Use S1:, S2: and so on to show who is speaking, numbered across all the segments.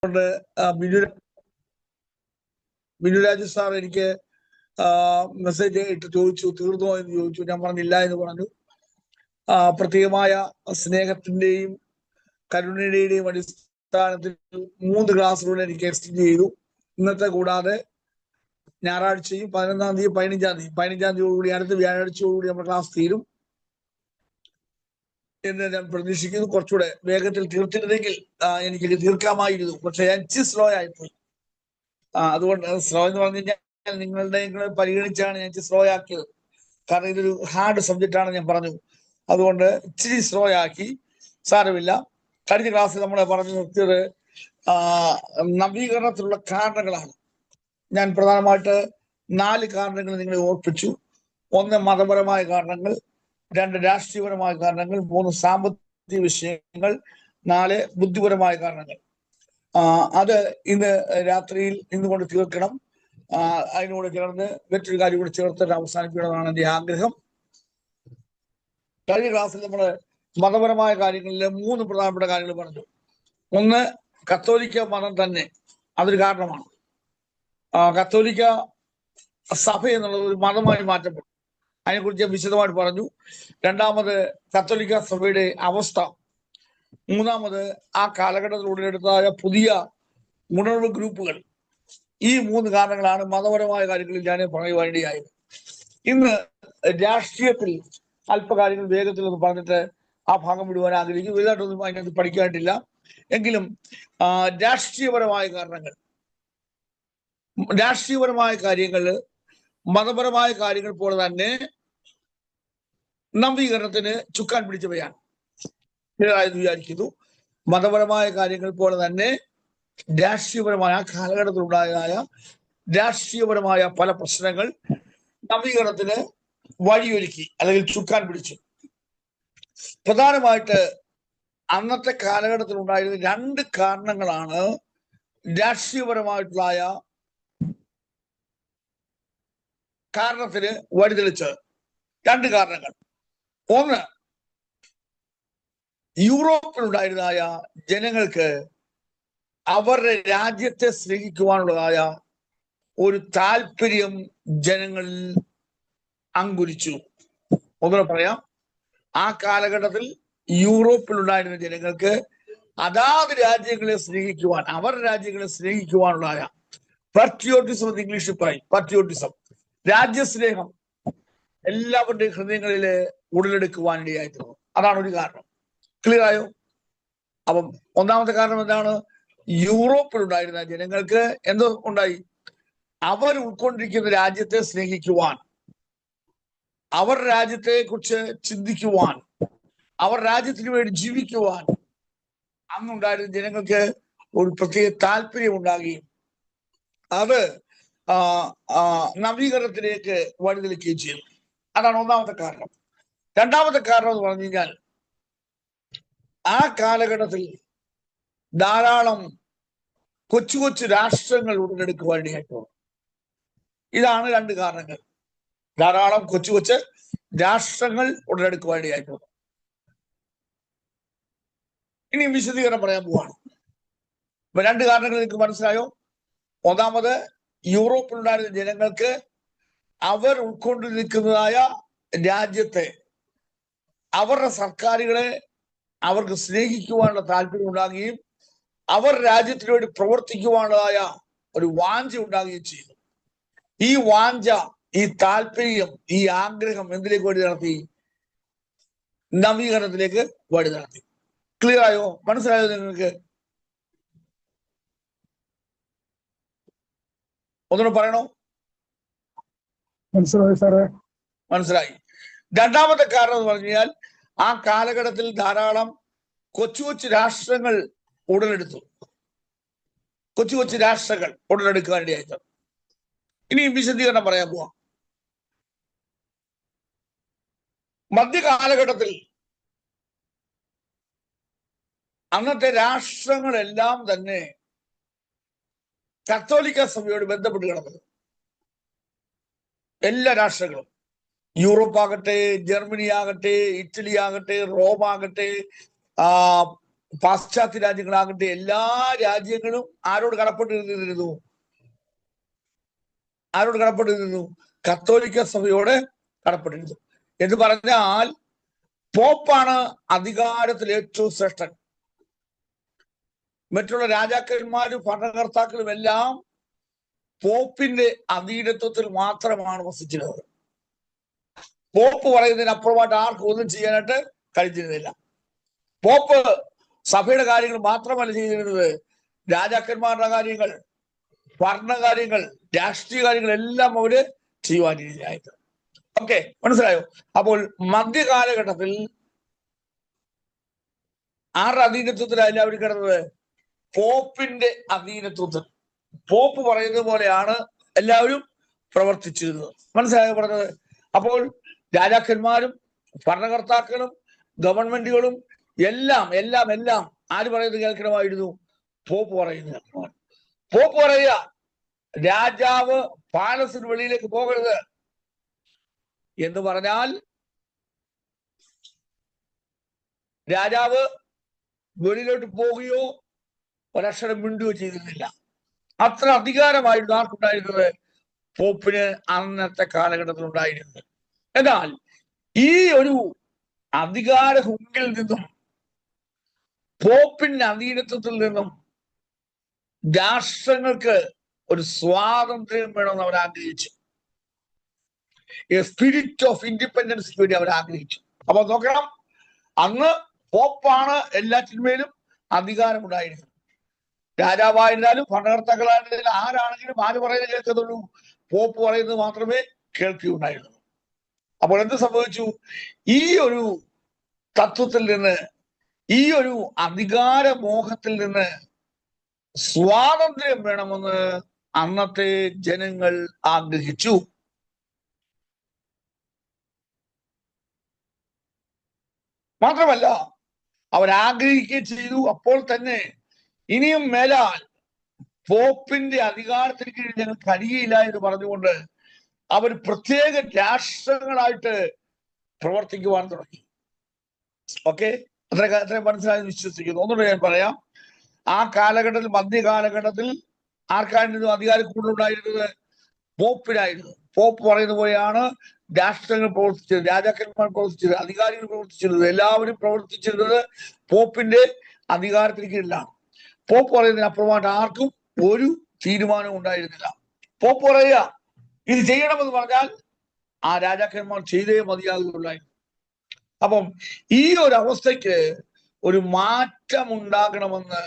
S1: കൊണ്ട് ബിനുരാജ് സാർ എനിക്ക് മെസ്സേജ് ഇട്ട് ചോദിച്ചു, തീർന്നോ എന്ന് ചോദിച്ചു. ഞാൻ പറഞ്ഞില്ല എന്ന് പറഞ്ഞു. പ്രത്യേകമായ സ്നേഹത്തിന്റെയും കരുണയുടെയും അടിസ്ഥാനത്തിൽ 3 ക്ലാസ്സിലൂടെ എനിക്ക് എക്സ്റ്റെൻഡ് ചെയ്തു. ഇന്നത്തെ കൂടാതെ ഞായറാഴ്ചയും 11-ാം തീയതി 15-ാം തീയതിയോടുകൂടി അടുത്ത വ്യാഴാഴ്ചയോടുകൂടി നമ്മുടെ ക്ലാസ് തീരും എന്ന് ഞാൻ പ്രതീക്ഷിക്കുന്നു. കുറച്ചുകൂടെ വേഗത്തിൽ തീർത്തിരുന്നെങ്കിൽ എനിക്ക് തീർക്കാമായിരുന്നു. പക്ഷെ ഞാൻ സ്ലോ ആയിപ്പോയി. അതുകൊണ്ട് സ്ലോ എന്ന് പറഞ്ഞു കഴിഞ്ഞാൽ നിങ്ങളുടെ പരിഗണിച്ചാണ് ഞാൻ സ്ലോ ആക്കിയത്. കാരണം ഇതൊരു ഹാർഡ് സബ്ജക്റ്റ് ആണ്, ഞാൻ പറഞ്ഞു. അതുകൊണ്ട് ഇച്ചിരി സ്ലോ ആക്കി. സാരമില്ല. കഴിഞ്ഞ ക്ലാസ്സിൽ നമ്മൾ പറഞ്ഞു നിർത്തിയത് നവീകരണത്തിലുള്ള കാരണങ്ങളാണ്. ഞാൻ പ്രധാനമായിട്ട് 4 കാരണങ്ങൾ നിങ്ങളെ ഓർപ്പിച്ചു. 1 മതപരമായ കാരണങ്ങൾ, 2 രാഷ്ട്രീയപരമായ കാരണങ്ങൾ, 3 സാമ്പത്തിക വിഷയങ്ങൾ, 4 ബുദ്ധിപരമായ കാരണങ്ങൾ. അത് ഇന്ന് രാത്രിയിൽ ഇന്നുകൊണ്ട് തീർക്കണം. അതിനോട് ചേർന്ന് മറ്റൊരു കാര്യം കൂടി ചേർത്തിട്ട് അവസാനിപ്പിക്കണമെന്നാണ് എൻ്റെ ആഗ്രഹം. കഴിഞ്ഞ ക്ലാസ്സിൽ നമ്മൾ മതപരമായ കാര്യങ്ങളിൽ 3 പ്രധാനപ്പെട്ട കാര്യങ്ങൾ പറഞ്ഞു. 1, കത്തോലിക്ക മതം തന്നെ അതൊരു കാരണമാണ്. കത്തോലിക്ക സഭ എന്നുള്ളത് ഒരു മതമായി മാറ്റപ്പെട്ടു. അതിനെക്കുറിച്ച് വിശദമായിട്ട് പറഞ്ഞു. 2, കത്തോലിക്ക സഭയുടെ അവസ്ഥ. 3, ആ കാലഘട്ടത്തിൽ ഉടലെടുത്തതായ പുതിയ ഉണർവ് ഗ്രൂപ്പുകൾ. ഈ 3 കാരണങ്ങളാണ് മതപരമായ കാര്യങ്ങളിൽ ഞാൻ പറയുവാനിടയായത്. ഇന്ന് രാഷ്ട്രീയത്തിൽ അല്പകാര്യങ്ങൾ വേഗത്തിൽ ഒന്ന് പറഞ്ഞിട്ട് ആ ഭാഗം വിടുവാൻ ആഗ്രഹിക്കും. വലുതായിട്ടൊന്നും അതിനകത്ത് പഠിക്കാനിട്ടില്ല. എങ്കിലും രാഷ്ട്രീയപരമായ കാരണങ്ങൾ, രാഷ്ട്രീയപരമായ കാര്യങ്ങൾ മതപരമായ കാര്യങ്ങൾ പോലെ തന്നെ നവീകരണത്തിന് ചുക്കാൻ പിടിച്ചവയാണ്. വിചാരിക്കുന്നു. മതപരമായ കാര്യങ്ങൾ പോലെ തന്നെ രാഷ്ട്രീയപരമായ കാലഘട്ടത്തിലുണ്ടായതായ രാഷ്ട്രീയപരമായ പല പ്രശ്നങ്ങൾ നവീകരണത്തിന് വഴിയൊരുക്കി അല്ലെങ്കിൽ ചുക്കാൻ പിടിച്ചു. പ്രധാനമായിട്ട് അന്നത്തെ കാലഘട്ടത്തിൽ ഉണ്ടായിരുന്ന 2 കാരണങ്ങളാണ് രാഷ്ട്രീയപരമായിട്ടുള്ള കാരണത്തിന് വഴിതെളിച്ചത്. 2 കാരണങ്ങൾ. 1, യൂറോപ്പിലുണ്ടായിരുന്നതായ ജനങ്ങൾക്ക് അവരുടെ രാജ്യത്തെ സ്നേഹിക്കുവാനുള്ളതായ ഒരു താല്പര്യം ജനങ്ങളിൽ അങ്കുരിച്ചു. ഒന്നുകൂടെ പറയാം. ആ കാലഘട്ടത്തിൽ യൂറോപ്പിലുണ്ടായിരുന്ന ജനങ്ങൾക്ക് അതാത് രാജ്യങ്ങളെ സ്നേഹിക്കുവാൻ, അവരുടെ രാജ്യങ്ങളെ സ്നേഹിക്കുവാനുള്ളതായ പാട്രിയോട്ടിസം എന്ന് ഇംഗ്ലീഷിൽ പറയും. പാട്രിയോട്ടിസം, രാജ്യസ്നേഹം എല്ലാവരുടെയും ഹൃദയങ്ങളിൽ ഉടലെടുക്കുവാനിടയായിത്തീർന്നു. അതാണ് ഒരു കാരണം. ക്ലിയർ ആയോ? അപ്പം 1ാമത്തെ കാരണം എന്താണ്? യൂറോപ്പിലുണ്ടായിരുന്ന ജനങ്ങൾക്ക് എന്തോ ഉണ്ടായി? അവർ ഉൾക്കൊണ്ടിരിക്കുന്ന രാജ്യത്തെ സ്നേഹിക്കുവാൻ, അവർ രാജ്യത്തെ കുറിച്ച് ചിന്തിക്കുവാൻ, അവർ രാജ്യത്തിന് വേണ്ടി ജീവിക്കുവാൻ അന്നുണ്ടായിരുന്ന ജനങ്ങൾക്ക് ഒരു പ്രത്യേക താല്പര്യം ഉണ്ടാകുകയും അത് നവീകരണത്തിലേക്ക് വഴിതെളിക്കുകയും ചെയ്തു. അതാണ് 1ാമത്തെ കാരണം. 2ാമത്തെ കാരണം എന്ന് പറഞ്ഞു കഴിഞ്ഞാൽ ആ കാലഘട്ടത്തിൽ ധാരാളം കൊച്ചു കൊച്ചു രാഷ്ട്രങ്ങൾ ഉടലെടുക്കുവാനിടയായിട്ടുണ്ട്. ഇതാണ് 2 കാരണങ്ങൾ. ധാരാളം കൊച്ചു കൊച്ചു രാഷ്ട്രങ്ങൾ ഉടലെടുക്കുവാനിടയായിട്ടുണ്ട്. ഇനി വിശദീകരണം പറയാൻ പോവാണ്. അപ്പൊ 2 കാരണങ്ങൾ നിങ്ങൾക്ക് മനസ്സിലായോ? 1, യൂറോപ്പിലുണ്ടായിരുന്ന ജനങ്ങൾക്ക് അവർ ഉൾക്കൊണ്ടിരിക്കുന്നതായ രാജ്യത്തെ, അവരുടെ സർക്കാരുകളെ അവർക്ക് സ്നേഹിക്കുവാനുള്ള താല്പര്യം ഉണ്ടാകുകയും അവർ രാജ്യത്തിന് വേണ്ടി പ്രവർത്തിക്കുവാനുള്ളതായ ഒരു വാഞ്ച ഉണ്ടാകുകയും ചെയ്തു. ഈ വാഞ്ച, ഈ താല്പര്യം, ഈ ആഗ്രഹം എന്തിലേക്ക് വഴി നടത്തി? നവീകരണത്തിലേക്ക് വഴി നടത്തി. ക്ലിയർ ആയോ? മനസ്സിലായോ നിങ്ങൾക്ക്? ഒന്നുകൂടെ പറയണോ?
S2: മനസ്സിലായി സാറേ.
S1: മനസ്സിലായി. 2ാമത്തെ കാരണം എന്ന് പറഞ്ഞു കഴിഞ്ഞാൽ ആ കാലഘട്ടത്തിൽ ധാരാളം കൊച്ചു കൊച്ചു രാഷ്ട്രങ്ങൾ ഉടലെടുത്തു. കൊച്ചു കൊച്ചു രാഷ്ട്രങ്ങൾ ഉടലെടുക്കാനിടയായിട്ട്. ഇനി വിശദീകരണം പറയാൻ പോവാം. മധ്യകാലഘട്ടത്തിൽ അന്നത്തെ രാഷ്ട്രങ്ങളെല്ലാം തന്നെ കത്തോലിക്ക സഭയോട് ബന്ധപ്പെട്ട് കിടന്നത്. എല്ലാ രാഷ്ട്രങ്ങളും, യൂറോപ്പ് ആകട്ടെ, ജർമ്മനി ആകട്ടെ, ഇറ്റലി ആകട്ടെ, റോം ആകട്ടെ, പാശ്ചാത്യ രാജ്യങ്ങളാകട്ടെ എല്ലാ രാജ്യങ്ങളും ആരോട് കടപ്പെട്ടിരുന്നു? ആരോട് കടപ്പെട്ടിരുന്നു? കത്തോലിക്ക സഭയോട് കടപ്പെട്ടിരുന്നു. എന്ന് പറഞ്ഞാൽ പോപ്പാണ് അധികാരത്തിൽ ഏറ്റവും ശ്രേഷ്ഠൻ. മറ്റുള്ള രാജാക്കന്മാരും ഭരണകർത്താക്കളും എല്ലാം പോപ്പിന്റെ അധീനത്വത്തിൽ മാത്രമാണ് വസിച്ചിരുന്നത്. പോപ്പ് പറയുന്നതിനപ്പുറമായിട്ട് ആർക്കും ഒന്നും ചെയ്യാനായിട്ട് കഴിഞ്ഞിരുന്നില്ല. പോപ്പ് സഭയുടെ കാര്യങ്ങൾ മാത്രമല്ല ചെയ്തിരുന്നത്, രാജാക്കന്മാരുടെ കാര്യങ്ങൾ, ഭരണകാര്യങ്ങൾ, രാഷ്ട്രീയ കാര്യങ്ങൾ എല്ലാം അവര് ചെയ്യുവാനിരുന്നായത്. ഓക്കെ, മനസ്സിലായോ? അപ്പോൾ മധ്യകാലഘട്ടത്തിൽ ആരുടെ അധീനത്വത്തിലായില്ല അവർ കിടന്നത്? പോപ്പിന്റെ അധീനത്വത്തിൽ. പോപ്പ് പറയുന്നത് പോലെയാണ് എല്ലാവരും പ്രവർത്തിച്ചിരുന്നത്. മനസ്സിലായോ പറഞ്ഞത്? അപ്പോൾ രാജാക്കന്മാരും ഭരണകർത്താക്കളും ഗവൺമെന്റുകളും എല്ലാം എല്ലാം എല്ലാം ആര് പറയുന്നത് കേൾക്കണമായിരുന്നു? പോപ്പ് പറയുന്നത് കേൾക്കണമായിരുന്നു. പോപ്പ് പറയുക, രാജാവ് പാലസിന് വെളിയിലേക്ക് പോകരുത് എന്ന് പറഞ്ഞാൽ രാജാവ് വെളിയിലോട്ട് പോവുകയോ ഒരക്ഷരം മിണ്ടുകയോ ചെയ്തിരുന്നില്ല. അത്ര അധികാരമായിരുന്നു ആർക്കുണ്ടായിരുന്നത്? പോപ്പിന് അന്നത്തെ കാലഘട്ടത്തിൽ ഉണ്ടായിരുന്നത്. എന്നാൽ ഈ ഒരു അധികാര ഹുങ്കിൽ നിന്നും, പോപ്പിന്റെ അധീനത്വത്തിൽ നിന്നും രാഷ്ട്രങ്ങൾക്ക് ഒരു സ്വാതന്ത്ര്യം വേണമെന്ന് അവർ ആഗ്രഹിച്ചു. സ്പിരിറ്റ് ഓഫ് ഇൻഡിപെൻഡൻസിന് വേണ്ടി അവർ ആഗ്രഹിച്ചു. അപ്പൊ നോക്കണം, അന്ന് പോപ്പാണ് എല്ലാറ്റിന്മേലും അധികാരമുണ്ടായിരുന്നത്. രാജാവായിരുന്നാലും ഭരണകർത്താക്കളായിരുന്നാലും ആരാണെങ്കിലും ആര് പറയുന്നത് കേൾക്കത്തുള്ളൂ? പോപ്പ് പറയുന്നത് മാത്രമേ കേൾക്കുകയുണ്ടായിരുന്നു. അപ്പോൾ എന്ത് സംഭവിച്ചു? ഈ ഒരു തത്വത്തിൽ നിന്ന്, ഈ ഒരു അധികാര മോഹത്തിൽ നിന്ന് സ്വാതന്ത്ര്യം വേണമെന്ന് അന്നത്തെ ജനങ്ങൾ ആഗ്രഹിച്ചു. മാത്രമല്ല അവരാഗ്രഹിക്കുകയും ചെയ്തു. അപ്പോൾ തന്നെ ഇനിയും മേലാൽ പോപ്പിന്റെ അധികാരത്തിന് കീഴിൽ ഞങ്ങൾ കഴിയില്ല എന്ന് പറഞ്ഞുകൊണ്ട് അവർ പ്രത്യേക രാഷ്ട്രങ്ങളായിട്ട് പ്രവർത്തിക്കുവാൻ തുടങ്ങി. ഓക്കെ, അത്രയും മനസ്സിലായി വിശ്വസിക്കുന്നു. ഒന്നുകൂടെ ഞാൻ പറയാം. ആ കാലഘട്ടത്തിൽ, മധ്യകാലഘട്ടത്തിൽ ആർക്കായിരുന്നു അധികാരം കൂടുതലുണ്ടായിരുന്നത്? പോപ്പിനായിരുന്നു. പോപ്പ് പറയുന്ന പോലെയാണ് രാഷ്ട്രങ്ങൾ പ്രവർത്തിച്ചത്, രാജാക്കന്മാർ പ്രവർത്തിച്ചത്, അധികാരികൾ പ്രവർത്തിച്ചിരുന്നത്. എല്ലാവരും പ്രവർത്തിച്ചിരുന്നത് പോപ്പിന്റെ അധികാരത്തിന് കീഴിലാണ്. പോപ്പ് പറയുന്നതിനപ്പുറമായിട്ട് ആർക്കും ഒരു തീരുമാനവും ഉണ്ടായിരുന്നില്ല. പോപ്പ് പറയുക ഇത് ചെയ്യണമെന്ന് പറഞ്ഞാൽ ആ രാജാക്കന്മാർ ചെയ്തേ മതിയാകുകയുള്ളായിരുന്നു. അപ്പം ഈ ഒരു അവസ്ഥയ്ക്ക് ഒരു മാറ്റം ഉണ്ടാകണമെന്ന്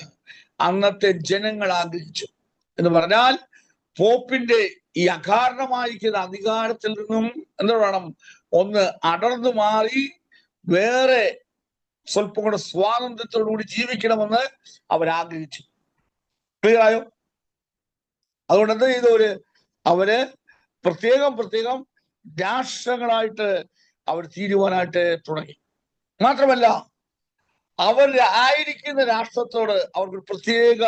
S1: അന്നത്തെ ജനങ്ങൾ ആഗ്രഹിച്ചു. എന്ന് പറഞ്ഞാൽ പോപ്പിന്റെ ഈ അകാരണമായിരിക്കുന്ന അധികാരത്തിൽ നിന്നും എന്താ വേണം, ഒന്ന് അടർന്നു മാറി വേറെ സ്വല്പം കൂടെ സ്വാതന്ത്ര്യത്തോടുകൂടി ജീവിക്കണമെന്ന് അവരാഗ്രഹിച്ചു. ക്ലിയർ ആയോ? അതുകൊണ്ട് എന്താ ചെയ്തു? അവര് പ്രത്യേകം രാഷ്ട്രങ്ങളായിട്ട് അവർ തീരുവാനായിട്ട് തുടങ്ങി. മാത്രമല്ല അവർ ആയിരിക്കുന്ന രാഷ്ട്രത്തോട് അവർക്ക് പ്രത്യേക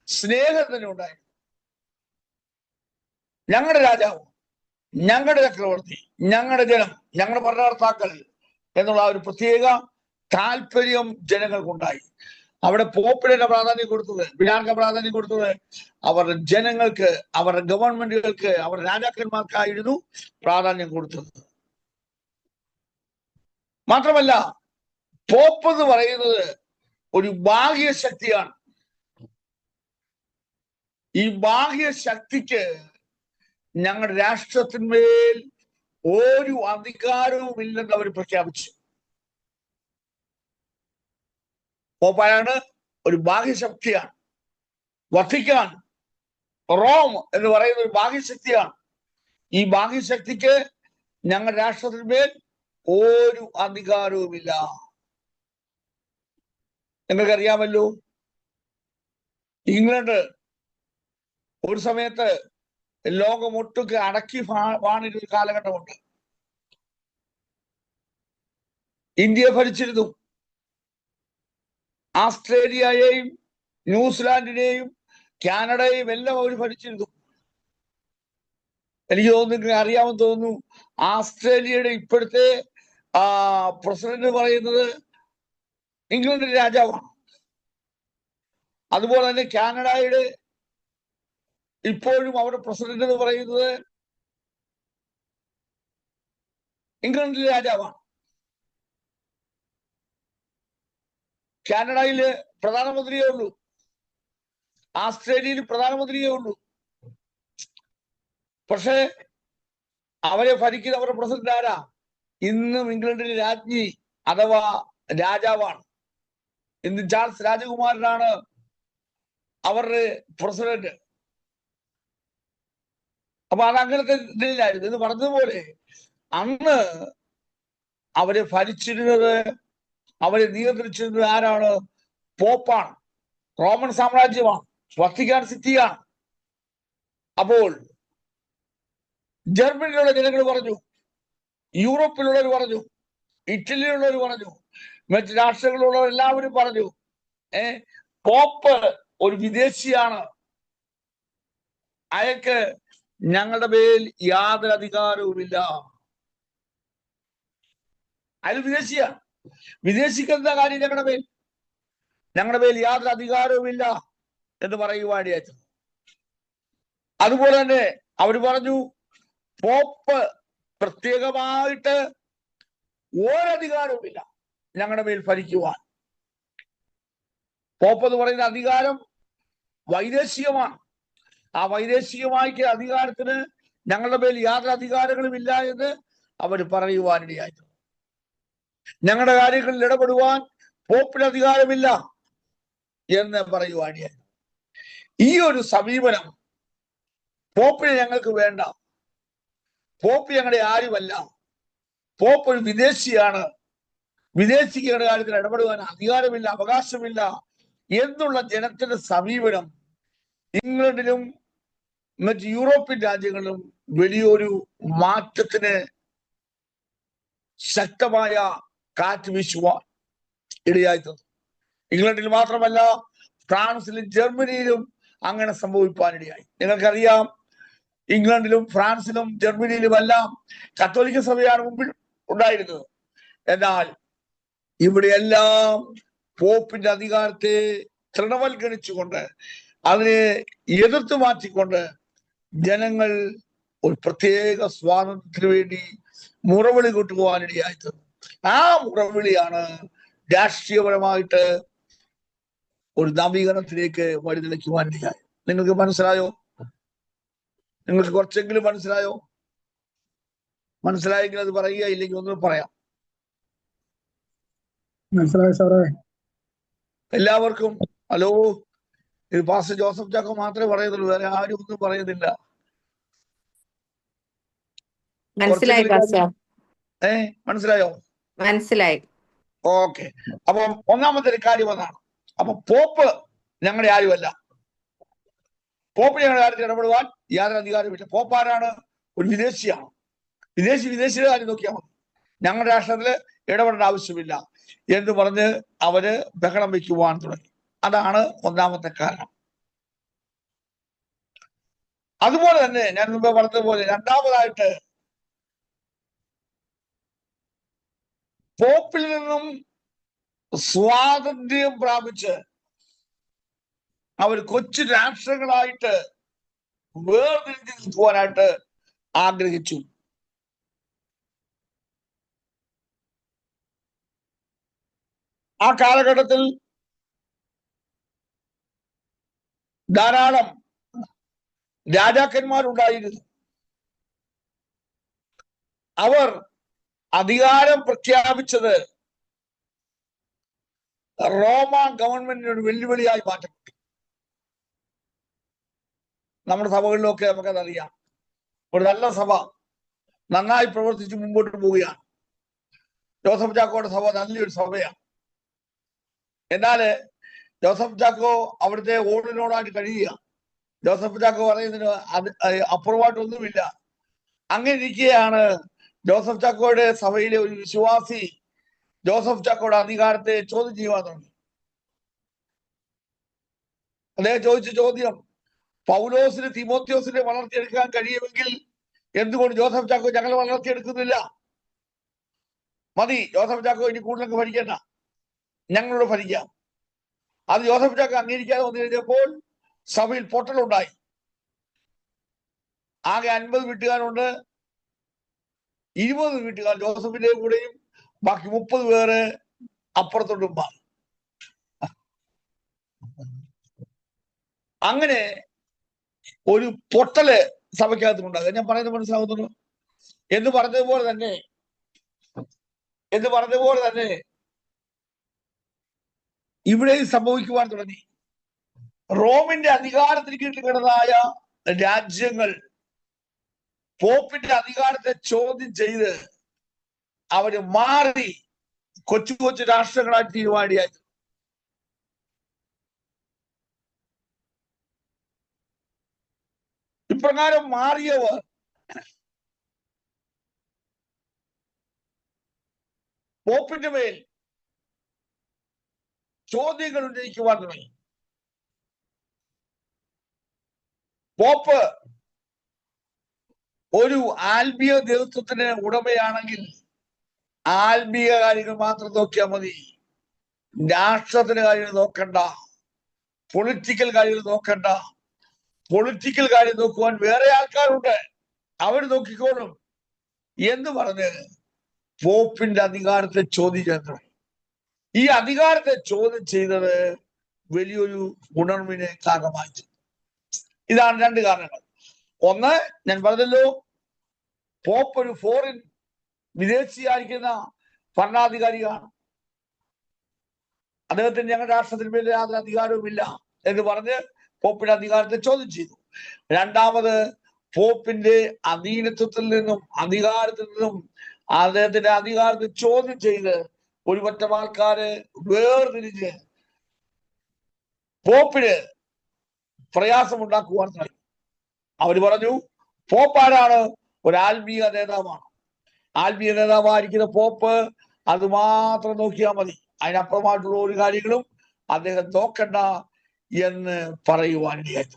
S1: സ്നേഹം തന്നെ ഉണ്ടായിരുന്നു. ഞങ്ങളുടെ രാജാവ്, ഞങ്ങളുടെ ചക്രവർത്തി, ഞങ്ങളുടെ ജനം, ഞങ്ങളുടെ ഭരണകർത്താക്കൾ എന്നുള്ള ഒരു പ്രത്യേക താല്പര്യം ജനങ്ങൾക്കുണ്ടായി. അവിടെ പോപ്പിനെ പ്രാധാന്യം കൊടുത്തത്, പിന്നാർക്ക് പ്രാധാന്യം കൊടുത്തത് അവരുടെ ജനങ്ങൾക്ക്, അവരുടെ ഗവൺമെന്റുകൾക്ക്, അവരുടെ രാജാക്കന്മാർക്കായിരുന്നു പ്രാധാന്യം കൊടുത്തത്. മാത്രമല്ല പോപ്പ് എന്ന് പറയുന്നത് ഒരു ബാഹ്യശക്തിയാണ്. ഈ ബാഹ്യശക്തിക്ക് ഞങ്ങളുടെ രാഷ്ട്രത്തിന്മേൽ ഒരു അധികാരവും ഇല്ലെന്ന് അവർ പ്രഖ്യാപിച്ചു. പോപ്പായാണ് ഒരു ബാഹ്യശക്തിയാണ്. വത്തിക്കാൻ, റോം എന്ന് പറയുന്ന ഒരു ബാഹ്യശക്തിയാണ്. ഈ ബാഹ്യശക്തിക്ക് ഞങ്ങളുടെ രാഷ്ട്രത്തിന്മേൽ ഒരു അധികാരവുമില്ല. നിങ്ങൾക്കറിയാമല്ലോ, ഇംഗ്ലണ്ട് ഒരു സമയത്ത് ലോകമൊട്ടുക്ക് അടക്കി വാണിരുന്ന കാലഘട്ടമുണ്ട്. ഇന്ത്യയെ ഭരിച്ചിരുന്നു. ആസ്ട്രേലിയയെയും ന്യൂസിലാൻഡിനെയും കാനഡയെയും എല്ലാം അവർ ഭരിച്ചിരുന്നു. എനിക്ക് തോന്നുന്നു, അറിയാമെന്ന് തോന്നുന്നു, ആസ്ട്രേലിയയുടെ ഇപ്പോഴത്തെ പ്രസിഡന്റ് പറയുന്നത് ഇംഗ്ലണ്ടിന്റെ രാജാവാണ്. അതുപോലെ തന്നെ കാനഡയുടെ ഇപ്പോഴും അവരുടെ പ്രസിഡന്റ് എന്ന് പറയുന്നത് ഇംഗ്ലണ്ടിലെ രാജാവാണ്. കാനഡയില് പ്രധാനമന്ത്രിയേ ഉള്ളൂ, ആസ്ട്രേലിയയിൽ പ്രധാനമന്ത്രിയേ ഉള്ളൂ. പക്ഷെ അവരെ ഭരിക്കുന്ന അവരുടെ പ്രസിഡന്റ് ആരാ? ഇന്നും ഇംഗ്ലണ്ടിലെ രാജ്ഞി അഥവാ രാജാവാണ്. ഇന്ന് ചാൾസ് രാജകുമാരനാണ് അവരുടെ പ്രസിഡന്റ്. അപ്പൊ അത് അങ്ങനത്തെ ഇതിലായിരുന്നു. എന്ന് പറഞ്ഞതുപോലെ അന്ന് അവരെ ഭരിച്ചിരുന്നത്, അവരെ നിയന്ത്രിച്ചിരുന്നത് ആരാണ്? പോപ്പാണ്, റോമൻ സാമ്രാജ്യമാണ്, വത്തിക്കാൻ സിറ്റിയാണ്. അപ്പോൾ ജർമ്മനിയിലുള്ള ജനങ്ങൾ പറഞ്ഞു, യൂറോപ്പിലുള്ളവർ പറഞ്ഞു, ഇറ്റലിയിലുള്ളവർ പറഞ്ഞു, മറ്റ് രാഷ്ട്രങ്ങളിലുള്ളവർ എല്ലാവരും പറഞ്ഞു, പോപ്പ് ഒരു വിദേശിയാണ്, അയാൾക്ക് ഞങ്ങളുടെ മേൽ യാതൊരു അധികാരവുമില്ല. അയാൾ വിദേശിയാണ്, വിദേശിക്ക് എന്താ കാര്യം ഞങ്ങളുടെ മേൽ യാതൊരു അധികാരവുമില്ല എന്ന് പറയുവാനായിട്ട്. അതുപോലെ തന്നെ അവർ പറഞ്ഞു, പോപ്പ് പ്രത്യേകമായിട്ട് ഒരധികാരവുമില്ല ഞങ്ങളുടെ മേൽ ഭരിക്കുവാൻ. പോപ്പ് എന്ന് പറയുന്ന അധികാരം വൈദേശികമാണ്. ആ വൈദേശികമായ അധികാരത്തിന് ഞങ്ങളുടെ മേൽ യാതൊരു അധികാരങ്ങളും ഇല്ല എന്ന് അവർ പറയുവാനിടയായിരുന്നു. ഞങ്ങളുടെ കാര്യങ്ങളിൽ ഇടപെടുവാൻ പോപ്പിന് അധികാരമില്ല എന്ന് പറയുവാനിടയായിരുന്നു. ഈ ഒരു സമീപനം പോപ്പിനെ ഞങ്ങൾക്ക് വേണ്ട, പോപ്പ് ഞങ്ങളുടെ ആരുമല്ല, പോപ്പ് ഒരു വിദേശിയാണ്, വിദേശികളുടെ കാര്യത്തിൽ ഇടപെടുവാൻ അധികാരമില്ല, അവകാശമില്ല എന്നുള്ള ജനത്തിന്റെ സമീപനം ഇംഗ്ലണ്ടിലും മറ്റ് യൂറോപ്യൻ രാജ്യങ്ങളിലും വലിയൊരു മാറ്റത്തിന് ശക്തമായ കാറ്റ് വീശുവാൻ ഇടയായി തീർന്നു. ഇംഗ്ലണ്ടിൽ മാത്രമല്ല, ഫ്രാൻസിലും ജർമ്മനിയിലും അങ്ങനെ സംഭവിക്കാനിടയായി. നിങ്ങൾക്കറിയാം, ഇംഗ്ലണ്ടിലും ഫ്രാൻസിലും ജർമ്മനിയിലുമെല്ലാം കത്തോലിക്ക സഭയാണ് മുമ്പിൽ ഉണ്ടായിരുന്നത്. എന്നാൽ ഇവിടെയെല്ലാം പോപ്പിന്റെ അധികാരത്തെ തൃണവൽക്കരിച്ചുകൊണ്ട്, അതിനെ എതിർത്ത് മാറ്റിക്കൊണ്ട് ജനങ്ങൾ ഒരു പ്രത്യേക സ്വാതന്ത്ര്യത്തിന് വേണ്ടി മുറവിളി കൂട്ടുവാനിടയായി തീർന്നു. ആ മുറവിളിയാണ് രാഷ്ട്രീയപരമായിട്ട് ഒരു നവീകരണത്തിലേക്ക് വഴിതെളിക്കുവാനിടയായി. നിങ്ങൾക്ക് മനസ്സിലായോ? നിങ്ങൾക്ക് കുറച്ചെങ്കിലും മനസ്സിലായോ? മനസ്സിലായെങ്കിൽ അത് പറയുക, ഇല്ലെങ്കിൽ ഒന്നും പറയാം.
S2: മനസ്സിലായി സാറേ.
S1: എല്ലാവർക്കും ഹലോ. ഇത് പാസ്റ്റർ ജോസഫ് ചാക്കോ മാത്രമേ പറയുന്നുള്ളൂ, വേറെ ആരും ഒന്നും പറയുന്നില്ല. മനസ്സിലായോ?
S3: മനസ്സിലായി.
S1: ഓക്കെ. അപ്പൊ ഒന്നാമത്തെ ഒരു കാര്യം അതാണ്. അപ്പൊ പോപ്പ് ഞങ്ങളുടെ ആരുമല്ല, പോപ്പിന് ഞങ്ങളുടെ കാര്യത്തിൽ ഇടപെടുവാൻ യാതൊരു അധികാരമില്ല. പോപ്പ് ആരാണ്? ഒരു വിദേശിയാണ്. വിദേശിയുടെ കാര്യം നോക്കിയാൽ മതി, ഞങ്ങളുടെ രാഷ്ട്രത്തില് ഇടപെടേണ്ട ആവശ്യമില്ല എന്ന് പറഞ്ഞ് അവര് ബഹളം വയ്ക്കുവാൻ തുടങ്ങി. അതാണ് ഒന്നാമത്തെ കാരണം. അതുപോലെ തന്നെ ഞാൻ മുമ്പ് പറഞ്ഞതുപോലെ രണ്ടാമതായിട്ട് പോപ്പിൽ നിന്നും സ്വാതന്ത്ര്യം പ്രാപിച്ച് അവർ കൊച്ചു രാഷ്ട്രങ്ങളായിട്ട് വേർതിരിഞ്ഞു നിൽക്കുവാനായിട്ട് ആഗ്രഹിച്ചു. ആ കാലഘട്ടത്തിൽ ധാരാളം രാജാക്കന്മാരുണ്ടായിരുന്നു. അവർ അധികാരം പ്രഖ്യാപിച്ചത് റോമ ഗവൺമെന്റിനൊരു വെല്ലുവിളിയായി മാറ്റപ്പെട്ടു. നമ്മുടെ സഭകളിലൊക്കെ നമുക്കതറിയാം. ഒരു നല്ല സഭ നന്നായി പ്രവർത്തിച്ച് മുമ്പോട്ട് പോവുകയാണ്. ജോസഫ് ചാക്കോയുടെ സഭ നല്ലൊരു സഭയാണ്. എന്നാല് ജോസഫ് ചാക്കോ അവിടുത്തെ ഓടിനോടായിട്ട് കഴിയുക. ജോസഫ് ചാക്കോ പറയുന്നതിന് അപ്പുറമായിട്ടൊന്നുമില്ല. അങ്ങനെ ഇരിക്കുകയാണ് ജോസഫ് ചാക്കോയുടെ സഭയിലെ ഒരു വിശ്വാസി ജോസഫ് ചാക്കോയുടെ അധികാരത്തെ ചോദ്യം ചെയ്യുവാൻ തുടങ്ങി. അദ്ദേഹം ചോദിച്ച ചോദ്യം, പൗലോസിന് തിമോത്തിയോസിനെ വളർത്തിയെടുക്കാൻ കഴിയുമെങ്കിൽ എന്തുകൊണ്ട് ജോസഫ് ചാക്കോ ഞങ്ങൾ വളർത്തിയെടുക്കുന്നില്ല? മതി, ജോസഫ് ചാക്കോ ഇനി കൂടുതലൊക്കെ ഭരിക്കേണ്ട, ഞങ്ങളോട് ഭരിക്കാം. അത് ജോസഫ് ചാക്ക അംഗീകരിക്കാതെ വന്നു കഴിഞ്ഞപ്പോൾ സഭയിൽ പൊട്ടലുണ്ടായി. ആകെ 50 വീട്ടുകാരുണ്ട്. 20 വീട്ടുകാർ ജോസഫിന്റെ കൂടെയും ബാക്കി 30 പേര് അപ്പുറത്തോട്ടും മാറി. അങ്ങനെ ഒരു പൊട്ടല് സഭയ്ക്കകത്തുണ്ടാകുക. ഞാൻ പറയുന്നത് മനസ്സിലാകുന്നു. എന്ന് പറഞ്ഞതുപോലെ തന്നെ ഇവിടെയും സംഭവിക്കുവാൻ തുടങ്ങി. റോമിന്റെ അധികാരത്തിന് കീഴിൽ കിടന്നതായ രാജ്യങ്ങൾ പോപ്പിന്റെ അധികാരത്തെ ചോദ്യം ചെയ്ത് അവര് മാറി കൊച്ചു കൊച്ചു രാഷ്ട്രങ്ങളായി തീരുമാനിയായി. ഇപ്രകാരം മാറിയവർ പോപ്പിന്റെ മേൽ ചോദ്യങ്ങൾ ഉന്നയിക്കുവാൻ തുടങ്ങി. പോപ്പ് ഒരു ആത്മീയ നേതൃത്വത്തിന് ഉടമയാണെങ്കിൽ ആത്മീയ കാര്യങ്ങൾ മാത്രം നോക്കിയാൽ മതി. രാഷ്ട്രത്തിന്റെ കാര്യങ്ങൾ നോക്കണ്ട, പൊളിറ്റിക്കൽ കാര്യങ്ങൾ നോക്കണ്ട. പൊളിറ്റിക്കൽ കാര്യം നോക്കുവാൻ വേറെ ആൾക്കാരുണ്ട്, അവർ നോക്കിക്കോളും എന്ന് പറഞ്ഞ് പോപ്പിന്റെ അധികാരത്തെ ചോദ്യം ചെയ്തു. ഈ അധികാരത്തെ ചോദ്യം ചെയ്തത് വലിയൊരു ഉണർവിന് കാരണമായി. ഇതാണ് 2 കാരണങ്ങൾ. ഒന്ന്, ഞാൻ പറഞ്ഞല്ലോ, പോപ്പ് ഒരു ഫോറിൻ വിദേശിയായിരിക്കുന്ന ഭരണാധികാരിയാണ്. അദ്ദേഹത്തിന് ഞങ്ങളുടെ രാഷ്ട്രത്തിന് മേലെ യാതൊരു അധികാരവുമില്ല എന്ന് പറഞ്ഞ് പോപ്പിന്റെ അധികാരത്തെ ചോദ്യം ചെയ്തു. രണ്ടാമത്, പോപ്പിന്റെ അധീനത്വത്തിൽ നിന്നും അധികാരത്തിൽ നിന്നും അദ്ദേഹത്തിന്റെ അധികാരത്തെ ചോദ്യം ചെയ്ത് ഒരു പറ്റം ആൾക്കാര് വേർതിരിഞ്ഞ് പോപ്പിന് പ്രയാസമുണ്ടാക്കുവാൻ തുടങ്ങി. അവര് പറഞ്ഞു, പോപ്പ് ആരാണ്? ഒരു ആത്മീയ നേതാവാണ്. ആത്മീയ നേതാവായിരിക്കുന്ന പോപ്പ് അത് മാത്രം നോക്കിയാൽ മതി, അതിനപ്പുറമായിട്ടുള്ള ഒരു കാര്യങ്ങളും അദ്ദേഹം നോക്കണ്ട എന്ന് പറയുവാനിടയായി.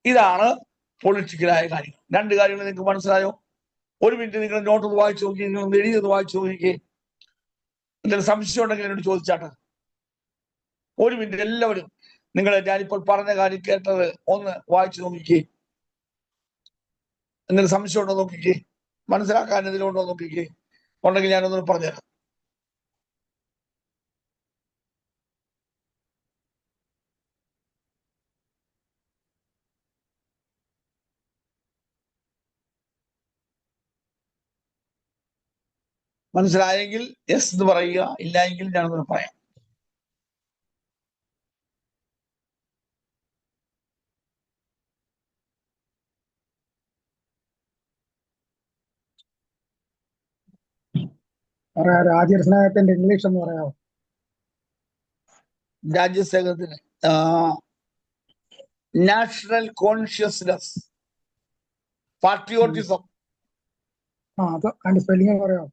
S1: ഇതാണ് പൊളിറ്റിക്കലായ കാര്യങ്ങൾ. 2 കാര്യങ്ങൾ നിങ്ങൾക്ക് മനസ്സിലായോ? ഒരു മിനിറ്റ് നിങ്ങൾ നോട്ട് ഒന്ന് വായിച്ചു നോക്കി, നിങ്ങൾ എഴുതിയൊന്ന് വായിച്ചു നോക്കിക്കേ. എന്തെങ്കിലും സംശയം ഉണ്ടെങ്കിൽ എന്നോട് ചോദിച്ചാട്ടെ. ഒരു മിനിറ്റ് എല്ലാവരും നിങ്ങൾ ഞാനിപ്പോൾ പറഞ്ഞ കാര്യം കേട്ടത് ഒന്ന് വായിച്ചു നോക്കിക്കേ. എന്തെങ്കിലും സംശയം ഉണ്ടോ നോക്കിക്കേ, മനസ്സിലാക്കാൻ എന്തെങ്കിലും ഉണ്ടോ നോക്കിക്കേ. ഉണ്ടെങ്കിൽ ഞാനൊന്ന് പറഞ്ഞുതരാം. മനസ്സിലായെങ്കിൽ യെസ് എന്ന് പറയുക, ഇല്ല എങ്കിൽ ഞാനൊന്ന് പറയാം.
S2: രാജ്യസ്നേഹത്തിന്റെ ഇംഗ്ലീഷ് എന്ന് പറയാമോ?
S1: രാജ്യസ്നേഹത്തിന് നാഷണൽ കോൺഷ്യസ്നെസ്, പാട്രിയോട്ടിസം.
S2: അത് അതിന്റെ സ്പെല്ലിംഗ് പറയാമോ?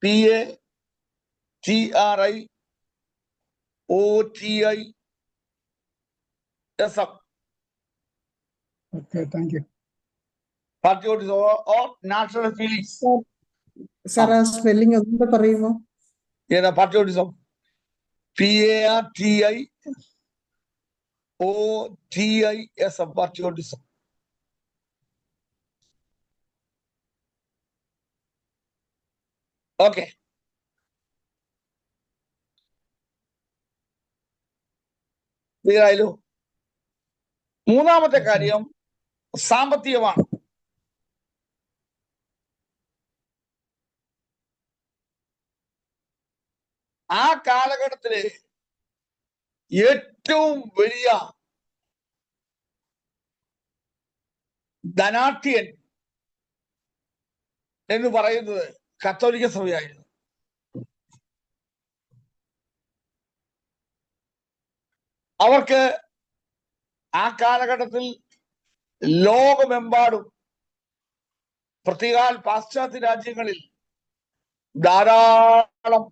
S1: PATRIOTISM.
S2: Okay, thank you.
S1: Patriotism or national feelings.
S3: Sir ആ സ്പെല്ലിംഗ് ഒന്നുകൂടെ പറയുമോ?
S1: ഏതാ patriotism? PATRIOTISM, patriotism. Okay, clear ആയല്ലോ? മൂന്നാമത്തെ കാര്യം സാമ്പത്തികമാണ്. ആ കാലഘട്ടത്തില് ഏറ്റവും വലിയ ധനാഠ്യൻ എന്ന് പറയുന്നത് കത്തോലിക്ക സഭയായിരുന്നു. അവർക്ക് ആ കാലഘട്ടത്തിൽ ലോകമെമ്പാടും, പ്രത്യേക പാശ്ചാത്യ രാജ്യങ്ങളിൽ ധാരാളം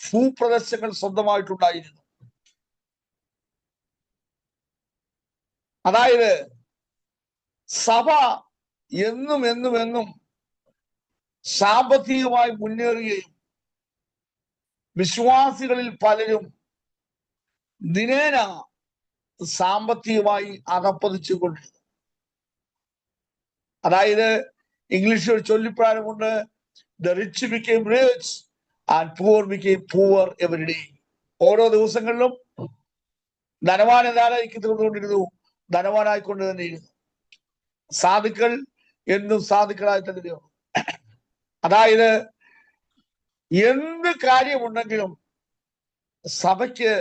S1: ഭൂപ്രദേശങ്ങൾ സ്വന്തമായിട്ടുണ്ടായിരുന്നു. അതായത് സഭ എന്നും സാമ്പത്തികമായി മുന്നേറുകയും വിശ്വാസികളിൽ പലരും ദിനേന സാമ്പത്തികമായി അധപ്പതിച്ചുകൊണ്ടിരുന്നു. അതായത് ഇംഗ്ലീഷിൽ ഒരു ചൊല്ലിപ്രായമുണ്ട്, the rich become rich and poor become poor every day. ഓരോ ദിവസങ്ങളിലും ധനവാൻ എന്തായി തീർന്നുകൊണ്ടിരുന്നു, ധനവാനായിക്കൊണ്ട് തന്നെയിരുന്നു. സാധുക്കൾ എന്നും സാധുക്കളായി തന്നെയാണ്. അതായത് എന്ത് കാര്യമുണ്ടെങ്കിലും സഭയ്ക്ക്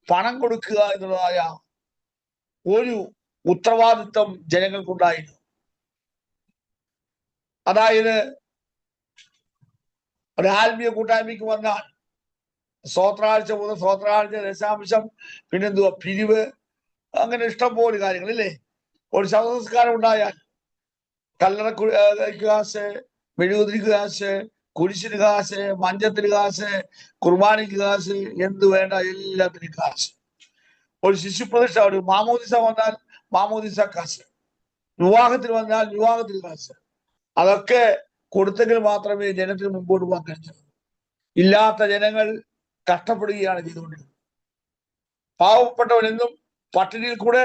S1: പണം കൊടുക്കുക എന്നുള്ളതായ ഒരു ഉത്തരവാദിത്വം ജനങ്ങൾക്കുണ്ടായിരുന്നു. അതായത് ഒരു ആത്മീയ കൂട്ടായ്മയ്ക്ക് വന്നാൽ സ്വത്രാഴ്ച മുതൽ സ്വത്രാഴ്ച, ദശാംശം, പിന്നെന്തുവാ പിരിവ്, അങ്ങനെ ഇഷ്ടംപോലെ കാര്യങ്ങൾ ഇല്ലേ. ഒരു ശവസംസ്കാരം ഉണ്ടായാൽ കല്ലറ കാശ്, മെഴുകുതിരിക്ക് കാശ്, കുരിശിന് കാശ്, മഞ്ചത്തിന് കാശ്, കുർബാനയ്ക്ക് കാശ്, എന്ത് വേണ്ട എല്ലാത്തിനും കാശ്. ഒരു ശിശുപ്രതിഷ്ഠ, ഒരു മാമോദിസ വന്നാൽ മാമോദിസ കാശ്, വിവാഹത്തിന് വന്നാൽ വിവാഹത്തിന് കാശ്. അതൊക്കെ കൊടുത്തെങ്കിൽ മാത്രമേ ജനത്തിന് മുമ്പോട്ട് പോകാൻ കഴിയൂ. ഇല്ലാത്ത ജനങ്ങൾ കഷ്ടപ്പെടുകയാണ് ചെയ്തുകൊണ്ടിരുന്നത്. പാവപ്പെട്ടവനെന്നും പട്ടിണിയിൽ കൂടെ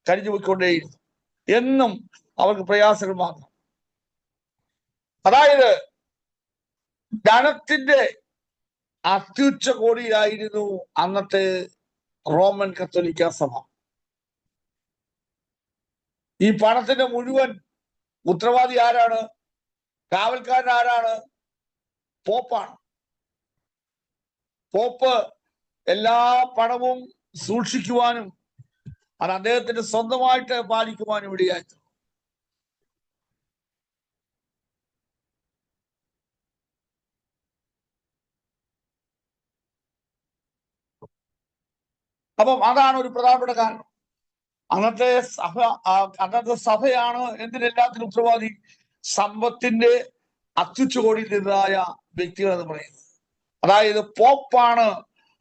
S1: കഴിഞ്ഞു പോയിക്കൊണ്ടേയിരുന്നു. എന്നും അവർക്ക് പ്രയാസങ്ങൾ മാത്രം. അതായത് ധനത്തിന്റെ അത്യുച്ച കോടിയായിരുന്നു അന്നത്തെ റോമൻ കത്തോലിക്ക സഭ. ഈ പണത്തിന്റെ മുഴുവൻ ഉത്തരവാദി ആരാണ്? കാവൽക്കാരൻ ആരാണ്? പോപ്പാണ്. പോപ്പ് എല്ലാ പണവും സൂക്ഷിക്കുവാനും അത് അദ്ദേഹത്തിന്റെ സ്വന്തമായിട്ട് പാലിക്കുവാനും ഇടയായി. അപ്പം അതാണ് ഒരു പ്രധാനപ്പെട്ട കാരണം. അന്നത്തെ സഭയാണ് എന്തിനെല്ലാത്തിനും ഉത്തരവാദി? സമ്പത്തിന്റെ അത്യുച്ചകോടിയിൽ നിന്നതായ വ്യക്തികൾ എന്ന് പറയുന്നത്. അതായത് പോപ്പാണ്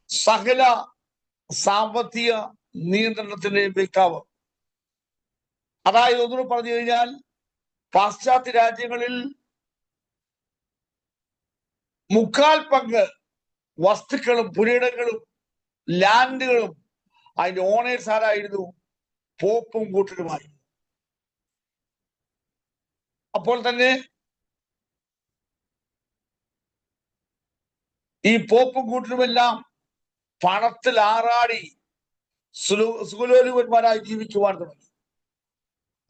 S1: സകല സാമ്പത്തിക നിയന്ത്രണത്തിന്റെ വ്യക്താവ്. അതായത് ഒന്നുകൂടെ പറഞ്ഞു കഴിഞ്ഞാൽ, പാശ്ചാത്യ രാജ്യങ്ങളിൽ 3/4 വസ്തുക്കളും പുരയിടങ്ങളും ലാൻഡുകളും അതിന്റെ ഓണേഴ്സ് ആരായിരുന്നു? പോപ്പും കൂട്ടരുമായി. അപ്പോൾ തന്നെ ഈ പോപ്പും കൂട്ടരുമെല്ലാം പണത്തിൽ ആറാടി സുഖലോലുപന്മാരായി ജീവിക്കുവാൻ തുടങ്ങി.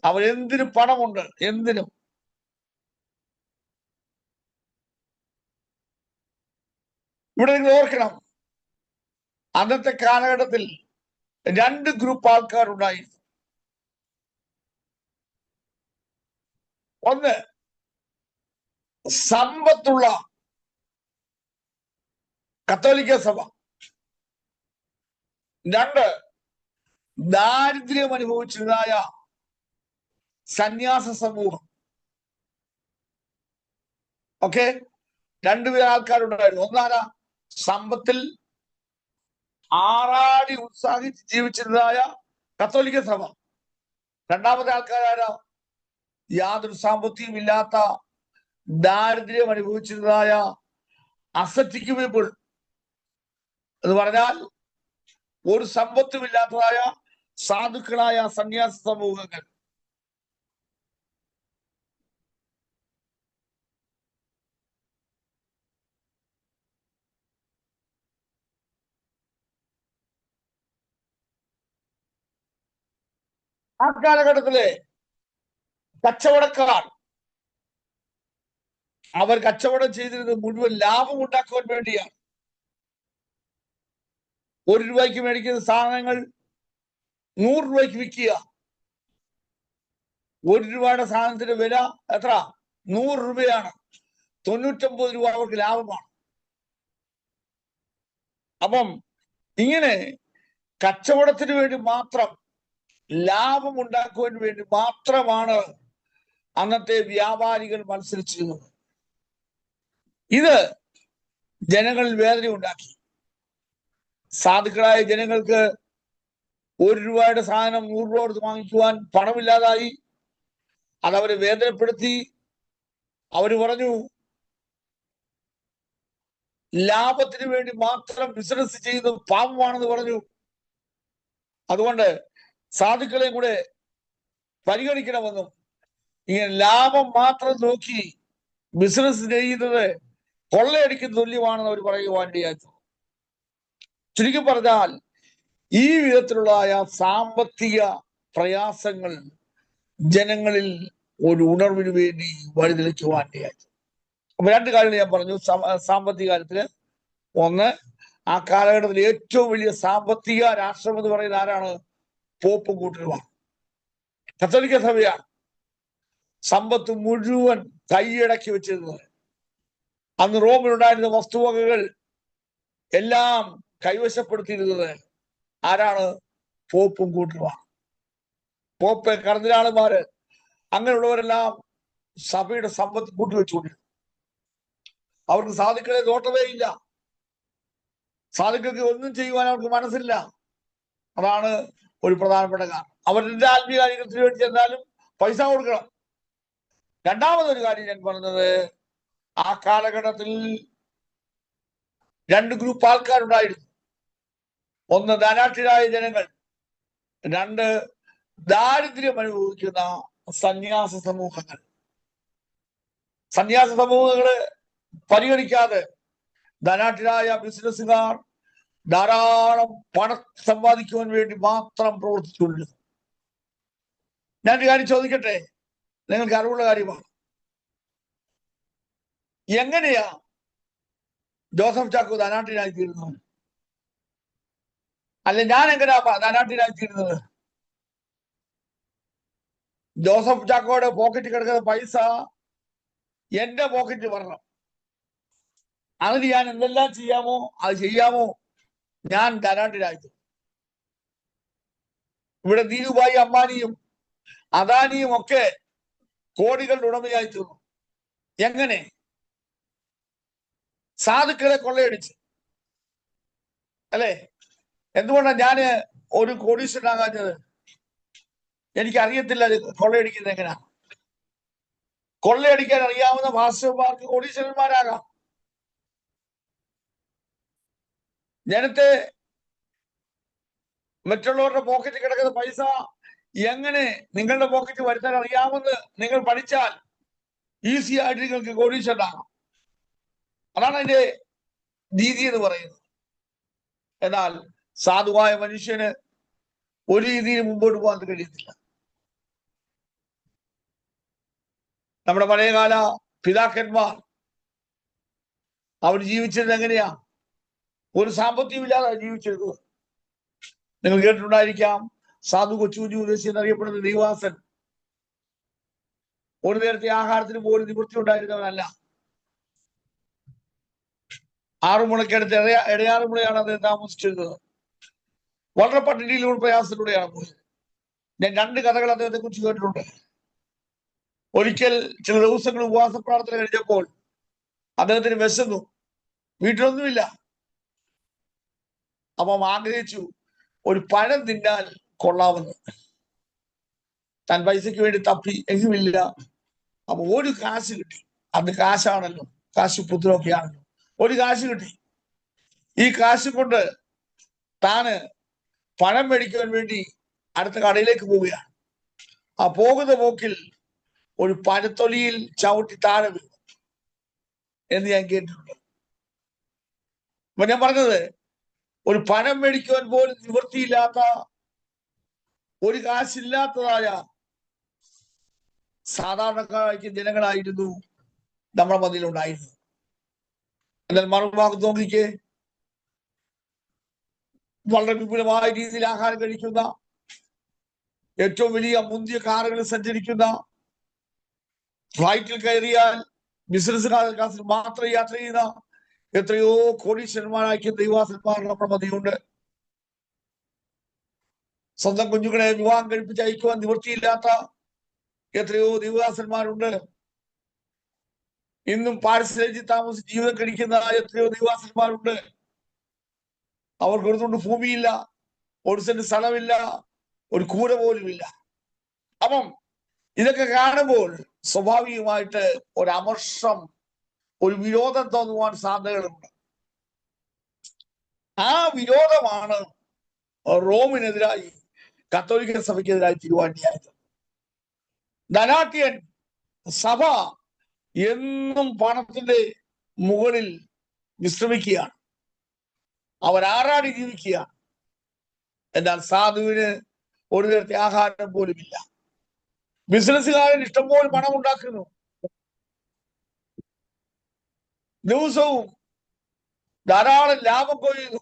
S1: അവരെന്തിനും പണമുണ്ട്, എന്തിനും. ഇവിടെ നിങ്ങൾ ഓർക്കണം, അന്നത്തെ കാലഘട്ടത്തിൽ 2 ഗ്രൂപ്പ് ആൾക്കാരുണ്ടായിരുന്നു. ഒന്ന് സമ്പത്തുള്ള കത്തോലിക്ക സഭ, 2 ദാരിദ്ര്യം അനുഭവിച്ചതായ സന്യാസ സമൂഹം. ഓക്കെ, 2 പേർ ആൾക്കാരുണ്ടായിരുന്നു. ഒന്നാരാ? സമ്പത്തിൽ ആറാടി ഉത്സാഹിച്ച് ജീവിച്ചിരുന്നതായ കത്തോലിക്ക സഭ. രണ്ടാമത്തെ ആൾക്കാരാരാ? യാതൊരു സാമ്പത്തികം ഇല്ലാത്ത ദാരിദ്ര്യം അനുഭവിച്ചിരുന്നതായ അസറ്റിക് പീപ്പിൾ എന്ന് പറഞ്ഞാൽ ഒരു സമ്പത്തുമില്ലാത്തതായ സാധുക്കളായ സന്യാസ സമൂഹങ്ങൾ. ആ കാലഘട്ടത്തിലെ കച്ചവടക്കാർ അവർ കച്ചവടം ചെയ്തിരുന്നത് മുഴുവൻ ലാഭം ഉണ്ടാക്കുവാൻ വേണ്ടിയാണ്. 1 രൂപയ്ക്ക് മേടിക്കുന്ന സാധനങ്ങൾ 100 രൂപയ്ക്ക് വിൽക്കുക. 1 രൂപയുടെ സാധനത്തിന്റെ വില എത്ര? 100 രൂപയാണ്. 99 രൂപ അവർക്ക് ലാഭമാണ്. അപ്പം ഇങ്ങനെ കച്ചവടത്തിന് വേണ്ടി മാത്രം, ലാഭം ഉണ്ടാക്കുവാൻ വേണ്ടി മാത്രമാണ് അന്നത്തെ വ്യാപാരികൾ മത്സരിച്ചിരുന്നത്. ഇത് ജനങ്ങളിൽ വേദന ഉണ്ടാക്കി. സാധുക്കളായ ജനങ്ങൾക്ക് 1 രൂപയുടെ സാധനം 100 രൂപ കൊടുത്ത് വാങ്ങിക്കുവാൻ പണമില്ലാതായി. അതവരെ വേദനപ്പെടുത്തി. അവര് പറഞ്ഞു, ലാഭത്തിന് വേണ്ടി മാത്രം ബിസിനസ് ചെയ്യുന്നത് പാപമാണെന്ന് പറഞ്ഞു. അതുകൊണ്ട് സാധുക്കളെയും കൂടെ പരിഗണിക്കണമെന്നും ഇങ്ങനെ ലാഭം മാത്രം നോക്കി ബിസിനസ് ചെയ്യുന്നത് കൊള്ളയടിക്കുന്ന തുല്യമാണെന്ന് അവർ പറയുവാൻ ഇടയായി. ചുരുക്കി പറഞ്ഞാൽ ഈ വിധത്തിലുള്ളതായ സാമ്പത്തിക പ്രയാസങ്ങൾ ജനങ്ങളിൽ ഒരു ഉണർവിന് വേണ്ടി വഴിതെളിക്കുവാൻ ഇടയായി. അപ്പൊ രണ്ട് കാര്യങ്ങൾ ഞാൻ പറഞ്ഞു. സാമ്പത്തിക കാര്യത്തില് ഒന്ന്, ആ കാലഘട്ടത്തിൽ ഏറ്റവും വലിയ സാമ്പത്തിക രാഷ്ട്രം എന്ന് പറയുന്നത് ആരാണ്? പോപ്പും കൂട്ടരുമാണ്. കത്തോലിക്ക സഭയാണ് സമ്പത്ത് മുഴുവൻ കൈയടക്കി വെച്ചിരുന്നത്. അന്ന് റോമിലുണ്ടായിരുന്ന വസ്തുവകകൾ എല്ലാം കൈവശപ്പെടുത്തിയിരുന്നത് ആരാണ്? പോപ്പും കൂട്ടരുമാണ്. പോപ്പ്, കർദിനാളുമാര്, അങ്ങനെയുള്ളവരെല്ലാം സഭയുടെ സമ്പത്ത് കൂട്ടിവെച്ചുകൊണ്ടിരുന്നു. അവർക്ക് സാധുക്കളെ നോട്ടമേ ഇല്ല. സാധുക്കൾക്ക് ഒന്നും ചെയ്യുവാൻ അവർക്ക് മനസ്സില്ല. അതാണ് ഒരു പ്രധാനപ്പെട്ട കാരണം. അവരുടെ ആത്മീയ കാര്യത്തിന് വേണ്ടി ചെന്നാലും പൈസ കൊടുക്കണം. രണ്ടാമതൊരു കാര്യം ഞാൻ പറഞ്ഞത്, ആ കാലഘട്ടത്തിൽ രണ്ട് ഗ്രൂപ്പ് ആൾക്കാരുണ്ടായിരുന്നു. ഒന്ന് ധനാഠ്യരായ ജനങ്ങൾ, രണ്ട് ദാരിദ്ര്യം അനുഭവിക്കുന്ന സന്യാസ സമൂഹങ്ങൾ. സന്യാസ സമൂഹങ്ങള് പരിഗണിക്കാതെ ധനാഠ്യരായ ബിസിനസ്സുകാർ ധാരാളം പണം സമ്പാദിക്കുവാൻ വേണ്ടി മാത്രം പ്രവർത്തിച്ചുകൊണ്ടിരുന്നു. ഞാനൊരു കാര്യം ചോദിക്കട്ടെ, നിങ്ങൾക്ക് അറിവുള്ള കാര്യമാണ്. എങ്ങനെയാ ജോസഫ് ചാക്കോ ധനാഠ്യനായി തീരുന്നത്? അല്ലെ ഞാൻ എങ്ങനെയാ ധനാഠ്യനായി തീരുന്നത്? ജോസഫ് ചാക്കോയുടെ പോക്കറ്റിൽ കിടക്കുന്ന പൈസ എന്റെ പോക്കറ്റിൽ വരണം. അതിന് ഞാൻ എന്തെല്ലാം ചെയ്യാമോ അത് ചെയ്യാമോ ഞാൻ ധനാഠ്യനായി. ഇവിടെ ധീരുഭായി അംബാനിയും അദാനിയും ഒക്കെ കോടികളുടെ ഉടമയായി തീർന്നു. എങ്ങനെ? സാധുക്കളെ കൊള്ളയടിച്ച്, അല്ലെ? എന്തുകൊണ്ടാണ് ഞാന് ഒരു കോടീശ്വരനാകാഞ്ഞത്? എനിക്കറിയത്തില്ല കൊള്ളയടിക്കുന്നത് എങ്ങനെയാ. കൊള്ളയടിക്കാൻ അറിയാവുന്ന ഭാഷമാർക്ക് കോടീശ്വരന്മാരാകാം. ജനത്തെ, മറ്റുള്ളവരുടെ പോക്കറ്റിൽ കിടക്കുന്ന പൈസ എങ്ങനെ നിങ്ങളുടെ പോക്കറ്റിൽ വരുത്താൻ അറിയാമെന്ന് നിങ്ങൾ പഠിച്ചാൽ ഈസി ആയിട്ട് നിങ്ങൾക്ക് കോടീശ്വരനാകാം. അതാണ് അതിന്റെ രീതി എന്ന് പറയുന്നത്. എന്നാൽ സാധുവായ മനുഷ്യന് ഒരു രീതിയിൽ മുമ്പോട്ട് പോകാൻ കഴിയത്തില്ല. നമ്മുടെ പഴയകാല പിതാക്കന്മാർ അവർ ജീവിച്ചത് എങ്ങനെയാ? ഒരു സാമ്പത്തികമില്ലാതെ ജീവിച്ചിരുന്നത്. നിങ്ങൾ കേട്ടിട്ടുണ്ടായിരിക്കാം, സാധു കൊച്ചുകുഞ്ഞു ഉദ്ദേശി എന്നറിയപ്പെടുന്ന ദൈവാസൻ ഒരു നേരത്തെ ആഹാരത്തിന് പോലും നിവൃത്തി ഉണ്ടായിരുന്നവനല്ല. 6 മുളയ്ക്കടുത്ത് ഇടയാറുമുളയാണ് അദ്ദേഹം താമസിച്ചിരുന്നത്. വളരെ പട്ടിണിയിലൂടെ പ്രയാസത്തിലൂടെയാണ് പോയത്. ഞാൻ 2 കഥകൾ അദ്ദേഹത്തെ കുറിച്ച് കേട്ടിട്ടുണ്ട്. ഒരിക്കൽ ചില ദിവസങ്ങൾ ഉപവാസ പ്രാർത്ഥന കഴിഞ്ഞപ്പോൾ അദ്ദേഹത്തിന് വിശന്നു, വീട്ടിലൊന്നുമില്ല. അപ്പം ആഗ്രഹിച്ചു ഒരു പഴം തിന്നാൽ കൊള്ളാമെന്ന്. താൻ പൈസയ്ക്ക് വേണ്ടി തപ്പി, എങ്ങുമില്ല. അപ്പൊ ഒരു കാശ് കിട്ടി. അത് കാശാണല്ലോ, കാശ് പുത്രമൊക്കെ ആണല്ലോ. ഒരു കാശ് കിട്ടി. ഈ കാശ് കൊണ്ട് താന് പഴം മേടിക്കാൻ വേണ്ടി അടുത്ത കടയിലേക്ക് പോവുകയാണ്. ആ പോകുന്ന പോക്കിൽ ഒരു പഴത്തൊലിയിൽ ചവിട്ടി താഴെ വീണു എന്ന് ഞാൻ കേട്ടിട്ടുണ്ട്. അപ്പൊ ഞാൻ പറഞ്ഞത്, ഒരു പഴം മേടിക്കുവാൻ പോലും നിവൃത്തിയില്ലാത്ത, ഒരു കാശില്ലാത്തതായ സാധാരണക്കാരായ ജനങ്ങളായിരുന്നു നമ്മുടെ മതിലുണ്ടായിരുന്നത്. എന്നാൽ മറുഭാഗത്ത് നോക്കിക്കേ, വളരെ വിപുലമായ രീതിയിൽ ആഹാരം കഴിക്കുന്ന, ഏറ്റവും വലിയ മുന്തിയ കാറുകളിൽ സഞ്ചരിക്കുന്ന, ഫ്ലൈറ്റിൽ കയറിയാൽ ബിസിനസ് ക്ലാസ്സിൽ മാത്രം യാത്ര ചെയ്യുന്ന എത്രയോ കോടീശ്വരന്മാരാക്കിയ ദൈവാസന്മാർ നമ്മുടെ മതിയുണ്ട്. സ്വന്തം കുഞ്ഞുങ്ങളെ വിവാഹം കഴിപ്പിച്ച് അയക്കുവാൻ നിവൃത്തിയില്ലാത്ത എത്രയോ ദൈവാസന്മാരുണ്ട്. ഇന്നും പാരിസ്ഥിതിക താമസിച്ച് ജീവിതം കഴിക്കുന്ന എത്രയോ ദൈവാസന്മാരുണ്ട്. അവർക്ക് ഒരു തുണ്ട് ഭൂമിയില്ല, ഒരു സെന്റ് സ്ഥലമില്ല, ഒരു കൂര പോലുമില്ല. അപ്പം ഇതൊക്കെ കാണുമ്പോൾ സ്വാഭാവികമായിട്ട് ഒരു അമർഷം, ഒരു വിരോധം തോന്നുവാൻ സാധ്യതകളുണ്ട്. ആ വിരോധമാണ് റോമിനെതിരായി കത്തോലിക്ക സഭയ്ക്കെതിരായി തിരുവാണ്ടിയായത്. ധനാട്യൻ സഭ എന്നും പണത്തിന്റെ മുകളിൽ വിശ്രമിക്കുകയാണ്, അവരാറാടി ജീവിക്കുകയാണ്. എന്നാൽ സാധുവിന് ഒരു തരത്തെ ആഹാരം പോലുമില്ല. ബിസിനസ്സുകാരൻ ഇഷ്ടംപോലെ പണം ഉണ്ടാക്കുന്നു, ദിവസവും ധാരാളം ലാഭം കൊയ്യുന്നു.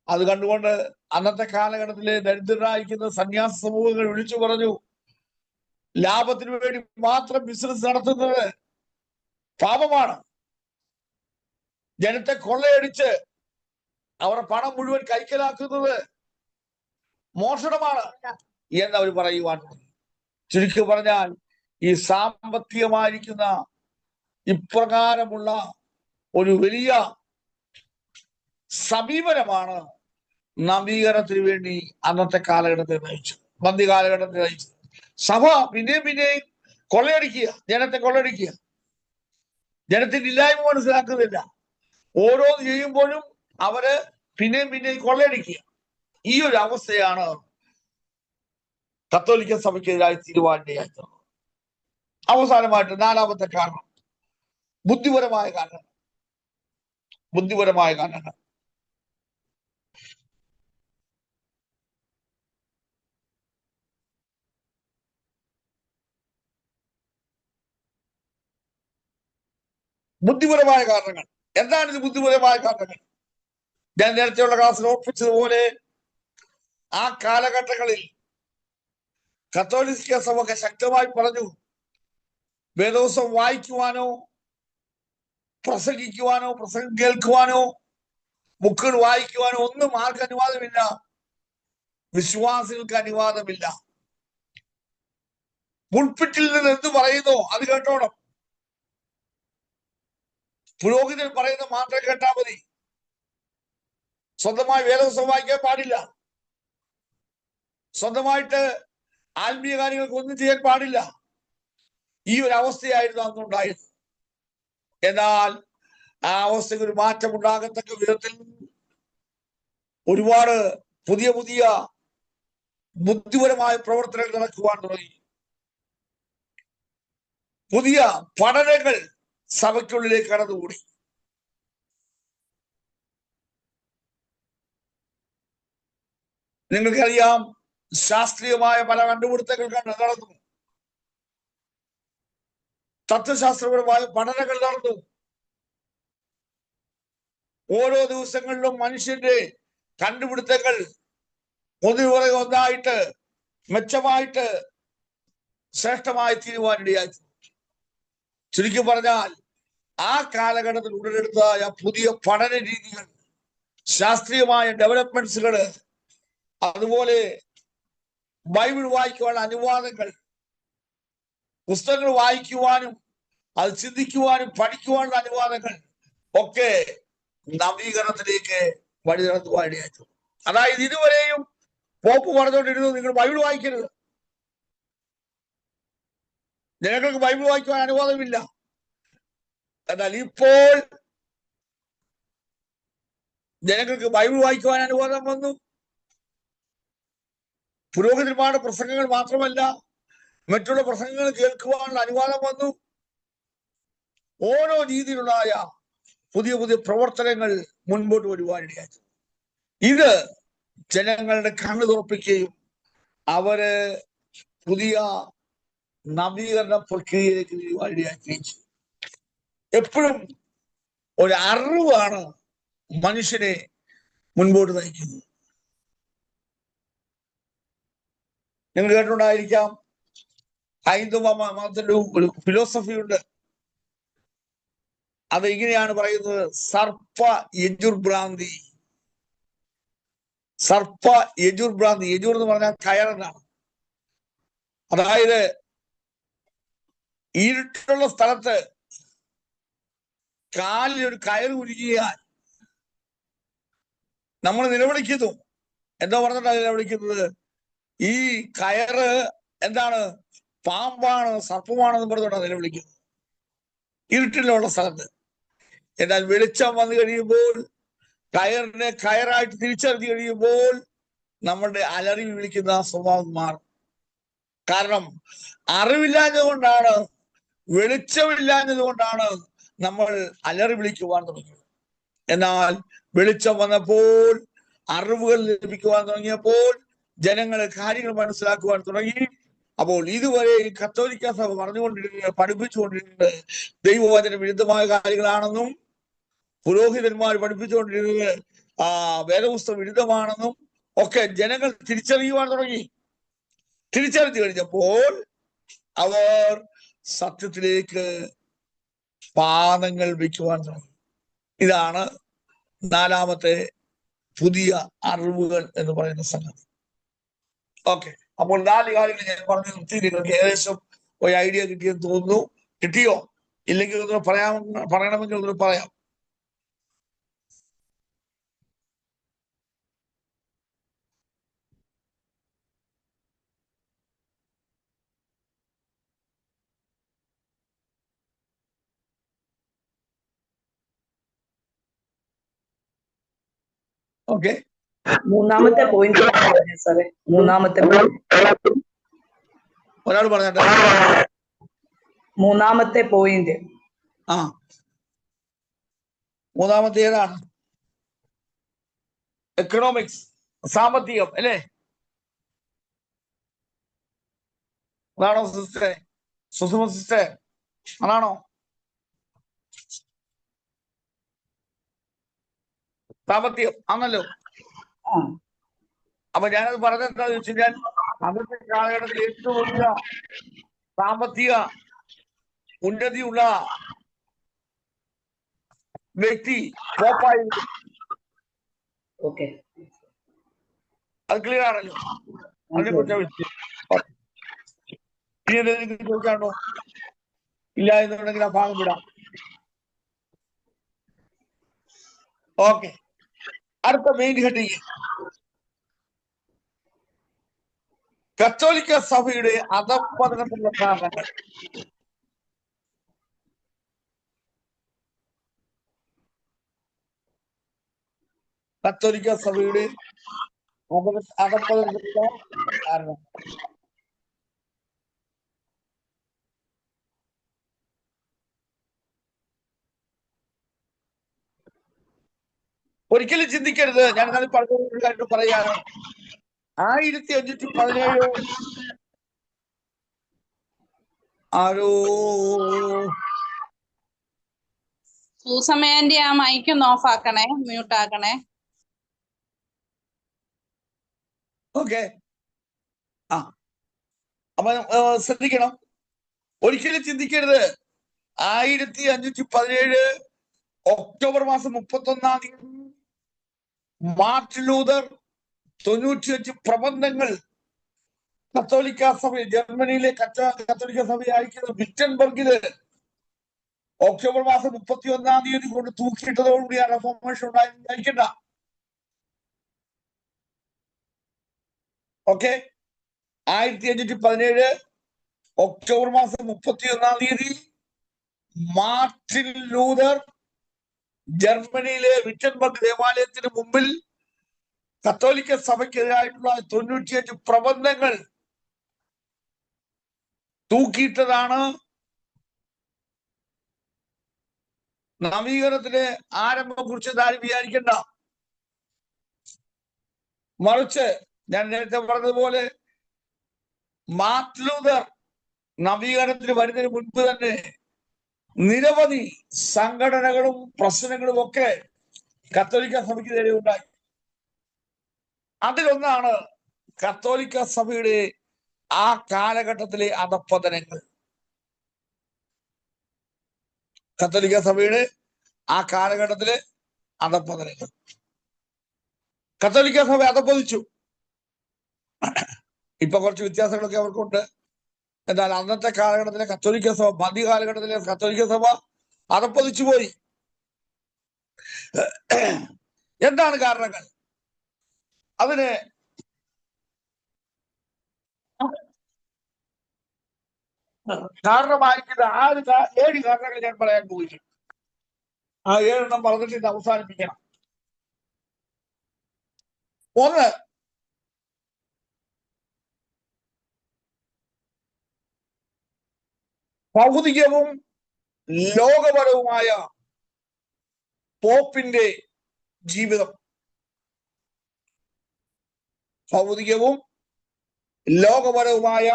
S1: അത് കണ്ടുകൊണ്ട് അന്നത്തെ കാലഘട്ടത്തിലെ ദരിദ്രരായിരിക്കുന്ന സന്യാസ സമൂഹങ്ങൾ വിളിച്ചു പറഞ്ഞു, ലാഭത്തിന് വേണ്ടി മാത്രം ബിസിനസ് നടത്തുന്നത് പാപമാണ്, ജനത്തെ കൊള്ളയടിച്ച് അവരുടെ പണം മുഴുവൻ കൈക്കലാക്കുന്നത് മോഷണമാണ് എന്നവർ പറയുവാൻ തുടങ്ങി. ചുരുക്കി പറഞ്ഞാൽ ഈ സാമ്പത്തികമായിരിക്കുന്ന ഇപ്രകാരമുള്ള ഒരു വലിയ സമീപനമാണ് നവീകരണത്തിന് വേണ്ടി അന്നത്തെ കാലഘട്ടത്തെ നയിച്ചത്, മധ്യകാലഘട്ടത്തെ നയിച്ചത്. സഭ പിന്നെയും കൊള്ളയടിക്കുക, ജനത്തെ കൊള്ളയടിക്കുക, ജനത്തിന്റെ ഇല്ലായ്മ മനസ്സിലാക്കുന്നില്ല. ഓരോന്ന് ചെയ്യുമ്പോഴും അവര് പിന്നെയും കൊള്ളയടിക്കുക. ഈ ഒരു അവസ്ഥയാണ് കത്തോലിക്ക സഭയ്ക്കെതിരായി തിരുവാണ്ടിയായത്. അവസാനമായിട്ട് നാലാമത്തെ കാരണം ബുദ്ധിപരമായ കാരണങ്ങൾ. ബുദ്ധിപരമായ കാരണങ്ങൾ ബുദ്ധിപരമായ കാരണങ്ങൾ എന്താണ് ഇത്? ബുദ്ധിപരമായ കാരണങ്ങൾ ഞാൻ നേരത്തെയുള്ള ക്ലാസ്സിൽ ഓർപ്പിച്ചതുപോലെ ആ കാലഘട്ടങ്ങളിൽ കത്തോലിക്ക സഭ ശക്തമായി പറഞ്ഞു, വേദോത്സവം വായിക്കുവാനോ പ്രസംഗിക്കുവാനോ പ്രസംഗം കേൾക്കുവാനോ ബുക്കുകൾ വായിക്കുവാനോ ഒന്നും ആർക്ക് അനുവാദമില്ല, വിശ്വാസികൾക്ക് അനുവാദമില്ല. പുൾപിറ്റിൽ നിന്ന് എന്ത് പറയുന്നോ അത് കേട്ടോണം. പുരോഹിതൻ പറയുന്ന മാത്രം കേട്ടാൽ മതി. സ്വന്തമായി വേദോത്സവം വായിക്കാൻ പാടില്ല, സ്വന്തമായിട്ട് ആത്മീയ കാര്യങ്ങൾക്ക് ഒന്നും ചെയ്യാൻ പാടില്ല. ഈ ഒരു അവസ്ഥയായിരുന്നു അന്നുണ്ടായത്. എന്നാൽ ആ അവസ്ഥയ്ക്ക് ഒരു മാറ്റം ഉണ്ടാകത്തക്ക വിധത്തിൽ ഒരുപാട് പുതിയ ബുദ്ധിപരമായ പ്രവർത്തനങ്ങൾ നടക്കുവാൻ തുടങ്ങി. പുതിയ പഠനങ്ങൾ സഭയ്ക്കുള്ളിലേക്ക് കടന്നുകൂടി. നിങ്ങൾക്കറിയാം, ശാസ്ത്രീയമായ പല കണ്ടുപിടുത്തങ്ങൾ നടന്നു, തത്വശാസ്ത്രപരമായ പഠനങ്ങൾ നടന്നു. ഓരോ ദിവസങ്ങളിലും മനുഷ്യന്റെ കണ്ടുപിടുത്തങ്ങൾ ഒന്നിനുപുറകെ ഒന്നായിട്ട് മെച്ചമായിട്ട് ശ്രേഷ്ഠമായി തീരുവാനിടയായി. ചുരുക്കി പറഞ്ഞാൽ ആ കാലഘട്ടത്തിൽ ഉടലെടുത്തതായ പുതിയ പഠന രീതികൾ, ശാസ്ത്രീയമായ ഡെവലപ്മെന്റ്സുകള്, അതുപോലെ ബൈബിൾ വായിക്കുവാനുള്ള അനുവാദങ്ങൾ, പുസ്തകങ്ങൾ വായിക്കുവാനും അത് ചിന്തിക്കുവാനും പഠിക്കുവാനുള്ള അനുവാദങ്ങൾ ഒക്കെ നവീകരണത്തിലേക്ക് വഴി നടത്തുവാനിടയായി. അതായത് ഇതുവരെയും പോപ്പ് പറഞ്ഞുകൊണ്ടിരുന്നു, നിങ്ങൾ ബൈബിൾ വായിക്കരുത്, ജനങ്ങൾക്ക് ബൈബിൾ വായിക്കുവാൻ അനുവാദമില്ല. എന്നാൽ ഇപ്പോൾ ജനങ്ങൾക്ക് ബൈബിൾ വായിക്കുവാൻ അനുവാദം വന്നു. പുരോഹിതന്മാരുടെ പ്രസംഗങ്ങൾ മാത്രമല്ല, മറ്റുള്ള പ്രസംഗങ്ങൾ കേൾക്കുവാനുള്ള അനുവാദം വന്നു. ഓരോ രീതിയിലുള്ളതായ പുതിയ പ്രവർത്തനങ്ങൾ മുൻപോട്ട് വരുവാനിടയായി. ഇത് ജനങ്ങളുടെ കണ്ണു തുറപ്പിക്കുകയും അവര് പുതിയ നവീകരണ പ്രക്രിയയിലേക്ക് വരുവാനിടയാക്കുകയും ചെയ്യും. എപ്പോഴും ഒരു അറിവാണ് മനുഷ്യനെ മുൻപോട്ട് നയിക്കുന്നത്. നിങ്ങൾ കേട്ടിട്ടുണ്ടായിരിക്കാം, ഹൈന്ദവ മതത്തിന്റെ ഒരു ഫിലോസഫി ഉണ്ട്. അത് ഇങ്ങനെയാണ് പറയുന്നത്: സർപ്പ യജുർഭ്രാന്തി. സർപ്പ യജുർഭ്രാന്തി. യജുർ എന്ന് പറഞ്ഞാൽ കയറെന്നാണ്. അതായത് ഇരുട്ടുള്ള സ്ഥലത്ത് കാലിൽ ഒരു കയർ ഉരുകിയാൽ നമ്മൾ നിലവിളിക്കുന്നു. എന്താ പറഞ്ഞിട്ടാണ് നിലവിളിക്കുന്നത്? ഈ കയറ് എന്താണ്? പാമ്പാണ്, സർപ്പമാണെന്ന് പറഞ്ഞുകൊണ്ടാണ് കയറിനെ കയറായിട്ട് തിരിച്ചറിഞ്ഞു കഴിയുമ്പോൾ നമ്മളുടെ അലറി വിളിക്കുന്ന സ്വഭാവം മാറും. കാരണം അറിവില്ലാഞ്ഞത് കൊണ്ടാണ്, വെളിച്ചമില്ലാഞ്ഞത് കൊണ്ടാണ് നമ്മൾ അലറി വിളിക്കുവാൻ തുടങ്ങിയത്. എന്നാൽ വെളിച്ചം വന്നപ്പോൾ, അറിവുകൾ ലഭിക്കുവാൻ തുടങ്ങിയപ്പോൾ, ജനങ്ങൾ കാര്യങ്ങൾ മനസ്സിലാക്കുവാൻ തുടങ്ങി. അപ്പോൾ ഇതുവരെ ഈ കത്തോലിക്ക സഭ പറഞ്ഞുകൊണ്ടിരുന്നത്, പഠിപ്പിച്ചുകൊണ്ടിരുന്നത് ദൈവവചന വിരുദ്ധമായ കാര്യങ്ങളാണെന്നും, പുരോഹിതന്മാർ പഠിപ്പിച്ചുകൊണ്ടിരുന്നത് വേദപുസ്തക വിരുദ്ധമാണെന്നും ഒക്കെ ജനങ്ങൾ തിരിച്ചറിയുവാൻ തുടങ്ങി. തിരിച്ചറിഞ്ഞു കഴിഞ്ഞപ്പോൾ അവർ സത്യത്തിലേക്ക് പാദങ്ങൾ വയ്ക്കുവാൻ തുടങ്ങി. ഇതാണ് നാലാമത്തെ പുതിയ അറിവുകൾ എന്ന് പറയുന്ന സംഗതി. ഓക്കെ, അപ്പോൾ 4 കാര്യങ്ങൾ ഞാൻ പറഞ്ഞു നിർത്തി. നിങ്ങൾക്ക് ഏകദേശം ഒരു ഐഡിയ കിട്ടിയെന്ന് തോന്നുന്നു. കിട്ടിയോ? ഇല്ലെങ്കിൽ ഒന്ന് പറയണമെങ്കിൽ ഒന്ന് പറയാം. ഓക്കെ,
S4: മൂന്നാമത്തെ പോയിന്റ് സാറേ, മൂന്നാമത്തെ
S1: ഒരാൾ പറഞ്ഞാട്ടെ.
S4: മൂന്നാമത്തെ പോയിന്റ്.
S1: മൂന്നാമത്തെ ഏതാണ്? എക്കണോമിക്സ്, സാമ്പത്തികം അല്ലേ? അതാണോ സിസ്റ്ററെ? സുസുമ സിസ്റ്ററെ, അതാണോ? സാമ്പത്തികം ആണല്ലോ. അപ്പൊ ഞാനത് പറഞ്ഞെന്താന്ന് വെച്ച് കഴിഞ്ഞാൽ, അന്നത്തെ കാലഘട്ടത്തിൽ ഏറ്റവും വലിയ സാമ്പത്തിക ഉന്നതിയുള്ള വ്യക്തി പോപ്പായിരുന്നു.
S4: ഓക്കെ,
S1: അത് ക്ലിയർ ആണല്ലോ. അതിനെ കുറിച്ച് ചോദിക്കാണ്ടോ? ഇല്ല എന്നുണ്ടെങ്കിൽ ആ ഭാഗം വിടാം. ഓക്കെ, അടുത്ത മെയിൻ ഹെഡിങ് കത്തോലിക്ക സഭയുടെ അധപ്പതനത്തിലുള്ള കാരണങ്ങൾ. കത്തോലിക്ക സഭയുടെ അധപ്പതനത്തിലുള്ള കാരണം. ഒരിക്കലും ചിന്തിക്കരുത്, ഞാൻ എന്നാലും പറഞ്ഞ കാര്യം പറയാണ്. 1517 ആരോ
S5: സൂസമേന്റെ ആ മൈക്കൊന്ന് ഓഫ് ആക്കണേ, മ്യൂട്ട് ആക്കണേ.
S1: ഓക്കെ, അപ്പൊ ശ്രദ്ധിക്കണം. ഒരിക്കലും ചിന്തിക്കരുത് 1517 ഒക്ടോബർ മാസം 31-ാം തീയതി മാർട്ടിൻ ലൂതർ 95 പ്രബന്ധങ്ങൾ കത്തോലിക്ക സഭ, ജർമ്മനിയിലെ കത്തോലിക്ക സഭ അയക്കുന്ന വിറ്റൻബർഗില് ഒക്ടോബർ മാസം 31-ാം തീയതി കൊണ്ട് തൂക്കിയിട്ടതോടുകൂടി ആ റെഫോർമേഷൻ ഉണ്ടായിരിക്കണ്ട. ഓക്കെ, 1517 ഒക്ടോബർ മാസം 31-ാം തീയതി മാർട്ടിൻ ലൂതർ ജർമ്മനിയിലെ വിറ്റൻബർഗ് ദേവാലയത്തിന് മുമ്പിൽ കത്തോലിക്ക സഭയ്ക്കെതിരായിട്ടുള്ള 95 പ്രബന്ധങ്ങൾ തൂക്കിയിട്ടതാണ് നവീകരണത്തിന് ആരംഭം കുറിച്ച് ആരും വിചാരിക്കണ്ട. മറിച്ച് ഞാൻ നേരത്തെ പറഞ്ഞതുപോലെ മാർട്ടിൻ ലൂതർ നവീകരണത്തിന് വരുന്നതിന് മുൻപ് തന്നെ നിരവധി സംഘടനകളും പ്രശ്നങ്ങളും ഒക്കെ കത്തോലിക്ക സഭയ്ക്ക് നേരെ ഉണ്ടായി. അതിലൊന്നാണ് കത്തോലിക്ക സഭയുടെ ആ കാലഘട്ടത്തിലെ അധപ്പതനങ്ങൾ. കത്തോലിക്ക സഭയുടെ ആ കാലഘട്ടത്തിലെ അധപ്പതനങ്ങൾ. കത്തോലിക്ക സഭ അധപ്പതിച്ചു. ഇപ്പൊ കുറച്ച് വ്യത്യാസങ്ങളൊക്കെ അവർക്കുണ്ട്. എന്നാൽ അന്നത്തെ കാലഘട്ടത്തിലെ കത്തോലിക്ക സഭ, മധ്യകാലഘട്ടത്തിലെ കത്തോലിക്ക സഭ അധപ്പതിച്ചു പോയി. എന്താണ് കാരണങ്ങൾ? അതിന് കാരണമായിരിക്കുന്ന 7 കാരണങ്ങൾ ഞാൻ പറയാൻ പോയി. ആ 7 പറഞ്ഞിട്ട് ഇത് അവസാനിപ്പിക്കണം. ഒന്ന്, ഭൗതികവും ലോകപരവുമായ പോപ്പിന്റെ ജീവിതം. ഭൗതികവും ലോകപരവുമായ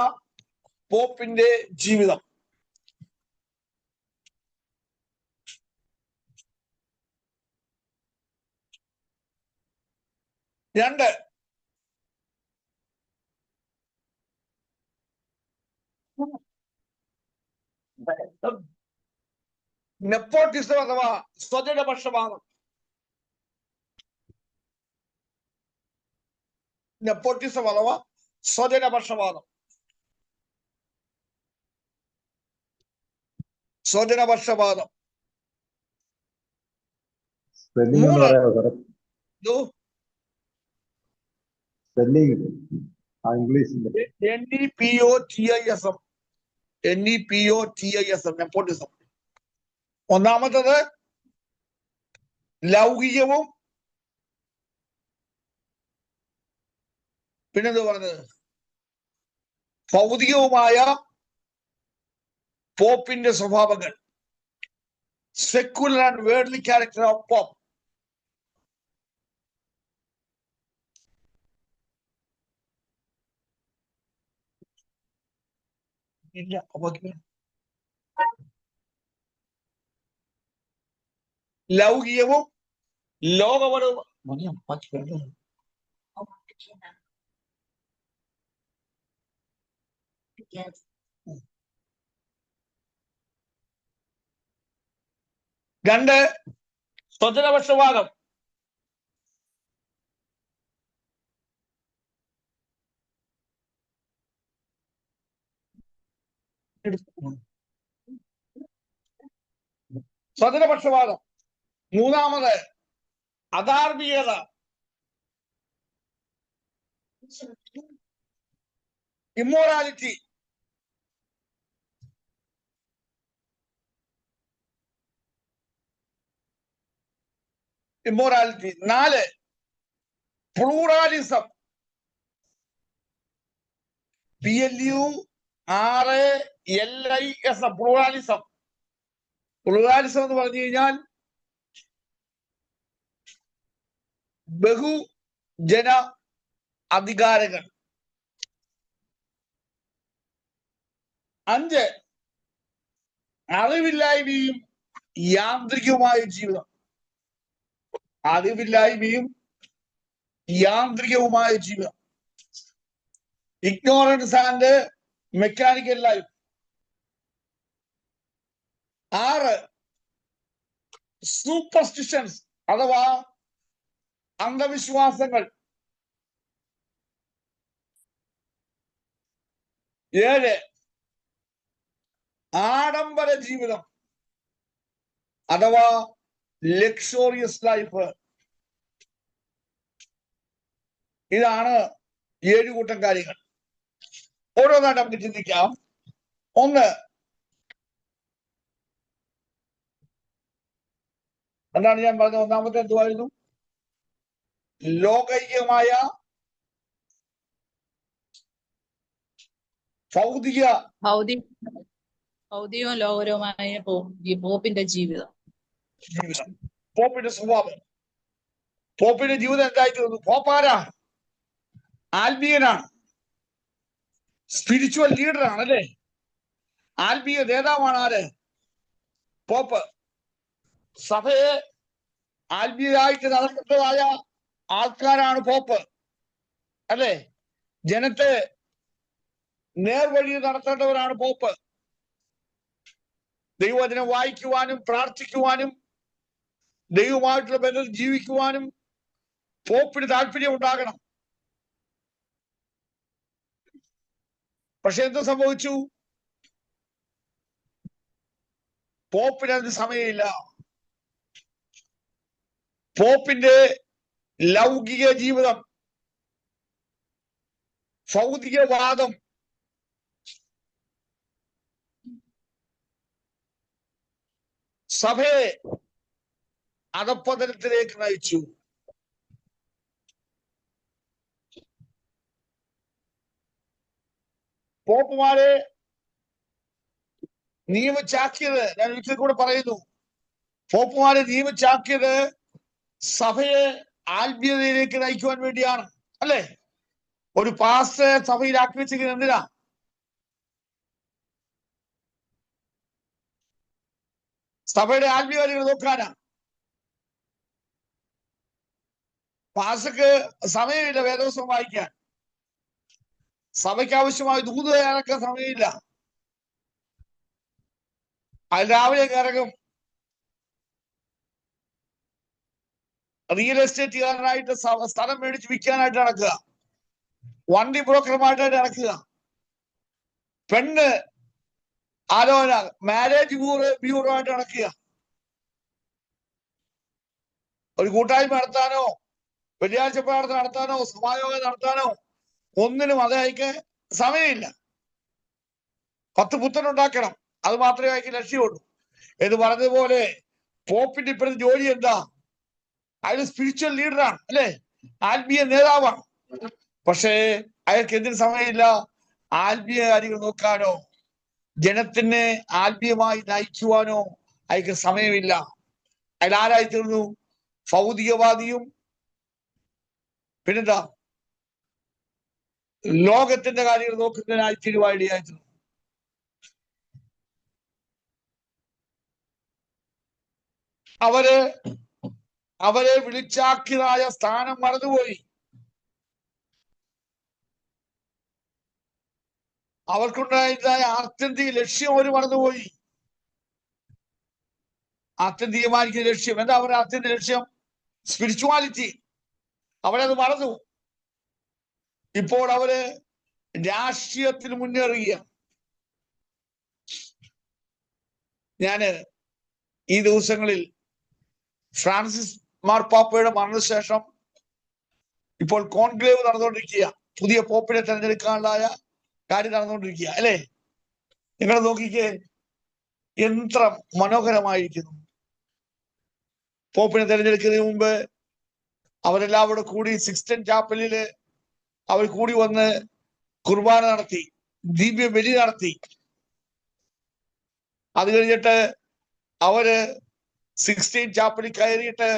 S1: പോപ്പിന്റെ ജീവിതം. രണ്ട്, നെപ്പോട്ടിസം അഥവാ സ്വജനപക്ഷപാതം. നെപ്പോട്ടിസം അഥവാ സ്വജനപക്ഷപാതം. സ്വജനപക്ഷപാതം.
S6: സ്പെല്ലിംഗ് ഒന്ന് പറയാമോ സാറേ? സ്പെല്ലിംഗ് ഇംഗ്ലീഷിന്റെ.
S1: NEPOTISM. NEPOTISM, nepotism. ഒന്നാമത്തത് ലൗകികവും പിന്നെന്ത് പറഞ്ഞത് ഭൗതികവുമായ പോപ്പിന്റെ സ്വഭാവങ്ങൾ. Secular and worldly character of pope. ലൗകികവും ലോകപരവും. രണ്ട്, സ്വജനപക്ഷപാതം. സ്വജനപക്ഷപാതം. മൂന്നാമത് അധാർമികത. Immorality. Immorality. 4, pluralism. PLURALISM. Pluralism. Pluralism എന്ന് പറഞ്ഞു കഴിഞ്ഞാൽ ബഹുജന അധികാരങ്ങൾ. 5, അറിവില്ലായ്മയും യാന്ത്രികവുമായ ജീവിതം. അറിവില്ലായ്മയും യാന്ത്രികവുമായ ജീവിതം. Ignorance and mechanical life. 6, superstitions അഥവാ അന്ധവിശ്വാസങ്ങൾ. 7, ആഡംബര ജീവിതം അഥവാ ലക്ഷോറിയസ് ലൈഫ്. ഇതാണ് 7 കൂട്ടം കാര്യങ്ങൾ. ഓരോന്നായിട്ട് നമുക്ക് ചിന്തിക്കാം. 1, എന്താണ് ഞാൻ പറഞ്ഞത്? ഒന്നാമത്തെ എന്തുവായിരുന്നു? ലോകൈകമായ
S5: ഭൗതികവും ലോകപരവുമായ പോപ്പിന്റെ ജീവിതം.
S1: പോപ്പിന്റെ സ്വഭാവം. പോപ്പിന്റെ ജീവിതം എന്തായി തീർന്നു? പോപ്പാരാ? ആത്മീയനാണ്, സ്പിരിച്വൽ ലീഡറാണ് അല്ലേ? ആത്മീയ നേതാവാണ് ആര്? പോപ്പ്. സഭയെ ആത്മീയമായിട്ട് നടക്കേണ്ടതായ ആൾക്കാരാണ് പോപ്പ് അല്ലേ? ജനത്തെ നേർവഴി നടത്തേണ്ടവരാണ് പോപ്പ്. ദൈവവചനം വായിക്കുവാനും പ്രാർത്ഥിക്കുവാനും ദൈവമായിട്ടുള്ള ബന്ധത്തിൽ ജീവിക്കുവാനും പോപ്പിന് താല്പര്യം ഉണ്ടാകണം. പക്ഷെ എന്ത് സംഭവിച്ചു? പോപ്പിന് അതിന് സമയമില്ല. പോപ്പിന്റെ ലൗകിക ജീവിതം, ഭൗതികവാദം, സഭയെ അധപ്പതനത്തിലേക്ക് നയിച്ചു. പോപ്പുമാരെ നിയമിച്ചാക്കിയത്, ഞാൻ ഒരിക്കൽ കൂടെ പറയുന്നു, പോപ്പുമാരെ നിയമിച്ചാക്കിയത് സഭയെ ആത്മീയതയിലേക്ക് നയിക്കുവാൻ വേണ്ടിയാണ്, അല്ലേ? ഒരു പാസ്റ്ററെ സഭയിലാക്കി വെച്ചിരിക്കുന്നത് എന്തിനാ? സഭയുടെ ആത്മീയ കാര്യങ്ങൾ നോക്കാനാ. പാസ്റ്റർക്ക് സമയമില്ല വേദോത്സവം വായിക്കാൻ, സഭയ്ക്ക് ആവശ്യമായ ദൂത് ചെയ്യാനൊക്കെ സമയമില്ല. അത് രാവിലെ ഇറങ്ങും, റിയൽ എസ്റ്റേറ്റുകാരനായിട്ട് സ്ഥലം മേടിച്ച് വിൽക്കാനായിട്ട് നടക്കുക, വണ്ടി ബ്രോക്കർമാരായിട്ട് നടക്കുക, പെണ്ണ് ആലോചന മാരേജ് ബ്യൂറോ ആയിട്ട് നടക്കുക. ഒരു കൂട്ടായ്മ നടത്താനോ വെള്ളിയാഴ്ച പ്രാർത്ഥന നടത്താനോ സഭായോഗം നടത്താനോ ഒന്നിനും അദ്ദേഹക്ക് സമയമില്ല. 10 പുത്തനുണ്ടാക്കണം, അത് മാത്രമേ അയാൾക്ക് ലക്ഷ്യമുള്ളൂ. എന്ന് പറഞ്ഞതുപോലെ പോപ്പിന്റെ ഇപ്പോഴത്തെ ജോലി എന്താ? അയാൾ സ്പിരിച്വൽ ലീഡറാണ്, അല്ലെ? ആത്മീയ നേതാവാണ്. പക്ഷേ അയാൾക്ക് എന്തിനു സമയമില്ല? ആത്മീയ കാര്യങ്ങൾ നോക്കാനോ ജനത്തിനെ ആത്മീയമായി നയിക്കുവാനോ അയാൾക്ക് സമയമില്ല. അയാൾ ആരായി തീർന്നു? ഭൗതികവാദിയും പിന്നെന്താ ലോകത്തിന്റെ കാര്യങ്ങൾ നോക്കുന്നതിനായി തീരുവാനിടയായി തീർന്നു. അവരെ വിളിച്ചാക്കിയതായ സ്ഥാനം മറന്നുപോയി. അവർക്കുണ്ടായതായ ആത്യന്തിക ലക്ഷ്യം അവർ മറന്നുപോയി. ആത്യന്തികമായിരിക്കുന്ന ലക്ഷ്യം എന്താ? അവരുടെ ആത്യന്തിക ലക്ഷ്യം സ്പിരിച്വാലിറ്റി. അവരത് മറന്നു. ഇപ്പോൾ അവര് രാഷ്ട്രീയത്തിന് മുന്നേറുകയാണ്. ഞാന് ഈ ദിവസങ്ങളിൽ ഫ്രാൻസിസ് മാർപ്പാപ്പയുടെ മരണശേഷം ഇപ്പോൾ കോൺക്ലേവ് നടന്നുകൊണ്ടിരിക്കുക, പുതിയ പോപ്പിനെ തെരഞ്ഞെടുക്കാനുള്ളതായ കാര്യം നടന്നുകൊണ്ടിരിക്കുക, അല്ലേ? നിങ്ങൾ നോക്കിക്കേ, എത്ര മനോഹരമായിരിക്കുന്നു. പോപ്പിനെ തെരഞ്ഞെടുക്കുന്നതിന് മുമ്പ് അവരെല്ലാവരും കൂടി സിക്സ്റ്റൻ ചാപ്പലില് അവർ കൂടി വന്ന് കുർബാന നടത്തി, ദിവ്യ ബലി നടത്തി. അത് കഴിഞ്ഞിട്ട് അവര് 16 ചാപ്പലിൽ കയറിയിട്ട്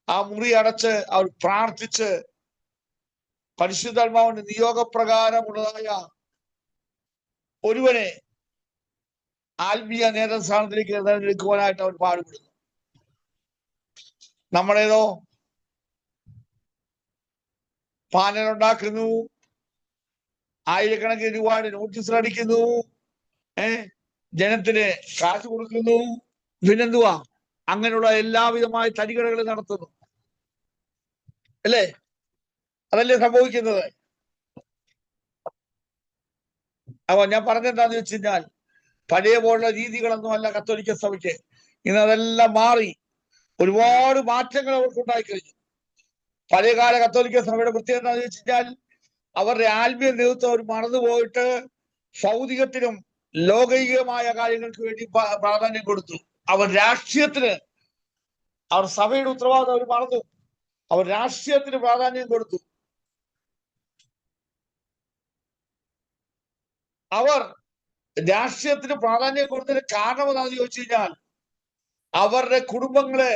S1: ആ മുറി അടച്ച് അവർ പ്രാർത്ഥിച്ച് പരിശുദ്ധാത്മാവിന്റെ നിയോഗപ്രകാരമുള്ളതായ ഒരുവനെ ആത്മീയ നേതൃസ്ഥാനത്തിലേക്ക് തെരഞ്ഞെടുക്കുവാനായിട്ട് അവർ പാടുപെടുന്നു. നമ്മളേതോ പാനൽ ഉണ്ടാക്കുന്നു, ആയിരക്കണക്കിന് രൂപയുടെ നോട്ടീസുകൾ അടിക്കുന്നു, ജനത്തിന് കാശ് കൊടുക്കുന്നു, പിന്നെന്തുവാ അങ്ങനെയുള്ള എല്ലാവിധമായ തരികടകളും നടത്തുന്നു, അല്ലേ? അതല്ലേ സംഭവിക്കുന്നത്. അപ്പൊ ഞാൻ പറഞ്ഞെന്താന്ന് വെച്ച് കഴിഞ്ഞാൽ, പഴയ പോലുള്ള രീതികളൊന്നും അല്ല കത്തോലിക്ക സഭയ്ക്ക്. ഇന്ന് അതെല്ലാം മാറി, ഒരുപാട് മാറ്റങ്ങൾ അവർക്ക് ഉണ്ടായിക്കഴിഞ്ഞു. പഴയകാല കത്തോലിക്ക സഭയുടെ പ്രത്യേകത എന്താണെന്ന് വെച്ച് കഴിഞ്ഞാൽ, അവരുടെ ആത്മീയ നേതൃത്വം അവർ മറന്നുപോയിട്ട് ഭൗതികത്തിനും ലൗകികമായ കാര്യങ്ങൾക്ക് വേണ്ടി പ്രാധാന്യം കൊടുത്തു. അവർ രാഷ്ട്രീയത്തിന്, അവർ സഭയുടെ ഉത്തരവാദിത്വം അവർ മറന്നു. അവർ രാഷ്ട്രീയത്തിന് പ്രാധാന്യം കൊടുത്തു. അവർ രാഷ്ട്രീയത്തിന് പ്രാധാന്യം കൊടുത്തതിന് കാരണം എന്താണെന്ന് ചോദിച്ചു കഴിഞ്ഞാൽ, അവരുടെ കുടുംബങ്ങളെ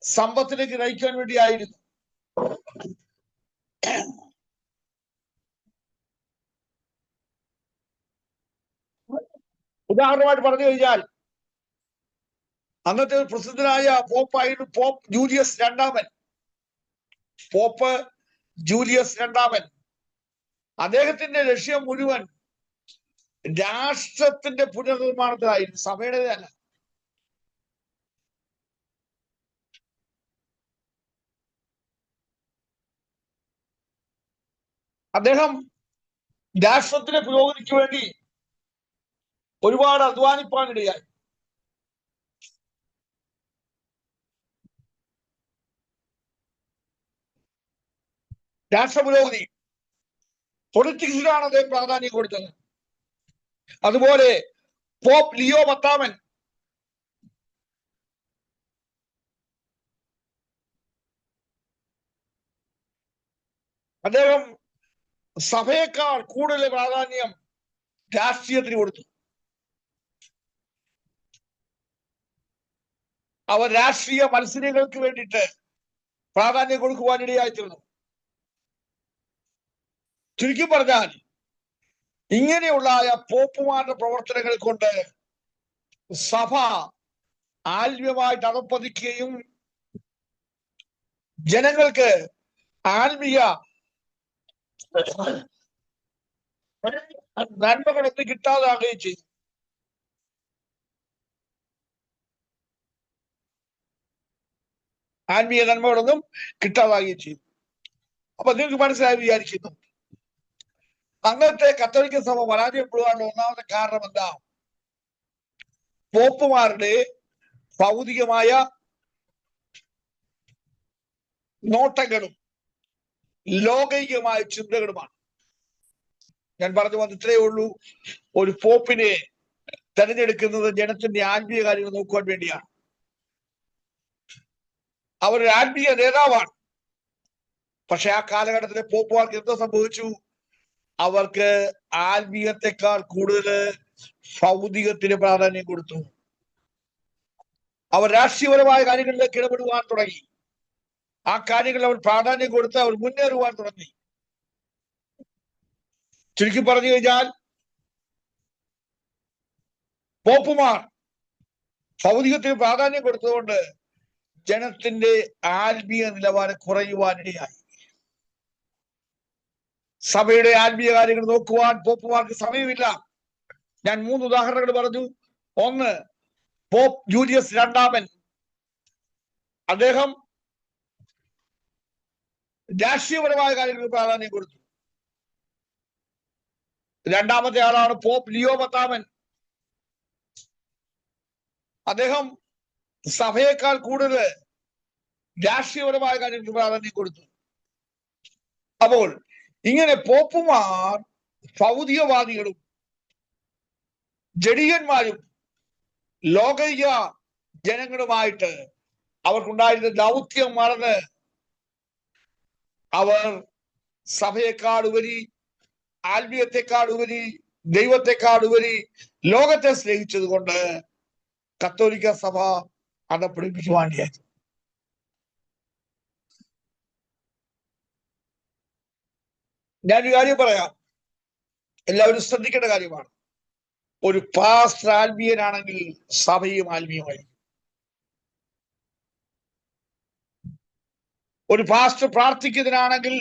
S1: സമ്പത്തിലേക്ക് നയിക്കാൻ വേണ്ടിയായിരുന്നു. ഉദാഹരണമായിട്ട് പറഞ്ഞു കഴിഞ്ഞാൽ, അന്നത്തെ പ്രസിദ്ധനായ പോപ്പായിരുന്നു പോപ്പ് ജൂലിയസ് രണ്ടാമൻ. പോപ്പ് ജൂലിയസ് രണ്ടാമൻ, അദ്ദേഹത്തിന്റെ ലക്ഷ്യം മുഴുവൻ രാഷ്ട്രത്തിന്റെ പുനർനിർമ്മാണത്തിലായിരുന്നു, സഭയുടേതല്ല. അദ്ദേഹം രാഷ്ട്രത്തിന്റെ പുരോഗതിക്ക് വേണ്ടി ഒരുപാട് അധ്വാനിപ്പാനിടയായി. രാഷ്ട്ര പുരോഗതി, പൊളിറ്റിക്സിലാണ് അദ്ദേഹം പ്രാധാന്യം കൊടുത്തത്. അതുപോലെ പോപ്പ് ലിയോ 10 അദ്ദേഹം സഭയേക്കാൾ കൂടുതൽ പ്രാധാന്യം രാഷ്ട്രീയത്തിന് കൊടുത്തു. അവർ രാഷ്ട്രീയ മത്സരങ്ങൾക്ക് വേണ്ടിയിട്ട് പ്രാധാന്യം കൊടുക്കുവാനിടയായിത്തീർന്നു. ചുരുക്കി പറഞ്ഞാൽ ഇങ്ങനെയുള്ള പോപ്പുമാരുടെ പ്രവർത്തനങ്ങൾ കൊണ്ട് സഭ ആത്മീയമായിട്ട് അധപ്പതിക്കുകയും ജനങ്ങൾക്ക് ആത്മീയ നന്മകളൊന്നും കിട്ടാതാകുകയും ചെയ്തു. ആത്മീയ നന്മകളൊന്നും കിട്ടാതാകുകയും ചെയ്തു. അപ്പൊ നിങ്ങൾക്ക് മനസ്സിലായി വിചാരിക്കുന്നു, അന്നത്തെ കത്തോലിക്ക സഭ പരാജയപ്പെടുവാനുള്ള ഒന്നാമത്തെ കാരണം എന്താ? പോപ്പുമാരുടെ ഭൗതികമായ നോട്ടങ്ങളും ലോകൈകമായ ചിന്തകളുമാണ്. ഞാൻ പറഞ്ഞു വന്ന് ഇത്രയേ ഉള്ളൂ. ഒരു പോപ്പിനെ തെരഞ്ഞെടുക്കുന്നത് ജനത്തിന്റെ ആത്മീയ കാര്യങ്ങൾ നോക്കുവാൻ വേണ്ടിയാണ്. അവരൊരു ആത്മീയ നേതാവാണ്. പക്ഷെ ആ കാലഘട്ടത്തിലെ പോപ്പുമാർക്ക് എന്തോ സംഭവിച്ചു? അവർക്ക് ആത്മീയത്തെക്കാൾ കൂടുതൽ ഭൗതികത്തിന് പ്രാധാന്യം കൊടുത്തു. അവർ രാഷ്ട്രീയപരമായ കാര്യങ്ങളിലേക്ക് ഇടപെടുവാൻ തുടങ്ങി. ആ കാര്യങ്ങളിൽ അവർ പ്രാധാന്യം കൊടുത്ത് അവർ മുന്നേറുവാൻ തുടങ്ങി. ചുരുക്കി പറഞ്ഞു കഴിഞ്ഞാൽ പോപ്പുമാർ ഭൗതികത്തിന് പ്രാധാന്യം കൊടുത്തുകൊണ്ട് ജനത്തിന്റെ ആത്മീയ നിലവാരം കുറയുവാനിടയായി. സഭയുടെ ആത്മീയ കാര്യങ്ങൾ നോക്കുവാൻ പോപ്പുമാർക്ക് സമയമില്ല. ഞാൻ 3 ഉദാഹരണങ്ങൾ പറഞ്ഞു. ഒന്ന്, പോപ്പ് ജൂലിയസ് രണ്ടാമൻ. അദ്ദേഹം രാഷ്ട്രീയപരമായ കാര്യങ്ങൾക്ക് പ്രാധാന്യം കൊടുത്തു. രണ്ടാമത്തെ ആളാണ് പോപ്പ് ലിയോ 10. അദ്ദേഹം സഭയേക്കാൾ കൂടുതൽ രാഷ്ട്രീയപരമായ കാര്യങ്ങൾക്ക് പ്രാധാന്യം കൊടുത്തു. അപ്പോൾ ഇങ്ങനെ പോപ്പുമാർ ഭൗതികവാദികളും ജഡീയന്മാരും ലോകൈക ജനങ്ങളുമായിട്ട് അവർക്കുണ്ടായിരുന്ന ദൗത്യം മറന്ന് അവർ സഭയെക്കാൾ ഉപരി, ആത്മീയത്തെക്കാൾ ഉപരി, ദൈവത്തെക്കാൾ ഉപരി ലോകത്തെ സ്നേഹിച്ചത് കൊണ്ട് കത്തോലിക്ക സഭ അധപ്പതിപ്പിക്കുവാനിടയായി. ഞാനൊരു കാര്യം പറയാം, എല്ലാവരും ശ്രദ്ധിക്കേണ്ട കാര്യമാണ്. ഒരു പാസ്റ്റർ ആത്മീയനാണെങ്കിൽ സഭയും ആത്മീയമായി. ഒരു പാസ്റ്റർ പ്രാർത്ഥിക്കുന്നതിനാണെങ്കിൽ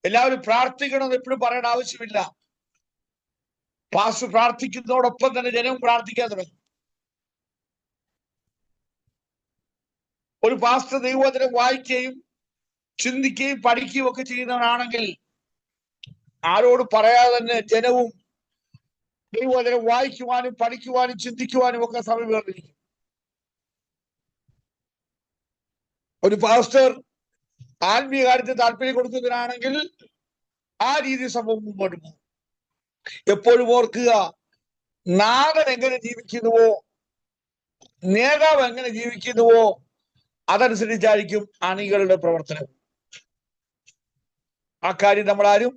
S1: എല്ലാവരും പ്രാർത്ഥിക്കണമെന്ന് എപ്പോഴും പറയേണ്ട ആവശ്യമില്ല. പാസ്റ്റർ പ്രാർത്ഥിക്കുന്നതോടൊപ്പം തന്നെ ജനവും പ്രാർത്ഥിക്കാൻ തുടങ്ങും. ഒരു പാസ്റ്റർ ദൈവവചനം വായിക്കുകയും ചിന്തിക്കുകയും പഠിക്കുകയും ഒക്കെ ചെയ്യുന്നവനാണെങ്കിൽ ആരോട് പറയാതെ തന്നെ ജനവും ദൈവവചനം വായിക്കുവാനും പഠിക്കുവാനും ചിന്തിക്കുവാനും ഒക്കെ സമയം വേർതിരിക്കും. ഒരു പാസ്റ്റർ ആത്മീയ കാര്യത്തിൽ താല്പര്യം കൊടുക്കുന്നതിനാണെങ്കിൽ ആ രീതി സംഭവം മുമ്പോട്ട് പോകും. എപ്പോഴും ഓർക്കുക, നാഥൻ എങ്ങനെ ജീവിക്കുന്നുവോ, നേതാവ് എങ്ങനെ ജീവിക്കുന്നുവോ അതനുസരിച്ചായിരിക്കും അണികളുടെ പ്രവർത്തനം. ആ കാര്യം നമ്മളാരും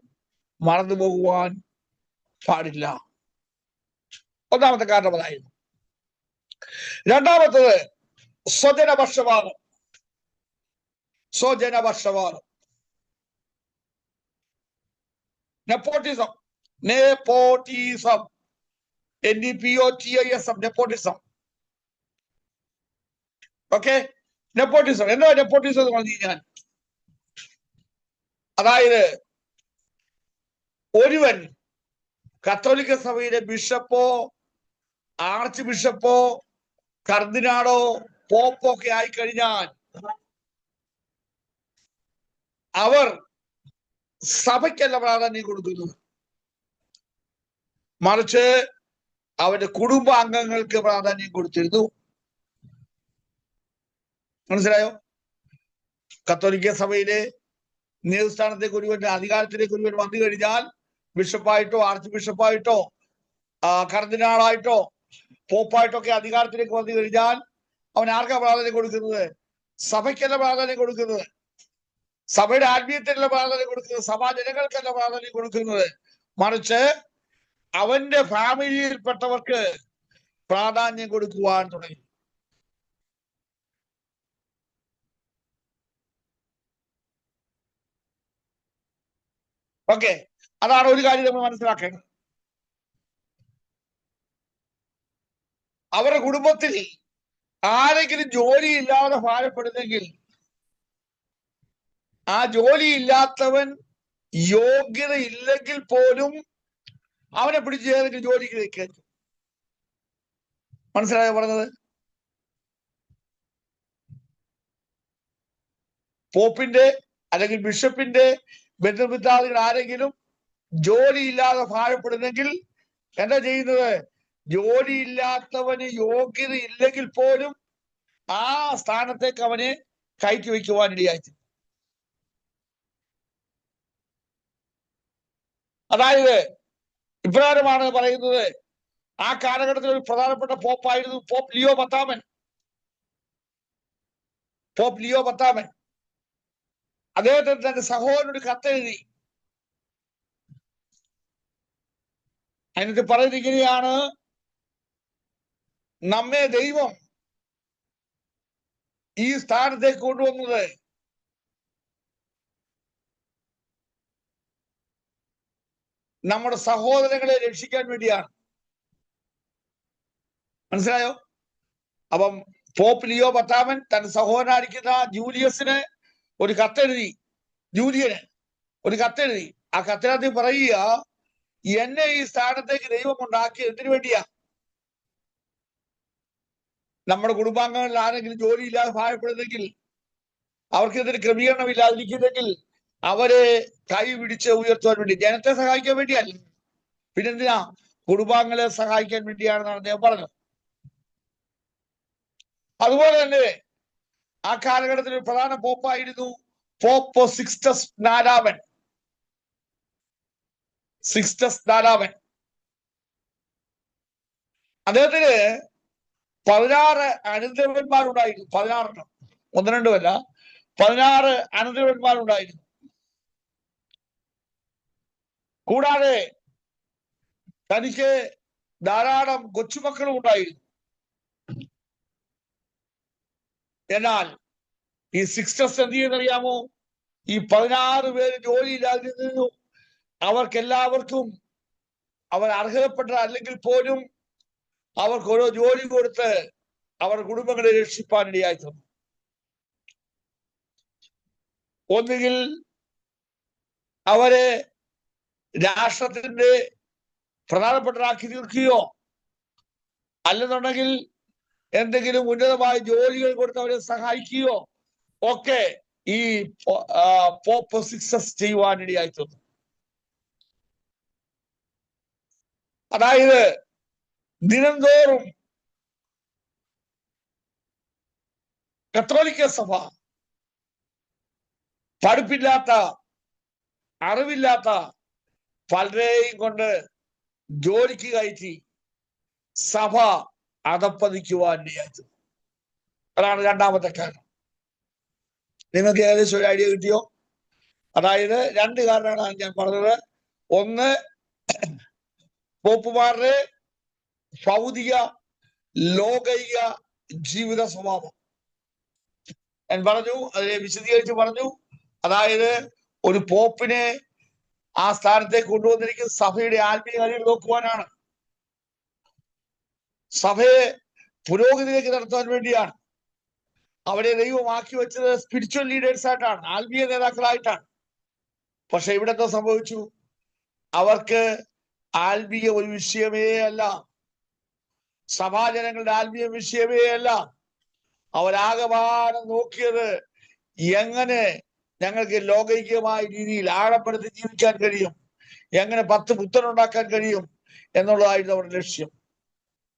S1: മറന്നു പോകുവാൻ പാടില്ല. ഒന്നാമത്തെ കാരണം അതായിരുന്നു. രണ്ടാമത്തത് സ്വജനപക്ഷപാതം. സ്വജനപക്ഷപാതം, nepotism. Nepotism, NEPOTISM, nepotism. Okay, nepotism. എന്താ നെപ്പോട്ടിസം എന്ന് പറഞ്ഞു കഴിഞ്ഞാൽ, അതായത് ഒരുവൻ കത്തോലിക്ക സഭയിലെ ബിഷപ്പോ ആർച്ച് ബിഷപ്പോ കർദിനാളോ പോപ്പോ ഒക്കെ ആയിക്കഴിഞ്ഞാൽ അവർ സഭയ്ക്കല്ല പ്രാധാന്യം കൊടുക്കുന്നത്, മറിച്ച് അവരുടെ കുടുംബാംഗങ്ങൾക്ക് പ്രാധാന്യം കൊടുത്തിരുന്നു. മനസ്സിലായോ? കത്തോലിക്ക സഭയിലെ നേതൃസ്ഥാനത്തേക്ക് ഒരുവന്റെ അധികാരത്തിലേക്ക് ഒരുവൻ വന്നു കഴിഞ്ഞാൽ ബിഷപ്പായിട്ടോ ആർച്ച് ബിഷപ്പായിട്ടോ കർദിനാളായിട്ടോ പോപ്പായിട്ടോ ഒക്കെ അധികാരത്തിലേക്ക് വന്നു കഴിഞ്ഞാൽ അവൻ ആർക്കാ പ്രാധാന്യം കൊടുക്കുന്നത്? സഭയ്ക്കല്ല പ്രാധാന്യം കൊടുക്കുന്നത്. സഭയുടെ ആത്മീയത്തിനുള്ള പ്രാധാന്യം കൊടുക്കുന്നത്, സഭാജനങ്ങൾക്കല്ല പ്രാധാന്യം കൊടുക്കുന്നത്, മറിച്ച് അവന്റെ ഫാമിലിയിൽപ്പെട്ടവർക്ക് പ്രാധാന്യം കൊടുക്കുവാൻ തുടങ്ങി. ഓക്കെ, അതാണ് ഒരു കാര്യം നമ്മൾ മനസ്സിലാക്കേണ്ടത്. അവരുടെ കുടുംബത്തിൽ ആരെങ്കിലും ജോലിയില്ലാതെ ഭാരപ്പെടുന്നെങ്കിൽ ആ ജോലിയില്ലാത്തവൻ യോഗ്യത ഇല്ലെങ്കിൽ പോലും അവനെ പിടിച്ച് ഏതെങ്കിലും ജോലിക്ക് കയറ്റും. മനസ്സിലായോ പറഞ്ഞത്? പോപ്പിന്റെ അല്ലെങ്കിൽ ബിഷപ്പിന്റെ ബന്ധുമിത്രാദികൾ ആരെങ്കിലും ജോലിയില്ലാതെ ഭാരപ്പെടുന്നെങ്കിൽ എന്താ ചെയ്യുന്നത്? ജോലിയില്ലാത്തവന് യോഗ്യത ഇല്ലെങ്കിൽ പോലും ആ സ്ഥാനത്തേക്ക് അവനെ കയറ്റി വയ്ക്കുവാൻ ഇടയായി. അതായത് ഇപ്രകാരമാണ് പറയുന്നത്. ആ കാലഘട്ടത്തിൽ ഒരു പ്രധാനപ്പെട്ട പോപ്പായിരുന്നു പോപ്പ് ലിയോ പത്താമൻ. പോപ്പ് ലിയോ പത്താമൻ അദ്ദേഹത്തിന് തന്റെ സഹോദരനൊരു കത്തെഴുതി. അതിനകത്ത് പറയുന്നത് ഇങ്ങനെയാണ്: നമ്മെ ദൈവം ഈ സ്ഥാനത്തേക്ക് കൊണ്ടുവന്നത് നമ്മുടെ സഹോദരങ്ങളെ രക്ഷിക്കാൻ വേണ്ടിയാണ്. മനസ്സിലായോ? അപ്പം പോപ്പ് ലിയോ പത്താമൻ തന്റെ സഹോദരനായിരിക്കുന്ന ജൂലിയസിന് ഒരു കത്തെഴുതി. ജൂലിയന് ഒരു കത്തെഴുതി. ആ കത്തിനകത്ത് പറയുക, എന്നെ ഈ സ്ഥാനത്തേക്ക് ദൈവം ഉണ്ടാക്കിയത് എന്തിനു വേണ്ടിയാ? നമ്മുടെ കുടുംബാംഗങ്ങളിൽ ആരെങ്കിലും ജോലിയില്ലാതെ ഭാരപ്പെടുന്നെങ്കിൽ, അവർക്ക് ഇതിന് ക്രമീകരണമില്ലാതിരിക്കുന്നെങ്കിൽ അവരെ കൈ പിടിച്ച് ഉയർത്തുവാൻ വേണ്ടി, ജനത്തെ സഹായിക്കാൻ വേണ്ടിയല്ല, പിന്നെന്തിനാ? കുടുംബാംഗങ്ങളെ സഹായിക്കാൻ വേണ്ടിയാണെന്നാണ് അദ്ദേഹം പറഞ്ഞത്. അതുപോലെ തന്നെ ആ കാലഘട്ടത്തിൽ ഒരു പ്രധാന പോപ്പായിരുന്നു പോപ്പ് സിക്സ്റ്റസ് നാലാമൻ. സിക്സ്റ്റസ് നാലാമൻ അദ്ദേഹത്തിന് 16 അനന്തരവന്മാരുണ്ടായിരുന്നു. 16 ഒന്ന് രണ്ടുമല്ല, 16 അനന്തരവന്മാരുണ്ടായിരുന്നു. കൂടാതെ തനിക്ക് ധാരാളം കൊച്ചുമക്കളും ഉണ്ടായിരുന്നു. എന്നാൽ ഈ സിക്സ്റ്റസ് എന്ത് ചെയ്യുന്നറിയാമോ? ഈ 16 പേര് ജോലിയില്ലാതിരുന്നു. അവർക്കെല്ലാവർക്കും അവർ അർഹതപ്പെട്ട അല്ലെങ്കിൽ പോലും അവർക്ക് ഓരോ ജോലി കൊടുത്ത് അവർ കുടുംബങ്ങളെ രക്ഷിപ്പാനിടയായി തീർന്നു. ഒന്നുകിൽ അവരെ രാഷ്ട്രത്തിന്റെ പ്രധാനപ്പെട്ടവരാക്കി തീർക്കുകയോ, അല്ലെന്നുണ്ടെങ്കിൽ എന്തെങ്കിലും ഉന്നതമായ ജോലികൾ കൊടുത്ത് അവരെ സഹായിക്കുകയോ ഒക്കെ ഈ പോപ്പ് സിക്സസ് ചെയ്യുവാനിടയായി തീർന്നു. അതായത് ദിനംതോറും കത്തോലിക്ക സഭ പഠിപ്പില്ലാത്ത, അറിവില്ലാത്ത പലരെയും കൊണ്ട് ജോലിക്ക് കയറ്റി സഭ അധപ്പതിക്കുവാനിടയായി. അതാണ് രണ്ടാമത്തെ കാരണം. നിങ്ങൾക്ക് ഏകദേശം ഒരു ഐഡിയ കിട്ടിയോ? അതായത് 2 കാരണമാണ് ഞാൻ പറഞ്ഞത്. ഒന്ന്, പോപ്പുമാരുടെ ഭൗതിക ലോകൈക ജീവിത സ്വഭാവം. ഞാൻ പറഞ്ഞു, അതിനെ വിശദീകരിച്ച് പറഞ്ഞു. അതായത് ഒരു പോപ്പിനെ ആ സ്ഥാനത്തേക്ക് കൊണ്ടുവന്നിരിക്കുന്ന സഭയുടെ ആത്മീയ കാര്യങ്ങൾ നോക്കുവാനാണ്, സഭയെ പുരോഗതിയിലേക്ക് നടത്താൻ വേണ്ടിയാണ്. അവരെ ദൈവമാക്കി വെച്ചത് സ്പിരിച്വൽ ലീഡേഴ്സ് ആയിട്ടാണ്, ആത്മീയ നേതാക്കളായിട്ടാണ്. പക്ഷെ ഇവിടെ എന്താ സംഭവിച്ചു? അവർക്ക് ആത്മീയ ഒരു വിഷയമേ അല്ല, സഭാജനങ്ങളുടെ ആത്മീയ വിഷയമേ അല്ല. അവരാകമാനം നോക്കിയത് എങ്ങനെ ഞങ്ങൾക്ക് ലൗകികമായ രീതിയിൽ ആഴപ്പെടുത്തി ജീവിക്കാൻ കഴിയും, എങ്ങനെ 10 പുത്തനുണ്ടാക്കാൻ കഴിയും എന്നുള്ളതായിരുന്നു അവരുടെ ലക്ഷ്യം.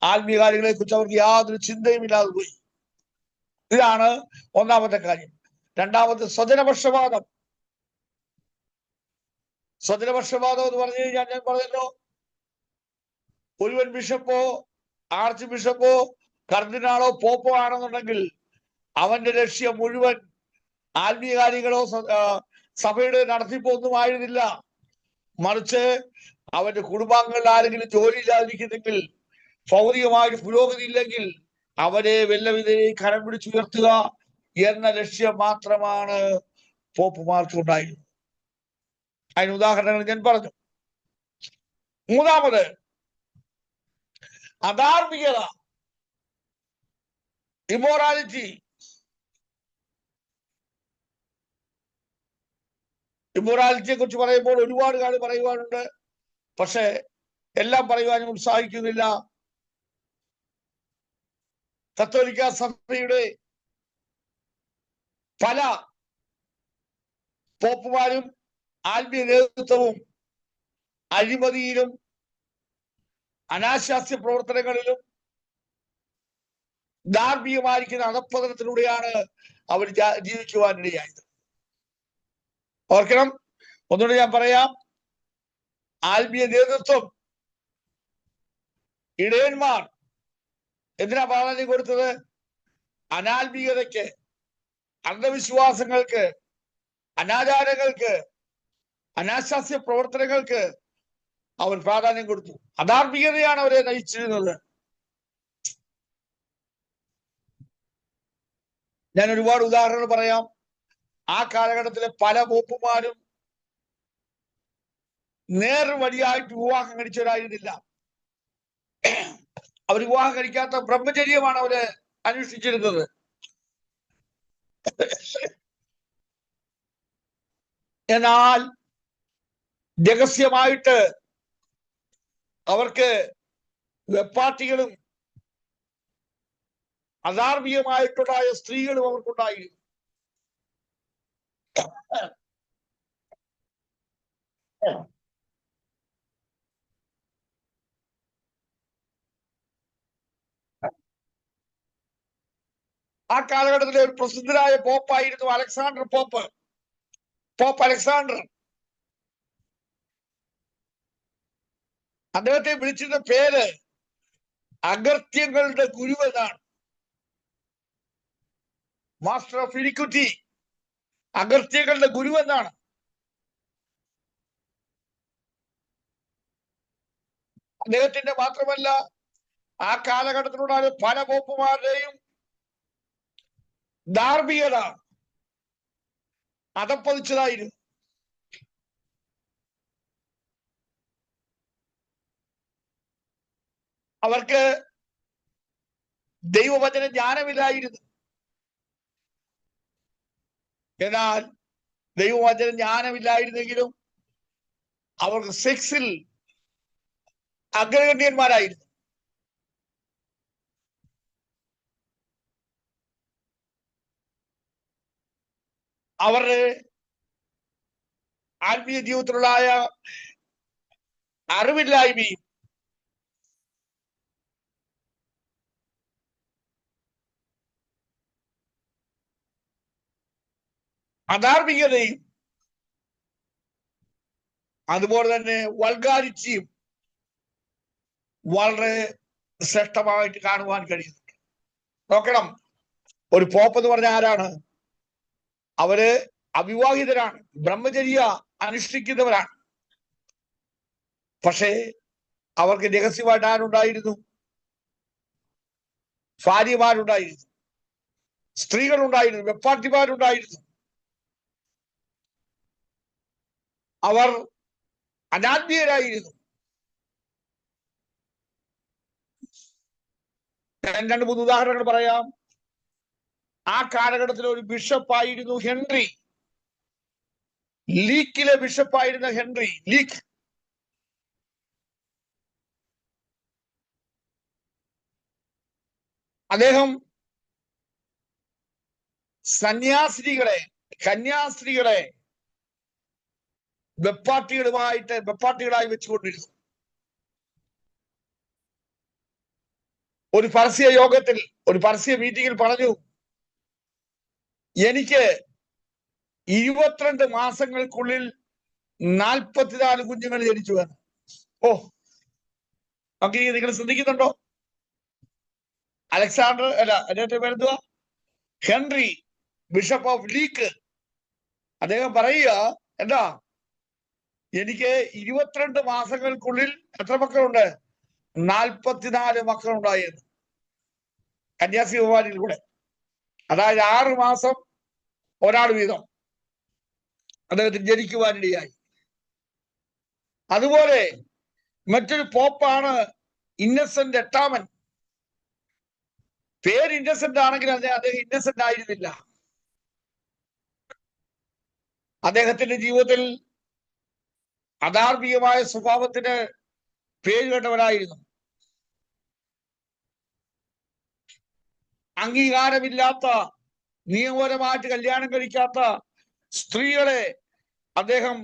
S1: ആത്മീയ കാര്യങ്ങളെ കുറിച്ച് അവർക്ക് യാതൊരു ചിന്തയും ഇല്ലാതെ പോയി. ഇതാണ് ഒന്നാമത്തെ കാര്യം. രണ്ടാമത്തെ, സ്വജനപക്ഷപാതം. സ്വജനപക്ഷപാതം എന്ന് പറഞ്ഞു കഴിഞ്ഞാൽ ഞാൻ പറഞ്ഞല്ലോ, ഒരുവൻ ബിഷപ്പോ ആർച്ച് ബിഷപ്പോ കർദിനാളോ പോപ്പോ ആണെന്നുണ്ടെങ്കിൽ അവന്റെ ലക്ഷ്യം മുഴുവൻ ആത്മീയ കാര്യങ്ങളോ സഭയുടെ നടത്തിപ്പോ ഒന്നും ആയിരുന്നില്ല. മറിച്ച് അവന്റെ കുടുംബാംഗങ്ങളിൽ ആരെങ്കിലും ജോലിയില്ലാതിരിക്കുന്നെങ്കിൽ, ഭൗതികമായിട്ട് പുരോഗതി ഇല്ലെങ്കിൽ അവരെ വെല്ലവിധയെ കരം പിടിച്ചുയർത്തുക എന്ന ലക്ഷ്യം മാത്രമാണ് പോപ്പുമാർക്ക് ഉണ്ടായിരുന്നത്. അതിന് ഉദാഹരണങ്ങൾ ഞാൻ പറഞ്ഞു. മൂന്നാമത്, അധാർമികത, ഇമ്മോറാലിറ്റി. ഇമ്മോറാലിറ്റിയെ കുറിച്ച് പറയുമ്പോൾ ഒരുപാട് കാര്യം പറയുവാനുണ്ട്. പക്ഷെ എല്ലാം പറയുവാനും ഉത്സാഹിക്കുന്നില്ല. കത്തോലിക്ക സഭയുടെ പല പോപ്പുമാരും ആത്മീയ നേതൃത്വവും അഴിമതിയിലും അനാശാസ്യ പ്രവർത്തനങ്ങളിലും ധാർമ്മികമായിരിക്കുന്ന അധപ്പതനത്തിലൂടെയാണ് അവർ ജീവിക്കുവാനിടയായത്. ഓർക്കണം, ഒന്നുകൂടി ഞാൻ പറയാം. ആത്മീയ നേതൃത്വം, ഇടയന്മാർ എന്തിനാ പ്രാധാന്യം കൊടുത്തത്? അനാത്മീയതയ്ക്ക്, അന്ധവിശ്വാസങ്ങൾക്ക്, അനാചാരങ്ങൾക്ക്, അനാശാസ്യ പ്രവർത്തനങ്ങൾക്ക് അവർ പ്രാധാന്യം കൊടുത്തു. അധാർമികതയാണ് അവരെ നയിച്ചിരുന്നത്. ഞാൻ ഒരുപാട് ഉദാഹരണങ്ങൾ പറയാം. ആ കാലഘട്ടത്തിലെ പല പോപ്പുമാരും നേർവഴിയായിട്ട് വിവാഹം കഴിച്ചവരായിരുന്നില്ല. അവർ വിവാഹം കഴിക്കാത്ത ബ്രഹ്മചര്യമാണ് അവര് അനുഷ്ഠിച്ചിരുന്നത്. എന്നാൽ രഹസ്യമായിട്ട് അവർക്ക് വെപ്പാട്ടികളും അധാർമികമായിട്ടുണ്ടായ സ്ത്രീകളും അവർക്കുണ്ടായിരുന്നു. ആ കാലഘട്ടത്തിലെ ഒരു പ്രസിദ്ധനായ പോപ്പായിരുന്നു അലക്സാണ്ടർ പോപ്പ്. Pope Alexander. അദ്ദേഹത്തെ വിളിച്ചിരുന്ന പേര് അഗർത്യങ്ങളുടെ ഗുരു എന്നാണ്. മാസ്റ്റർ ഓഫ് ഇനിക്വിറ്റി, അഗർത്യങ്ങളുടെ ഗുരു എന്നാണ്. അദ്ദേഹത്തിന്റെ മാത്രമല്ല, ആ കാലഘട്ടത്തിലുണ്ടായ പല പോപ്പുമാരുടെയും ധാർമ്മികത അധപ്പതിച്ചതായിരുന്നു. അവർക്ക് ദൈവവചന ജ്ഞാനമില്ലായിരുന്നു. എന്നാൽ ദൈവവചന ജ്ഞാനമില്ലായിരുന്നെങ്കിലും അവർക്ക് സെക്സിൽ അഗ്രഗണ്യന്മാരായിരുന്നു. അവരുടെ ആത്മീയ ജീവിതത്തിലുള്ള അറിവില്ലായ്മയും അധാർമികതയും അതുപോലെ തന്നെ വൾഗാരിറ്റിയും വളരെ ശ്രേഷ്ഠമായിട്ട് കാണുവാൻ കഴിയുന്നുണ്ട്. നോക്കണം, ഒരു പോപ്പ് എന്ന് പറഞ്ഞ ആരാണ്? അവര് അവിവാഹിതരാണ്, ബ്രഹ്മചര്യ അനുഷ്ഠിക്കുന്നവരാണ്. പക്ഷേ അവർക്ക് രഹസ്യമായിട്ട് ആരുണ്ടായിരുന്നു? ഭാര്യമാരുണ്ടായിരുന്നു, സ്ത്രീകളുണ്ടായിരുന്നു, വെപ്പാട്ടിമാരുണ്ടായിരുന്നു. അവർ അനാത്മീയരായിരുന്നു. ഞാൻ 2-3 ഉദാഹരണങ്ങൾ പറയാം. ആ കാലഘട്ടത്തിൽ ഒരു ബിഷപ്പായിരുന്നു ഹെൻറി. ലീക്കിലെ ബിഷപ്പായിരുന്ന ഹെൻറി ലീക്ക്. അദ്ദേഹം കന്യാസ്ത്രീകളെ വെപ്പാട്ടികളായി വെച്ചുകൊണ്ടിരുന്നു. ഒരു പരസ്യ യോഗത്തിൽ, ഒരു പരസ്യ മീറ്റിംഗിൽ പറഞ്ഞു, എനിക്ക് 22 മാസങ്ങൾക്കുള്ളിൽ 44 കുഞ്ഞുങ്ങൾ ജനിച്ചു എന്ന്. ഓ, നമുക്ക് നിങ്ങൾ ശ്രദ്ധിക്കുന്നുണ്ടോ? അലക്സാണ്ടർ, അല്ല, അദ്ദേഹത്തെ പേരെന്തുവാ? Henry, bishop of Liège. അദ്ദേഹം പറയുക എന്താ, എനിക്ക് 22 മാസങ്ങൾക്കുള്ളിൽ എത്ര മക്കളുണ്ട്? 44 മക്കളുണ്ടായിരുന്നു കന്യാസ്ത്രീകുമാരിയിലൂടെ. അതായത് 6 മാസം ഒരാൾ വീതം അദ്ദേഹത്തിന് ജനിക്കുവാനിടയായി. അതുപോലെ മറ്റൊരു പോപ്പാണ് ഇന്നസെന്റ് എട്ടാമൻ. പേര് ഇന്നസെന്റ് ആണെങ്കിൽ അദ്ദേഹം ഇന്നസെന്റ് ആയിരുന്നില്ല. അദ്ദേഹത്തിന്റെ ജീവിതത്തിൽ അധാർമികമായ സ്വഭാവത്തിന് പേര് കേട്ടവരായിരുന്നു. അംഗീകാരമില്ലാത്ത, നിയമപരമായിട്ട് കല്യാണം കഴിക്കാത്ത സ്ത്രീകളെ അദ്ദേഹം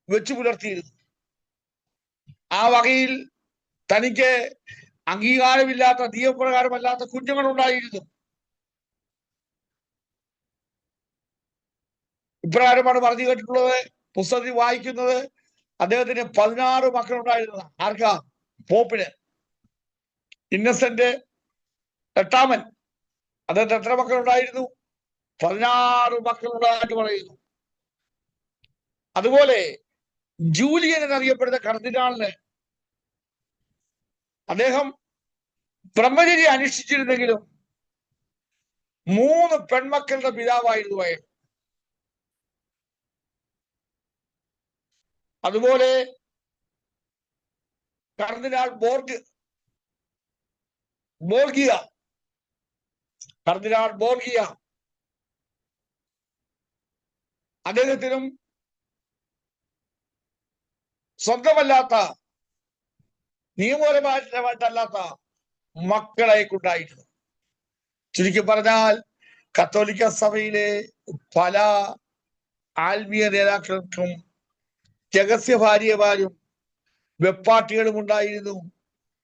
S1: വെച്ചു പുലർത്തിയിരുന്നു. ആ വകയിൽ തനിക്ക് അംഗീകാരമില്ലാത്ത, നിയമപ്രകാരമല്ലാത്ത കുഞ്ഞുങ്ങളുണ്ടായിരുന്നു. ഇപ്രകാരമാണ് പറഞ്ഞു കേട്ടിട്ടുള്ളത്. പുസ്തകത്തിൽ വായിക്കുന്നത് അദ്ദേഹത്തിന് 16 മക്കളുണ്ടായിരുന്നു. ആർക്കാ? പോപ്പിന്. ഇന്നസെന്റ് എട്ടാമൻ അദ്ദേഹത്തിന് എത്ര മക്കളുണ്ടായിരുന്നു? 16 മക്കളുണ്ടായിട്ട് പറയുന്നു. അതുപോലെ ജൂലിയൻ എന്നറിയപ്പെടുന്ന കർദിനാളിന് അദ്ദേഹം ബ്രഹ്മചര്യം അനുഷ്ഠിച്ചിരുന്നെങ്കിലും 3 പെൺമക്കളുടെ പിതാവായിരുന്നു അയാൾ. അതുപോലെ കർദിനാൾ ബോർഗിയ അദ്ദേഹത്തിനും സ്വന്തമല്ലാത്ത, നിയമപരമായിട്ടല്ലാത്ത മക്കളെ ഉണ്ടായിരുന്നു. ചുരുക്കി പറഞ്ഞാൽ കത്തോലിക്ക സഭയിലെ പല ആത്മീയ നേതാക്കൾക്കും രഹസ്യ ഭാര്യമാരും വെപ്പാട്ടികളും ഉണ്ടായിരുന്നു.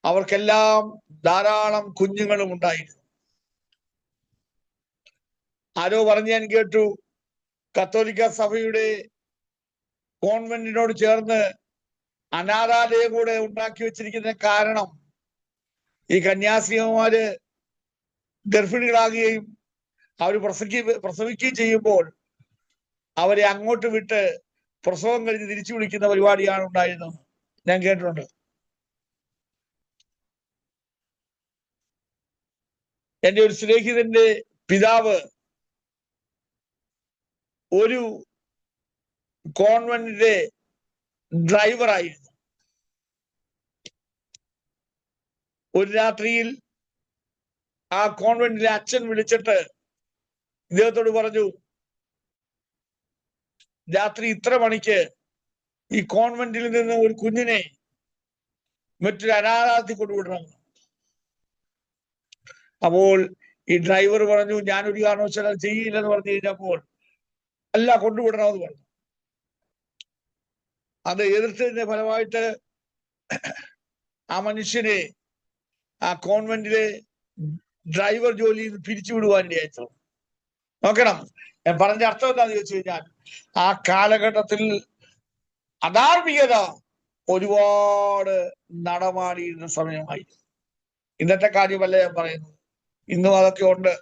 S1: അവർക്കെല്ലാം ധാരാളം കുഞ്ഞുങ്ങളും ഉണ്ടായിരുന്നു. ആരോ പറഞ്ഞ് ഞാൻ കേട്ടു, കത്തോലിക്ക സഭയുടെ കോൺവെന്റിനോട് ചേർന്ന് അനാഥാലയം കൂടെ ഉണ്ടാക്കി വെച്ചിരിക്കുന്ന കാരണം ഈ കന്യാസ്ത്രീമാര് ഗർഭിണികളാകുകയും അവർ പ്രസവിക്കുകയും ചെയ്യുമ്പോൾ അവരെ അങ്ങോട്ട് വിട്ട് പ്രസവം കഴിഞ്ഞ് തിരിച്ചു വിളിക്കുന്ന പരിപാടിയാണ് ഉണ്ടായിരുന്നത്. ഞാൻ കേട്ടിട്ടുണ്ട്. എന്റെ ഒരു സ്നേഹിതന്റെ പിതാവ് ഒരു കോൺവെന്റിന്റെ ഡ്രൈവറായിരുന്നു. ഒരു രാത്രിയിൽ ആ കോൺവെന്റിലെ അച്ഛൻ വിളിച്ചിട്ട് ഇദ്ദേഹത്തോട് പറഞ്ഞു, രാത്രി ഇത്ര മണിക്ക് ഈ കോൺവെന്റിൽ നിന്ന് ഒരു കുഞ്ഞിനെ മറ്റൊരു അനാഥാലയത്തിൽ കൊണ്ടുവിടണം. അപ്പോൾ ഈ ഡ്രൈവർ പറഞ്ഞു, ഞാനൊരു കാരണവശാലും ചെയ്യില്ലെന്ന് പറഞ്ഞു കഴിഞ്ഞപ്പോൾ അല്ല, കൊണ്ടുവിടണമെന്ന് പറഞ്ഞു. അത് എതിർത്തതിന്റെ ഫലമായിട്ട് ആ മനുഷ്യനെ ആ കോൺവെന്റിലെ ഡ്രൈവർ ജോലിയിൽ നിന്ന് പിരിച്ചുവിടുവാനിടയായി. നോക്കണം, ഞാൻ പറഞ്ഞ അർത്ഥം എന്താണെന്ന് ചോദിച്ചു കഴിഞ്ഞാൽ, ആ കാലഘട്ടത്തിൽ അധാർമികത ഒരുപാട് നടമാടിയിരുന്ന സമയമായി. ഇന്നത്തെ കാര്യമല്ല ഞാൻ പറയുന്നത്, ഇന്നും അതൊക്കെ ഉണ്ട്.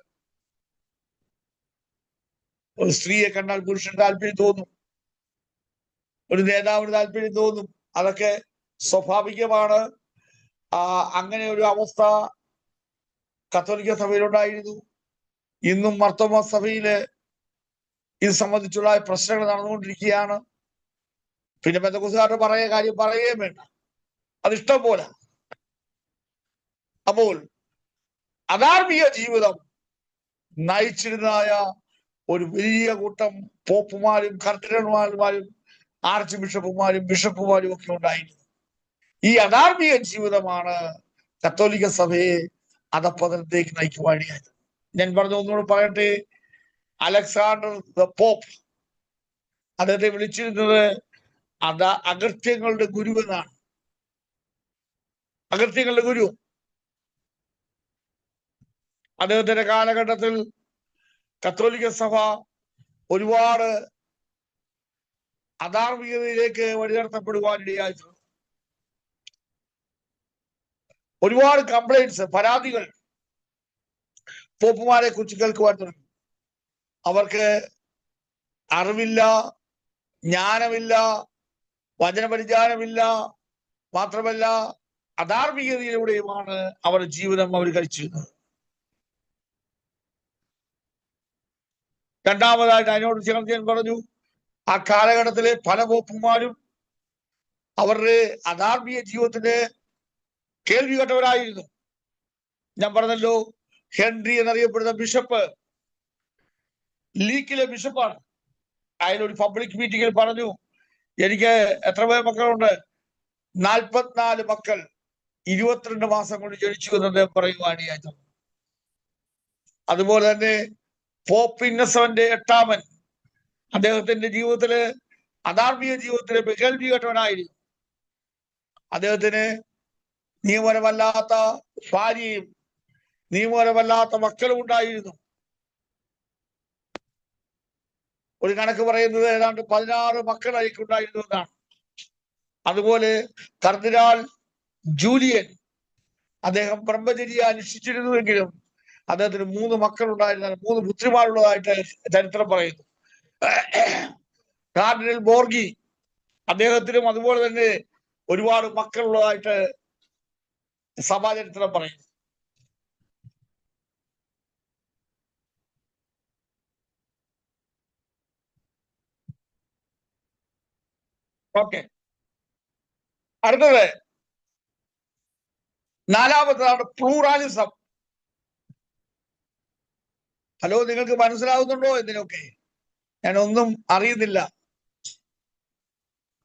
S1: ഒരു സ്ത്രീയെ കണ്ടാൽ പുരുഷന് താല്പര്യം തോന്നും, ഒരു നേതാവിന് താല്പര്യം തോന്നും. അതൊക്കെ സ്വാഭാവികമാണ്. അങ്ങനെ ഒരു അവസ്ഥ കത്തോലിക്ക സഭയിലുണ്ടായിരുന്നു. ഇന്നും മർത്തോമാ സഭയില് ഇത് സംബന്ധിച്ചുള്ള പ്രശ്നങ്ങൾ നടന്നുകൊണ്ടിരിക്കുകയാണ്. പിന്നെ പെന്തക്കോസ്തുകാരുടെ കാര്യം പറയുകയും വേണ്ട, അതിഷ്ടം പോലെ. അപ്പോൾ അധാർമിക ജീവിതം നയിച്ചിരുന്നതായ ഒരു വലിയ കൂട്ടം പോപ്പുമാരും കർദിനാൾമാരും ആർച്ച് ബിഷപ്പുമാരും ബിഷപ്പുമാരും ഒക്കെ ഉണ്ടായിരുന്നു. ഈ അധാർമിക ജീവിതമാണ് കത്തോലിക്ക സഭയെ അധപ്പതനത്തേക്ക് നയിക്കുവാനിടയായത്. ഞാൻ പറഞ്ഞു, ഒന്നുകൂടെ പറയട്ടെ, അലക്സാണ്ടർ ദ പോപ്പ് അദ്ദേഹത്തെ വിളിച്ചിരുന്നത് അകൃത്യങ്ങളുടെ ഗുരു എന്നാണ്. അകൃത്യങ്ങളുടെ ഗുരു. അദ്ദേഹത്തിന്റെ കാലഘട്ടത്തിൽ കത്തോലിക്ക സഭ ഒരുപാട് അധാർമികതയിലേക്ക് വഴിനടത്തപ്പെടുവാനിടയായിട്ടുണ്ട്. ഒരുപാട് കംപ്ലൈന്റ്സ്, പരാതികൾ പോപ്പുമാരെ കുറിച്ച് കേൾക്കുവാൻ തുടങ്ങി. അവർക്ക് അറിവില്ല, ജ്ഞാനമില്ല, വചനപരിജ്ഞാനമില്ല, മാത്രമല്ല അധാർമികതയിലൂടെയുമാണ് അവരുടെ ജീവിതം അവർ കഴിച്ചിരുന്നത്. രണ്ടാമതായിട്ട് അതിനോട് ചേർന്ന് ഞാൻ പറഞ്ഞു, ആ കാലഘട്ടത്തിലെ പല പോപ്പുമാരും അവരുടെ അധാർമിക ജീവിതത്തിന്റെ കേൾവി കേട്ടവരായിരുന്നു. ഞാൻ പറഞ്ഞല്ലോ, ഹെൻറി എന്നറിയപ്പെടുന്ന ബിഷപ്പ് ലീക്കിലെ ബിഷപ്പാണ്. അതിലൊരു പബ്ലിക് മീറ്റിംഗിൽ പറഞ്ഞു, എനിക്ക് എത്ര പേർ മക്കളുണ്ട്? 44 മക്കൾ 22 മാസം കൊണ്ട് ജനിച്ചു എന്നത് പറയുവാനിയായിരുന്നു. അതുപോലെ തന്നെ പോപ്പ് ഇന്നസെന്റ് 8-ാമൻ അദ്ദേഹത്തിന്റെ ജീവിതത്തില് അധാർമിക ജീവിതത്തില് കേൾവി കേട്ടവനായിരുന്നു. അദ്ദേഹത്തിന് നിയമപരമല്ലാത്ത ഭാര്യയും നിയമപരമല്ലാത്ത മക്കളും ഉണ്ടായിരുന്നു. ഒരു കണക്ക് പറയുന്നത് ഏതാണ്ട് 16 മക്കൾ അയക്കുണ്ടായിരുന്നു എന്നാണ്. അതുപോലെ കർദിനാൾ ജൂലിയൻ അദ്ദേഹം ബ്രഹ്മചര്യ അനുഷ്ഠിച്ചിരുന്നുവെങ്കിലും അദ്ദേഹത്തിന് 3 മക്കൾ ഉണ്ടായിരുന്ന 3 പുത്രിമാരുള്ളതായിട്ട് ചരിത്രം പറയുന്നു. കാർഡിനൽ ബോർഗി അദ്ദേഹത്തിനും അതുപോലെ തന്നെ ഒരുപാട് മക്കളുള്ളതായിട്ട് സഭാചരിത്രം പറയുന്നു. ഓക്കെ, അടുത്തത് 4-ാമത്തേതാണ് പ്ലൂറാലിസം. ഹലോ, നിങ്ങൾക്ക് മനസ്സിലാവുന്നുണ്ടോ? എന്തിനൊക്കെ ഞാൻ ഒന്നും അറിയുന്നില്ല.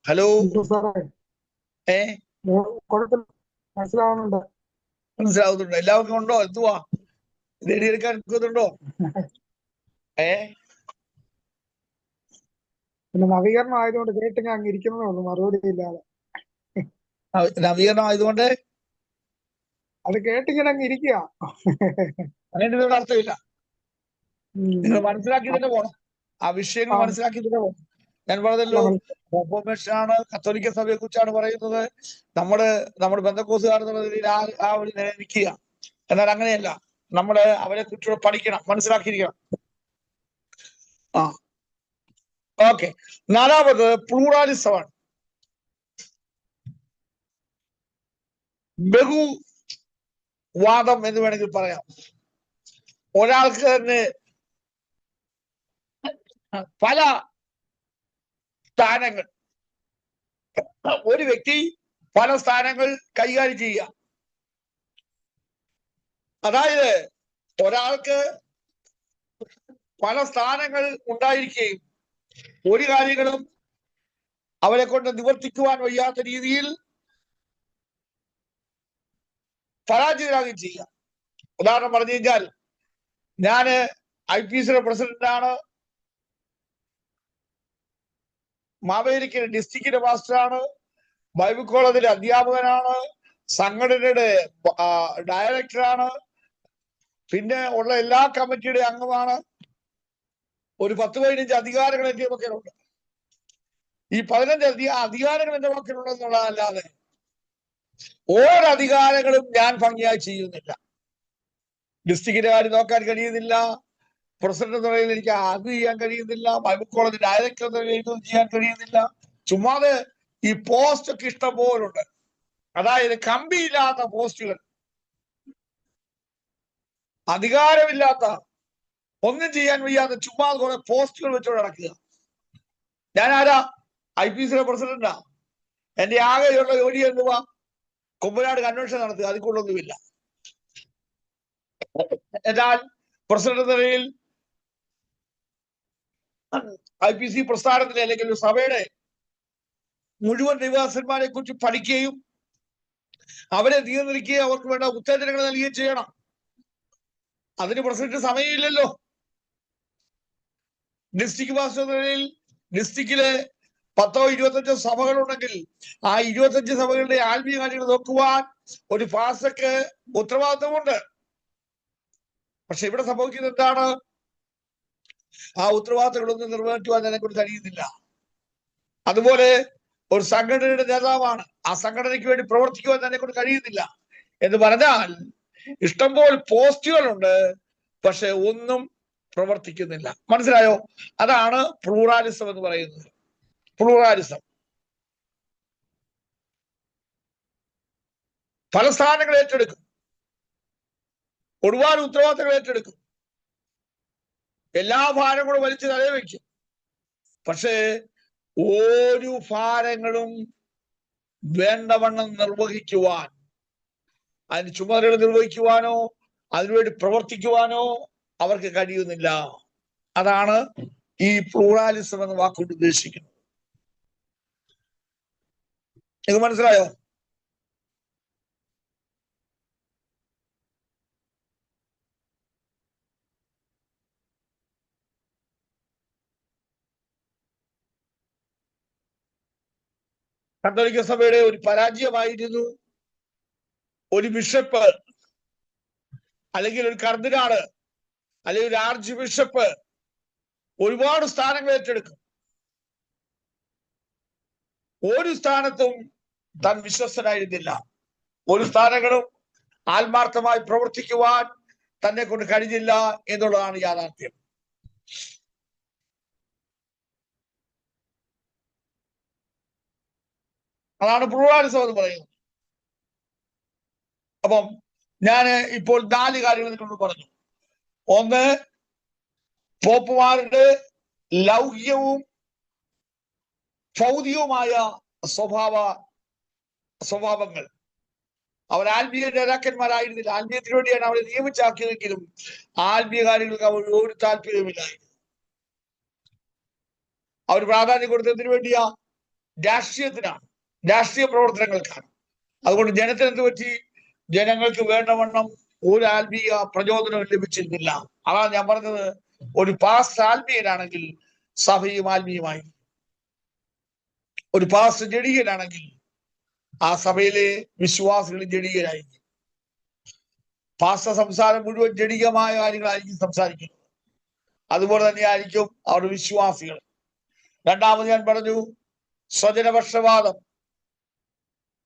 S1: ഹലോ,
S2: കുഴപ്പമില്ല, മനസ്സിലാവുന്നുണ്ട്.
S1: മനസ്സിലാവുന്നുണ്ടോ? എല്ലാവർക്കും ഉണ്ടോ? എന്തുവാ നേടിയെടുക്കാൻ നിൽക്കുന്നുണ്ടോ?
S2: പിന്നെ നവീകരണം ആയതുകൊണ്ട് കേട്ടിങ്ങ് അങ്ങ് ഇരിക്കുന്നതേ ഉള്ളൂ, മറുപടി ഇല്ലാതെ.
S1: നവീകരണം ആയതുകൊണ്ട്
S2: അത് കേട്ടിങ്ങനെ അങ്ങ് ഇരിക്കുക.
S1: അങ്ങനെ ഒരു അർത്ഥമില്ല. നിങ്ങൾ മനസ്സിലാക്കി തന്നെ പോണം. ആ വിഷയങ്ങൾ മനസ്സിലാക്കി തന്നെ പോണം. ഞാൻ പറഞ്ഞല്ലോ, ആണ് കത്തോലിക്ക സഭയെ കുറിച്ചാണ് പറയുന്നത്. നമ്മുടെ ബന്ധക്കോസുകാർ എന്നുള്ള രീതിയിൽ ആ ഒരു നിലയിൽ നിൽക്കുക. എന്നാൽ അങ്ങനെയല്ല, നമ്മള് അവരെ കുറിച്ചുകൂടെ പഠിക്കണം, മനസ്സിലാക്കിയിരിക്കണം. ഓക്കെ, 4-ാമത് പ്ലൂറാലിസമാണ്. ബഹുവാദം എന്ന് വേണമെങ്കിൽ പറയാം. ഒരാൾക്ക് തന്നെ പല സ്ഥാനങ്ങൾ, ഒരു വ്യക്തി പല സ്ഥാനങ്ങൾ കൈകാര്യം ചെയ്യുക. അതായത് ഒരാൾക്ക് പല സ്ഥാനങ്ങൾ ഉണ്ടായിരിക്കുകയും ഒരു കാര്യങ്ങളും അവരെ കൊണ്ട് നിവർത്തിക്കുവാൻ വയ്യാത്ത രീതിയിൽ പരാജിതരാകുകയും ചെയ്യുക. ഉദാഹരണം പറഞ്ഞു കഴിഞ്ഞാൽ, ഞാന് IPCയുടെ പ്രസിഡന്റാണ്, മാവേലിക്കര ഡിസ്ട്രിക്റ്റിന്റെ മാസ്റ്ററാണ്, ബൈബിൾ കോളേജിലെ അധ്യാപകനാണ്, സംഘടനയുടെ ഡയറക്ടറാണ്, പിന്നെ ഉള്ള എല്ലാ കമ്മിറ്റിയുടെ അംഗമാണ്. ഒരു 10-15 അധികാരങ്ങൾ എന്റെ പക്കലുണ്ട്. ഈ 15 അധികാരങ്ങൾ എന്റെ പക്കലുണ്ടെന്നുള്ളതല്ലാതെ ഓരോ അധികാരങ്ങളും ഞാൻ ഭംഗിയായി ചെയ്യുന്നില്ല. ഡിസ്ട്രിക്റ്റിന്റെ കാര്യം നോക്കാൻ കഴിയുന്നില്ല, പ്രസിഡന്റ് എന്ന നിലയിൽ എനിക്ക് അത് ചെയ്യാൻ കഴിയുന്നില്ല, ബൈബിൾ കോളേജ് ഡയറക്ടർ എന്ന നിലയിൽ ഇതൊന്നും ചെയ്യാൻ കഴിയുന്നില്ല. ചുമ്മാതെ ഈ പോസ്റ്റ് ഒക്കെ ഇഷ്ടം പോലുണ്ട്. അതായത് കമ്പിയില്ലാത്ത പോസ്റ്റുകൾ, അധികാരമില്ലാത്ത, ഒന്നും ചെയ്യാൻ വയ്യാത്ത ചുമ്മാ കുറെ പോസ്റ്റുകൾ വെച്ചോണ്ട് നടക്കുക. ഞാൻ ആരാ? IPCയുടെ പ്രസിഡന്റാ. എന്റെ ആകെയുള്ള ജോലി എന്തുവാ? കുമ്പനാട് കൺവെൻഷൻ നടത്തുക, അതിൽ കൂടുതലൊന്നുമില്ല. എന്നാൽ പ്രസിഡന്റ് എന്ന നിലയിൽ IPC പ്രസ്ഥാനത്തിലെ അല്ലെങ്കിൽ ഒരു സഭയുടെ മുഴുവൻ ദൈവദാസന്മാരെ കുറിച്ച് പഠിക്കുകയും അവരെ നിയന്ത്രിക്കുകയും അവർക്ക് വേണ്ട ഉത്തേജനങ്ങൾ നൽകുകയും ചെയ്യണം. അതിന് പ്രസിഡന്റ് സമയമില്ലല്ലോ. ഡിസ്ട്രിക്ട് മാസ്റ്റർ എന്ന നിലയിൽ ഡിസ്ട്രിക്റ്റിലെ 10-25 സഭകളുണ്ടെങ്കിൽ ആ 25 സഭകളുടെ ആത്മീയ കാര്യങ്ങൾ നോക്കുവാൻ ഒരു പാസ്റ്റർക്ക് ഉത്തരവാദിത്വമുണ്ട്. പക്ഷെ ഇവിടെ സംഭവിക്കുന്നത് എന്താണ്? ആ ഉത്തരവാദിത്തങ്ങളൊന്നും നിറവേറ്റുവാൻ എന്നെക്കൊണ്ട് കഴിയുന്നില്ല. അതുപോലെ ഒരു സംഘടനയുടെ നേതാവാണ്, ആ സംഘടനയ്ക്ക് വേണ്ടി പ്രവർത്തിക്കുവാൻ എന്നെക്കൊണ്ട് കഴിയുന്നില്ല. എന്ന് പറഞ്ഞാൽ ഇഷ്ടംപോലെ പോസ്റ്റുകളുണ്ട്, പക്ഷെ ഒന്നും പ്രവർത്തിക്കുന്നില്ല. മനസ്സിലായോ? അതാണ് പ്ലൂറാലിസം എന്ന് പറയുന്നത്. പ്ലൂറാലിസം. പല സ്ഥാനങ്ങൾ ഏറ്റെടുക്കും, ഒരുപാട് ഉത്തരവാദിത്തങ്ങൾ ഏറ്റെടുക്കും, എല്ലാ ഭാരങ്ങളും വലിച്ചു തലയിൽ വയ്ക്കും. പക്ഷേ ഒരു ഭാരങ്ങളും വേണ്ടവണ്ണം നിർവഹിക്കുവാൻ, അതിന് ചുമതലകൾ നിർവഹിക്കുവാനോ അതിനുവേണ്ടി പ്രവർത്തിക്കുവാനോ അവർക്ക് കഴിയുന്നില്ല. അതാണ് ഈ പ്ലൂറാലിസം എന്ന വാക്കുകൊണ്ട് ഉദ്ദേശിക്കുന്നത്. ഇത് മനസ്സിലായോ? കത്തോലിക്ക സഭയുടെ ഒരു പരാജയമായിരുന്നു ഒരു ബിഷപ്പ് അല്ലെങ്കിൽ ഒരു കർദിനാള് അല്ലെങ്കിൽ ഒരു ആർച്ച് ബിഷപ്പ് ഒരുപാട് സ്ഥാനങ്ങൾ ഏറ്റെടുക്കും. ഒരു സ്ഥാനത്തും താൻ വിശ്വസ്തനായിരുന്നില്ല. ഒരു സ്ഥാനങ്ങളും ആത്മാർത്ഥമായി പ്രവർത്തിക്കുവാൻ തന്നെ കൊണ്ട് കഴിഞ്ഞില്ല എന്നുള്ളതാണ് യാഥാർത്ഥ്യം. അതാണ് പ്ലൂറാലിസം എന്ന് പറയുന്നത്. അപ്പം ഞാൻ ഇപ്പോൾ 4 കാര്യങ്ങൾ നിങ്ങളോട് പറഞ്ഞു. ഒന്ന്, പോപ്പുമാരുടെ ലൗകികവും ഭൗതികവുമായ സ്വഭാവങ്ങൾ. അവർ ആത്മീയ നേതാക്കന്മാരായിരുന്നില്ല. ആത്മീയത്തിന് വേണ്ടിയാണ് അവരെ നിയമിച്ചാക്കിയതെങ്കിലും ആത്മീയ കാര്യങ്ങൾക്ക് അവർ ഒരു താല്പര്യവുമില്ലായിരുന്നു. അവർ പ്രാധാന്യം കൊടുത്തതിന് വേണ്ടിയാ? രാഷ്ട്രീയത്തിനാണ്, രാഷ്ട്രീയ പ്രവർത്തനങ്ങൾക്കാണ്. അതുകൊണ്ട് ജനത്തിന് എന്ത് പറ്റി? ജനങ്ങൾക്ക് വേണ്ടവണ്ണം ഒരു ആത്മീയ പ്രചോദനവും ലഭിച്ചിരുന്നില്ല. അതാണ് ഞാൻ പറഞ്ഞത്, ഒരു പാസ്റ്റർ ആത്മീയനാണെങ്കിൽ സഭയും ആത്മീയമായി. ഒരു പാസ്റ്റർ ജഡീയനാണെങ്കിൽ ആ സഭയിലെ വിശ്വാസികൾ ജഡീയരായിരിക്കും. പാസ്റ്റർ സംസാരം മുഴുവൻ ജഡീയമായ കാര്യങ്ങളായിരിക്കും സംസാരിക്കുന്നത്. അതുപോലെ തന്നെ ആയിരിക്കും അവരുടെ വിശ്വാസികൾ. രണ്ടാമത് ഞാൻ പറഞ്ഞു, സ്വജനപക്ഷപാതം.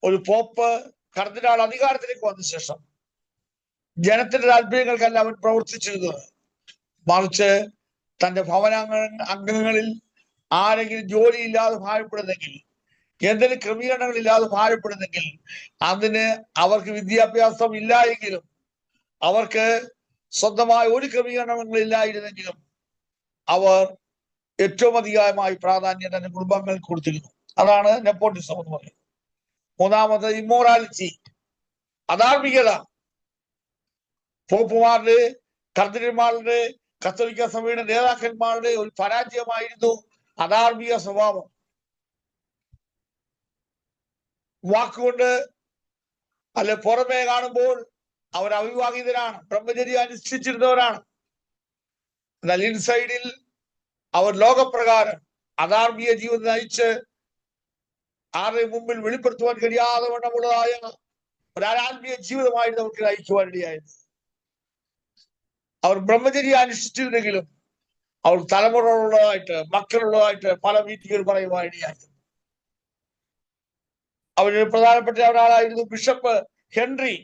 S1: ഒരു പോപ്പ് കർദിനാൾ അധികാരത്തിലേക്ക് വന്ന ശേഷം ജനത്തിന്റെ താല്പര്യങ്ങൾക്കല്ല അവൻ പ്രവർത്തിച്ചിരുന്നത്. മറിച്ച് തന്റെ അംഗങ്ങളിൽ ആരെങ്കിലും ജോലിയില്ലാതെ ഭാരപ്പെടുന്നെങ്കിൽ, എന്തെങ്കിലും ക്രമീകരണങ്ങളില്ലാതെ ഭാരപ്പെടുന്നെങ്കിൽ, അതിന് അവർക്ക് വിദ്യാഭ്യാസം ഇല്ല എങ്കിലും, അവർക്ക് സ്വന്തമായ ഒരു ക്രമീകരണങ്ങളില്ലായിരുന്നെങ്കിലും അവർ ഏറ്റവും അധികമായി പ്രാധാന്യം തന്റെ കുടുംബങ്ങൾക്ക് കൊടുത്തിരുന്നു. അതാണ് നെപ്പോട്ടിസം എന്ന് പറയുന്നത്. മൂന്നാമത് ഇമ്മോറാലിറ്റി, അധാർമികത. പോപ്പുമാരുടെ, കർദിനാൾമാരുടെ, കത്തോലിക്ക സഭയുടെ നേതാക്കന്മാരുടെ ഒരു പരാജയമായിരുന്നു അധാർമിക സ്വഭാവം. വാക്കുകൊണ്ട് അല്ലെ പുറമേ കാണുമ്പോൾ അവർ അവിവാഹിതരാണ്, ബ്രഹ്മചര്യം അനുഷ്ഠിച്ചിരുന്നവരാണ്. എന്നാൽ ഇൻസൈഡിൽ അവർ ലോകപ്രകാരം അധാർമിക ജീവിതം നയിച്ച് ആരുടെ മുമ്പിൽ വെളിപ്പെടുത്തുവാൻ കഴിയാതെ വണ്ണമുള്ളതായ ഒരാത്മീയ ജീവിതമായിരുന്നു അവർക്ക് നയിക്കുവാനിടയായത്. അവർ ബ്രഹ്മചര്യം അനുഷ്ഠിച്ചിരുന്നെങ്കിലും അവർ തലമുറകളുള്ളതായിട്ട്, മക്കളുള്ളതായിട്ട് പല മീറ്റിങ്ങുകൾ പറയുവാനിടയായിരുന്നു. അവരിൽ പ്രധാനപ്പെട്ട ഒരാളായിരുന്നു ബിഷപ്പ് ഹെൻറി,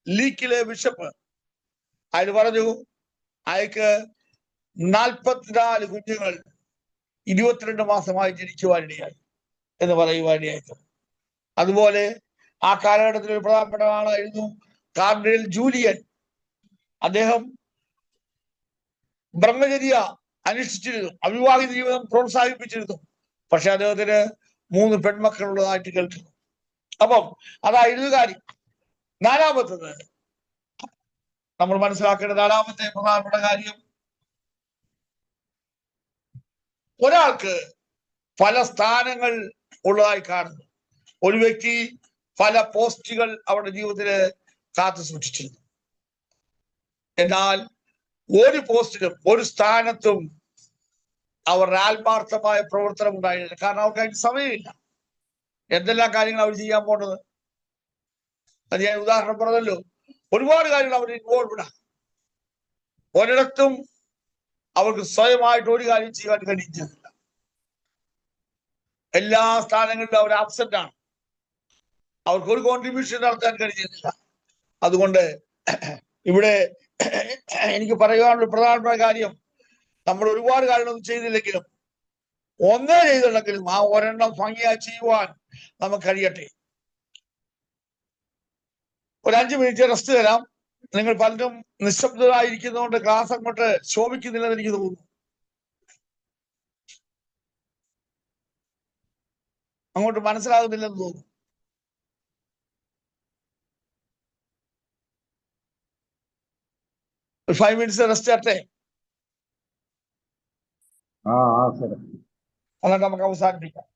S1: ലീക്കിലെ ബിഷപ്പ്. അയാൾ പറഞ്ഞു, അയാൾക്ക് 44 കുഞ്ഞുങ്ങൾ 22 മാസമായി ജനിക്കുവാനിടയായി എന്ന് പറയുവാനിടയായിരുന്നു. അതുപോലെ ആ കാലഘട്ടത്തിൽ ഒരു പ്രധാനപ്പെട്ട ആളായിരുന്നു കാർഡിനൽ ജൂലിയൻ. അദ്ദേഹം ബ്രഹ്മചര്യ അനുഷ്ഠിച്ചിരുന്നു, അവിവാഹിത ജീവിതം പ്രോത്സാഹിപ്പിച്ചിരുന്നു. പക്ഷെ അദ്ദേഹത്തിന് 3 പെൺമക്കളുള്ളതായിട്ട് കേൾക്കുന്നു. അപ്പം അതായിരുന്നു കാര്യം. നാലാമത്തത് നമ്മൾ മനസ്സിലാക്കേണ്ട നാലാമത്തെ പ്രധാനപ്പെട്ട കാര്യം, ഒരാൾക്ക് പല സ്ഥാനങ്ങൾ ഉള്ളതായി കാണുന്നു. ഒരു വ്യക്തി പല പോസ്റ്റുകൾ അവരുടെ ജീവിതത്തിൽ കാത്തു സൂക്ഷിച്ചിരുന്നു. എന്നാൽ ഒരു പോസ്റ്റിലും ഒരു സ്ഥാനത്തും അവരുടെ ആത്മാർത്ഥമായ പ്രവർത്തനം ഉണ്ടായിരുന്നില്ല. കാരണം അവർക്ക് അതിന് സമയമില്ല. എന്തെല്ലാം കാര്യങ്ങൾ അവർ ചെയ്യാൻ പോണത്? അത് ഞാൻ ഉദാഹരണം പറഞ്ഞല്ലോ. ഒരുപാട് കാര്യങ്ങൾ അവർ ഇൻവോൾവ്ഡാണ്. ഒരിടത്തും അവർക്ക് സ്വയമായിട്ട് ഒരു കാര്യം ചെയ്യാൻ കഴിയുന്നില്ല. എല്ലാ സ്ഥാനങ്ങളിലും അവർ ആബ്സെന്റ് ആണ്. അവർക്ക് ഒരു കോൺട്രിബ്യൂഷൻ നടത്താൻ കഴിയുന്നില്ല. അതുകൊണ്ട് ഇവിടെ എനിക്ക് പറയുവാനുള്ള പ്രധാനപ്പെട്ട കാര്യം, നമ്മൾ ഒരുപാട് കാര്യങ്ങളൊന്നും ചെയ്തില്ലെങ്കിലും ഒന്നേ ചെയ്തിട്ടുണ്ടെങ്കിലും ആ ഒരെണ്ണം ഭംഗിയായി ചെയ്യുവാൻ നമുക്ക് കഴിയട്ടെ. ഒരു 5 മിനിറ്റ് റെസ്റ്റ് തരാം. നിങ്ങൾ പലരും നിശബ്ദരായിരിക്കുന്നതുകൊണ്ട് ക്ലാസ് അങ്ങോട്ട് ശോഭിക്കുന്നില്ലെന്ന് എനിക്ക് തോന്നുന്നു. അങ്ങോട്ട് മനസ്സിലാകുന്നില്ലെന്ന് തോന്നുന്നു. ഒരു 5 മിനിറ്റ്സ് റെസ്റ്റ് തരട്ടെ,
S6: സാറേ.
S1: എന്നിട്ട് നമുക്ക് അവസാനിപ്പിക്കാം.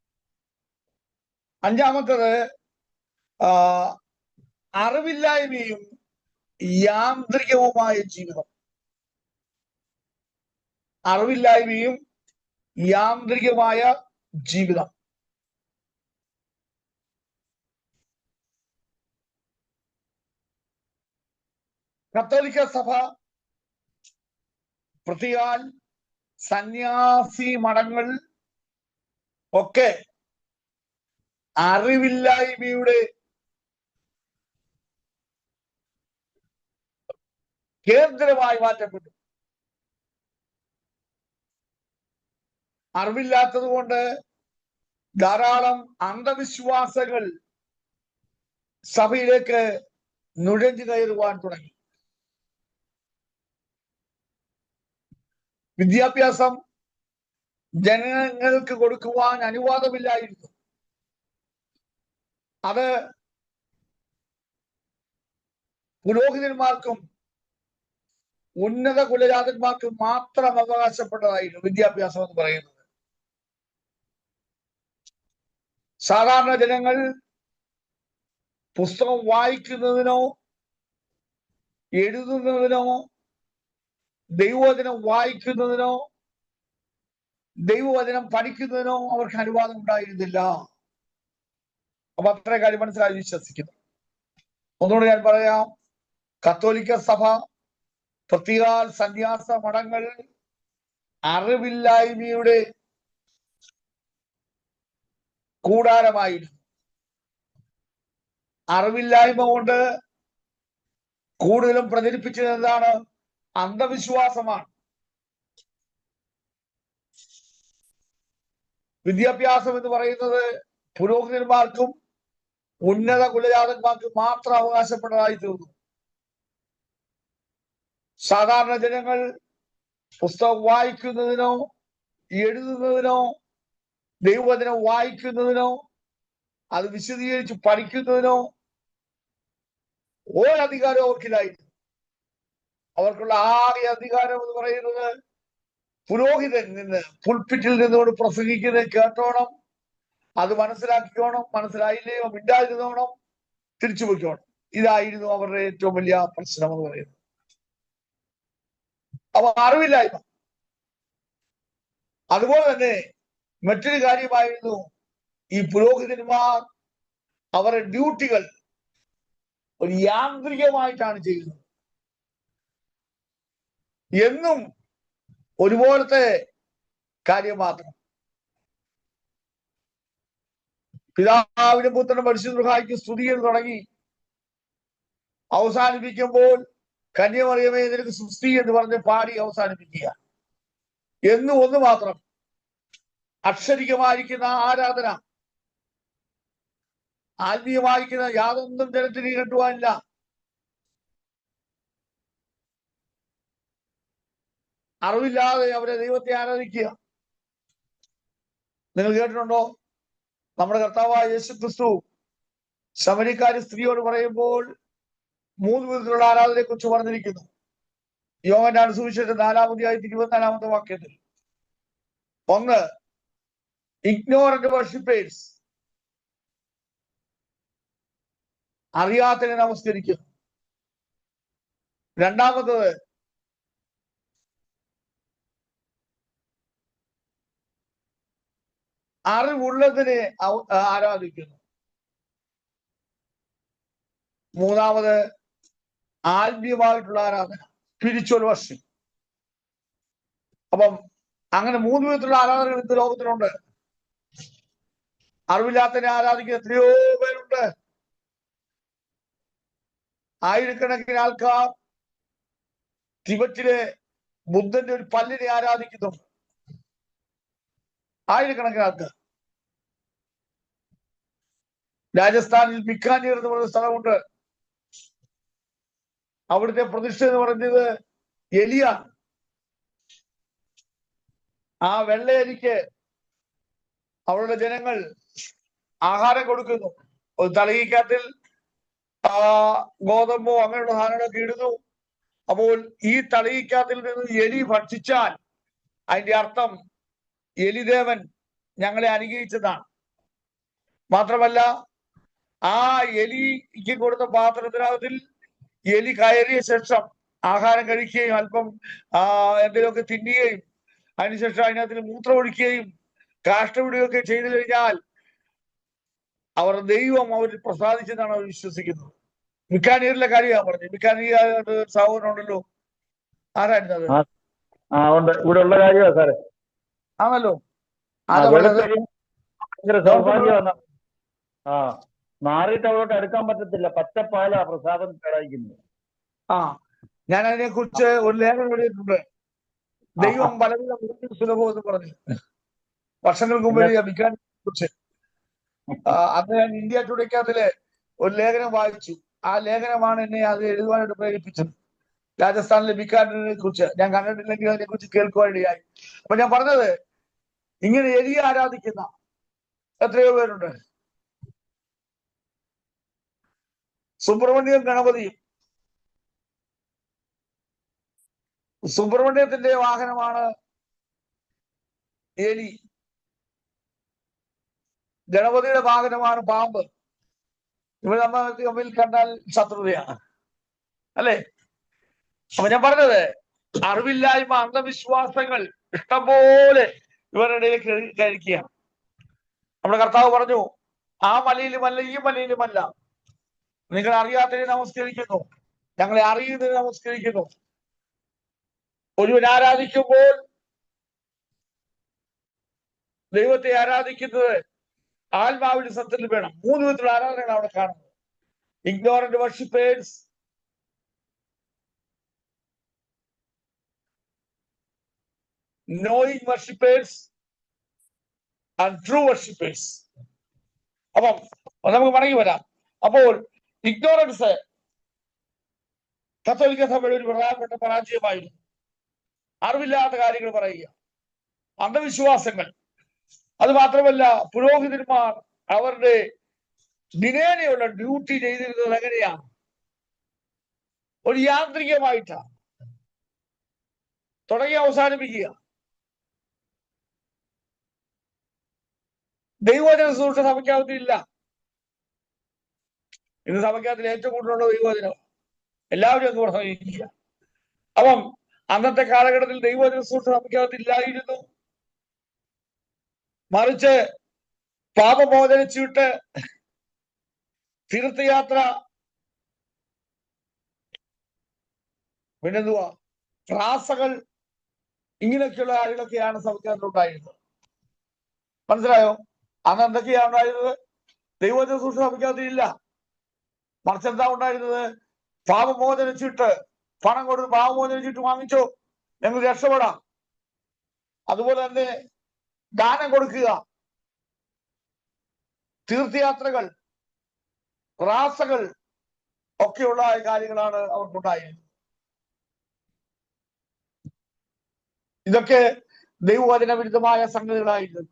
S1: 5-മത്തേത് അറിവില്ലായ്മയും യാന്ത്രികവുമായ ജീവിതം. അറിവില്ലായ്മയും യാന്ത്രികമായ ജീവിതം. കത്തോലിക്ക സഭ, പ്രത്യേകാൽ സന്യാസി മഠങ്ങൾ ഒക്കെ അറിവില്ലായ്മയുടെ കേന്ദ്രമായി മാറ്റപ്പെട്ടു. അറിവില്ലാത്തത് കൊണ്ട് ധാരാളം അന്ധവിശ്വാസങ്ങൾ സഭയിലേക്ക് നുഴഞ്ഞു കയറുവാൻ തുടങ്ങി. വിദ്യാഭ്യാസം ജനങ്ങൾക്ക് കൊടുക്കുവാൻ അനുവാദമില്ലായിരുന്നു. അത് പുരോഹിതന്മാർക്കും ഉന്നത കുലജാതന്മാർക്കും മാത്രം അവകാശപ്പെട്ടതായിരുന്നു വിദ്യാഭ്യാസം എന്ന് പറയുന്നത്. സാധാരണ ജനങ്ങൾ പുസ്തകം വായിക്കുന്നതിനോ എഴുതുന്നതിനോ ദൈവവചനം വായിക്കുന്നതിനോ ദൈവവചനം പഠിക്കുന്നതിനോ അവർക്ക് അനുവാദം ഉണ്ടായിരുന്നില്ല. അപ്പൊ അത്ര കാര്യം മനസ്സിലായി വിശ്വസിക്കുന്നു. ഒന്നുകൂടെ ഞാൻ പറയാം, കത്തോലിക്ക സഭ, പ്രത്യേകാൽ സന്യാസ മഠങ്ങൾ അറിവില്ലായ്മയുടെ കൂടാരമായിരുന്നു. അറിവില്ലായ്മ കൊണ്ട് കൂടുതലും പ്രചരിപ്പിച്ചത് എന്താണ്? അന്ധവിശ്വാസമാണ്. വിദ്യാഭ്യാസം എന്ന് പറയുന്നത് പുരോഹിതന്മാർക്കും ഉന്നത കുലജാതന്മാർക്കും മാത്രം അവകാശപ്പെട്ടതായി തീർന്നു. സാധാരണ ജനങ്ങൾ പുസ്തകം വായിക്കുന്നതിനോ എഴുതുന്നതിനോ ദൈവവചനം വായിക്കുന്നതിനോ അത് വിശദീകരിച്ച് പഠിക്കുന്നതിനോ ഒരധികാരം അവർക്കില്ലായിരുന്നു. അവർക്കുള്ള ആകെ അധികാരം എന്ന് പറയുന്നത് പുരോഹിതൻ പുൽപ്പിറ്റിൽ നിന്നുകൊണ്ട് പ്രസംഗിക്കുന്നത് കേട്ടോണം, അത് മനസ്സിലാക്കിക്കോണം, മനസ്സിലായില്ലയോ മിണ്ടാതിരുന്നോണം, തിരിച്ചു പോയിക്കോണം. ഇതായിരുന്നു അവരുടെ ഏറ്റവും വലിയ പ്രശ്നം എന്ന് പറയുന്നത്. അപ്പൊ അറിവില്ലായ്മ. അതുപോലെ തന്നെ മറ്റൊരു കാര്യമായിരുന്നു, ഈ പുരോഹിതന്മാർ അവരുടെ ഡ്യൂട്ടികൾ ഒരു യാന്ത്രികമായിട്ടാണ് ചെയ്യുന്നത്. എന്നും ഒരുപോലത്തെ കാര്യം മാത്രം. പിതാവിനും പുത്രനും പരിശുദ്ധ റൂഹായ്ക്കും സ്തുതി എന്ന് തുടങ്ങി അവസാനിപ്പിക്കുമ്പോൾ കന്യമറിയമേ നിനക്ക് സ്തുതി എന്ന് പറഞ്ഞ് പാടി അവസാനിപ്പിക്കുക. എന്നും ഒന്ന് മാത്രം, അക്ഷരികമായിരിക്കുന്ന ആരാധന, ആത്മീയമായിരിക്കുന്ന യാതൊന്നും ജനത്തിന് കിട്ടുവാനില്ല. അറിവില്ലാതെ അവരെ ദൈവത്തെ ആരാധിക്കുക. നിങ്ങൾ കേട്ടിട്ടുണ്ടോ? നമ്മുടെ കർത്താവായ യേശു ക്രിസ്തു ശമരിക്കാരി സ്ത്രീയോട് പറയുമ്പോൾ 3 വിധത്തിലുള്ള ആരാധനയെ കുറിച്ച് പറഞ്ഞിരിക്കുന്നു. യോഹന്നാന്റെ സുവിശേഷം 4-ാമത്തെ വാക്യത്തിൽ. ഒന്ന്, ഇഗ്നോറന്റ് വർഷിപ്പേഴ്സ്, അറിയാത്തതിനെ നമസ്കരിക്കുന്നു. രണ്ടാമത്തത്, അറിവുള്ളതിനെ ആരാധിക്കുന്നു. മൂന്നാമത്, ആത്മീയമായിട്ടുള്ള ആരാധന, സ്പിരിച്വൽ വർഷിപ്പ്. അപ്പം അങ്ങനെ 3 വിധത്തിലുള്ള ആരാധനകൾ ഇന്ന് ലോകത്തിലുണ്ട്. അറിവില്ലാത്തതിനെ ആരാധിക്കുന്ന എത്രയോ പേരുണ്ട്. ആയിരക്കണക്കിന് ആൾക്കാർ ടിബറ്റിലെ ബുദ്ധന്റെ ഒരു പല്ലിനെ ആരാധിക്കുന്നു ആയിരക്കണക്കിന് ആൾക്ക്. രാജസ്ഥാനിൽ ബിക്കാനീർ എന്ന് പറയുന്ന സ്ഥലമുണ്ട്. അവിടുത്തെ പ്രതിഷ്ഠ എന്ന് പറയുന്നത് എലിയാണ്. ആ വെള്ളയരിക്ക് അവരുടെ ജനങ്ങൾ ആഹാരം കൊടുക്കുന്നു. ഒരു തളികക്കകത്തിൽ ഗോതമ്പോ അങ്ങനെയുള്ള സാധനങ്ങളൊക്കെ ഇടുന്നു. അപ്പോൾ ഈ തളികക്കകത്തിൽ നിന്ന് എലി ഭക്ഷിച്ചാൽ അതിന്റെ അർത്ഥം എലിദേവൻ ഞങ്ങളെ അനുഗ്രഹിച്ചതാണ്. മാത്രമല്ല ആ എലിക്ക് കൊടുത്ത പാത്രത്തിനകത്തിൽ എലി കയറിയ ശേഷം ആഹാരം കഴിക്കുകയും അല്പം എന്തെങ്കിലുമൊക്കെ തിന്നുകയും അതിനുശേഷം അതിനകത്ത് മൂത്രം ഒഴിക്കുകയും കാഷ്ടമിടുകയൊക്കെ ചെയ്തു കഴിഞ്ഞാൽ അവർ ദൈവം അവരിൽ പ്രസാദിച്ചെന്നാണ് അവർ വിശ്വസിക്കുന്നത്. ബിക്കാനീറിലെ കാര്യമാണ് പറഞ്ഞത്. ബിക്കാനീർ സഹോദരൻ ഉണ്ടല്ലോ, ആരായിരുന്നു അത്?
S7: ഇവിടെ ഉള്ള കാര്യമാണ് സാറേ.
S1: ആണല്ലോ.
S7: ഭയങ്കര സൗഭാഗ്യമാണ്. മാറിയിട്ട് അവരോട്ട് അടുക്കാൻ പറ്റത്തില്ല. പച്ചപ്പാല പ്രസാദം കഴിക്കുന്നത്.
S1: ഞാൻ അതിനെ കുറിച്ച് ഒരു ലേഖനം എഴുതിയിട്ടുണ്ട്. ദൈവം പലവിധ സുലഭം എന്ന് പറഞ്ഞു വർഷങ്ങൾക്ക് മുമ്പ് ബിക്കാനെ കുറിച്ച്. അന്ന് ഞാൻ ഇന്ത്യ ടുഡേക്കകത്തില് ഒരു ലേഖനം വായിച്ചു. ആ ലേഖനമാണ് എന്നെ അത് എഴുതുവാനായിട്ട് പ്രേരിപ്പിച്ചത്. രാജസ്ഥാനിലെ ബിക്കാനെ കുറിച്ച് ഞാൻ കണ്ടിട്ടില്ലെങ്കിൽ അതിനെ കുറിച്ച് കേൾക്കുവാനിടയായി. അപ്പൊ ഞാൻ പറഞ്ഞത്, ഇങ്ങനെ എലിയെ ആരാധിക്കുന്ന എത്രയോ പേരുണ്ട്. സുബ്രഹ്മണ്യം ഗണപതിയും. സുബ്രഹ്മണ്യത്തിന്റെ വാഹനമാണ് എലി. ഗണപതിയുടെ വാഹനമാണ് പാമ്പ്. ഇവർ തമ്മിൽ കണ്ടാൽ ശത്രുതയാണ്, അല്ലേ? അപ്പൊ ഞാൻ പറഞ്ഞത്, അറിവില്ലായ്മ, അന്ധവിശ്വാസങ്ങൾ ഇഷ്ടംപോലെ ഇവരുടെ ഇടയിൽ കഴിക്കുകയാണ്. നമ്മുടെ കർത്താവ് പറഞ്ഞു, ആ മലയിലുമല്ല ഈ മലയിലുമല്ല. നിങ്ങൾ അറിയാത്തതിനെ നമസ്കരിക്കുന്നു, ഞങ്ങളെ അറിയുന്നതിനെ നമസ്കരിക്കുന്നു. ഒരുവൻ ആരാധിക്കുമ്പോൾ ദൈവത്തെ ആരാധിക്കുന്നത് ആത്മാവിന്റെ സത്യത്തിൽ വേണം. 3 വിധത്തിലുള്ള ആരാധനകൾ അവിടെ കാണുന്നത്. Ignorant worshippers, knowing worshippers and true worshippers. അപ്പം നമുക്ക് മടങ്ങി വരാം. അപ്പോൾ ഇഗ്നോറൻസ് കത്തോലിക്ക സഭയുടെ ഒരു പ്രധാനപ്പെട്ട പരാജയമായിരുന്നു. അറിവില്ലാത്ത കാര്യങ്ങൾ പറയുക, അന്ധവിശ്വാസങ്ങൾ. അത് മാത്രമല്ല, പുരോഹിതന്മാർ അവരുടെ ദിനേനയുള്ള ഡ്യൂട്ടി ചെയ്തിരുന്നത് എങ്ങനെയാണ്? ഒരു യാന്ത്രികമായിട്ടാണ്. തുടങ്ങി അവസാനിപ്പിക്കുക. ദൈവവചന ശുശ്രൂഷ സഭയ്ക്കകത്തില്ല. ഇന്ന് സഭയ്ക്കകത്തിൽ ഏറ്റവും കൂടുതലുള്ള ദൈവവചനം എല്ലാവരും അങ്ങ് പ്രസംഗിക്കുക. അപ്പം അന്നത്തെ കാലഘട്ടത്തിൽ ദൈവവചന ശുശ്രൂഷ സഭയ്ക്കകത്തില്ലായിരുന്നു. മറിച്ച് പാപമോചനിച്ചിട്ട് തീർത്ഥയാത്ര, പിന്നെന്തുവാ, പ്രാസകൾ, ഇങ്ങനെയൊക്കെയുള്ള കാര്യങ്ങളൊക്കെയാണ് സഭയ്ക്കകത്തുണ്ടായിരുന്നത്. മനസ്സിലായോ? അന്ന് എന്തൊക്കെയാണ് ഉണ്ടായിരുന്നത്? ദൈവവചന ശുശ്രൂഷ സഭയ്ക്കകത്തില്ല. മറിച്ച് എന്താ ഉണ്ടായിരുന്നത്? പാപമോചനിച്ചിട്ട് പണം കൊടുത്ത് പാപമോചനിച്ചിട്ട് വാങ്ങിച്ചോ, ഞങ്ങൾ രക്ഷപ്പെടാം. അതുപോലെ തന്നെ ദാനം കൊടുക്കുക, തീർത്ഥയാത്രകൾ, റാസകൾ ഒക്കെയുള്ള കാര്യങ്ങളാണ് അവർക്കുണ്ടായിരുന്നത്. ഇതൊക്കെ ദൈവവചന വിരുദ്ധമായ സംഗതികളായിരുന്നു.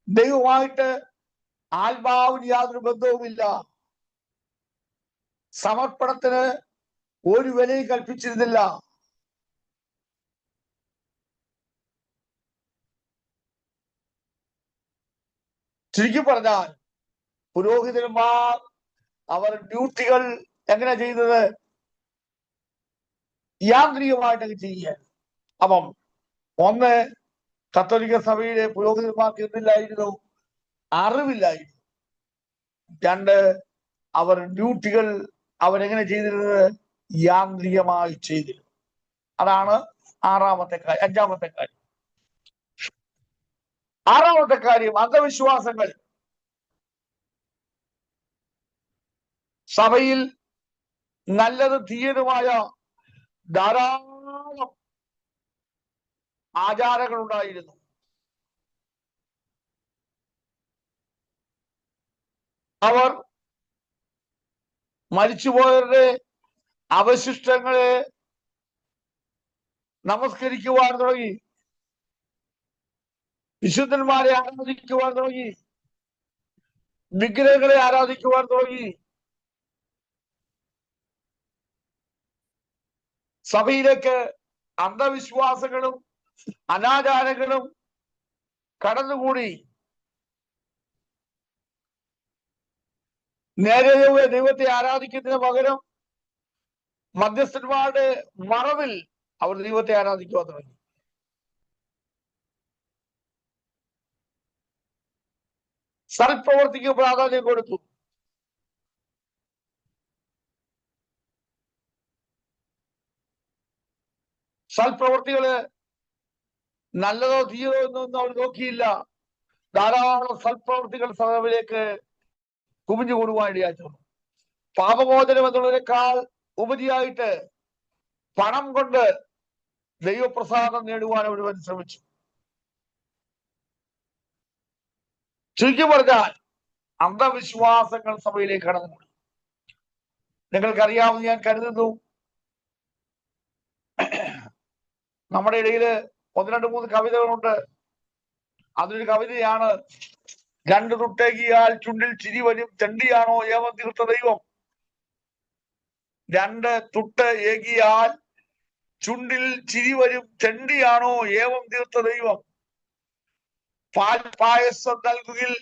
S1: ദൈവമായിട്ട് ആത്മാവിന് യാതൊരു ബന്ധവുമില്ല. സമർപ്പണത്തിന് ഒരു വിലയും കൽപ്പിച്ചിരുന്നില്ല. ചുരുക്കി പറഞ്ഞാൽ, പുരോഹിതന്മാർ അവർ ഡ്യൂട്ടികൾ എങ്ങനെ ചെയ്തത്? യാന്ത്രികമായിട്ടൊക്കെ ചെയ്യുക. അപ്പം ഒന്ന്, കത്തോലിക്ക സഭയിലെ പുരോഹിതന്മാർക്ക് എന്തില്ലായിരുന്നു? അറിവില്ലായിരുന്നു. 2, അവർ ഡ്യൂട്ടികൾ അവരെങ്ങനെ ചെയ്തിരുന്നത്? യാന്ത്രികമായി ചെയ്തിരുന്നു. അതാണ് 6-ാമത്തെ കാര്യം. 5-ാമത്തെ കാര്യം. 6-ാമത്തെ കാര്യം, അന്ധവിശ്വാസങ്ങൾ. സഭയിൽ നല്ലതും തീയതുമായ ധാരാളം ആചാരങ്ങൾ ഉണ്ടായിരുന്നു. അവർ മരിച്ചുപോയവരുടെ അവശിഷ്ടങ്ങളെ നമസ്കരിക്കുവാൻ തുടങ്ങി, വിശുദ്ധന്മാരെ ആരാധിക്കുവാൻ തുടങ്ങി, വിഗ്രഹങ്ങളെ ആരാധിക്കുവാൻ തുടങ്ങി. സഭയിലേക്ക് അന്ധവിശ്വാസങ്ങളും അനാചാരങ്ങളും കടന്നുകൂടി. നേരെ ദൈവത്തെ ആരാധിക്കുന്നതിന് പകരം മധ്യസ്ഥന്മാരുടെ മറവിൽ അവർ ദൈവത്തെ ആരാധിക്കുവാൻ തുടങ്ങി. സൽപ്രവർത്തിക്ക് പ്രാധാന്യം കൊടുത്തു. സൽപ്രവർത്തികള് നല്ലതോ തീയതോ എന്നൊന്നും അവർ നോക്കിയില്ല. ധാരാളം സൽപ്രവർത്തികൾ സഭയിലേക്ക് കുമിഞ്ഞുകൂടുവാൻ ഇടയാച്ചു. പാപമോചനം എന്നുള്ളതിനേക്കാൾ ഉപരിയായിട്ട് പണം കൊണ്ട് ദൈവപ്രസാദം നേടുവാൻ അവർ ശ്രമിച്ചു. ചുരുക്കി പറഞ്ഞാൽ അന്ധവിശ്വാസങ്ങൾ സഭയിലേക്ക് കടന്നുകൂടി. നിങ്ങൾക്കറിയാമെന്ന് ഞാൻ കരുതുന്നു. നമ്മുടെ ഇടയിൽ 1-2-3 കവിതകളുണ്ട്. അതിലൊരു കവിതയാണ്, 2 തുട്ടേകിയാൽ ചുണ്ടിൽ ചിരി വരും, തെണ്ടിയാണോ ഏവം തീർത്ത ദൈവം. 2 തുട്ട് ഏകിയാൽ ചുണ്ടിൽ ചിരി വരും, തെണ്ടിയാണോ ഏവം തീർത്ത ദൈവം. പാൽ പായസം നൽകുകിൽ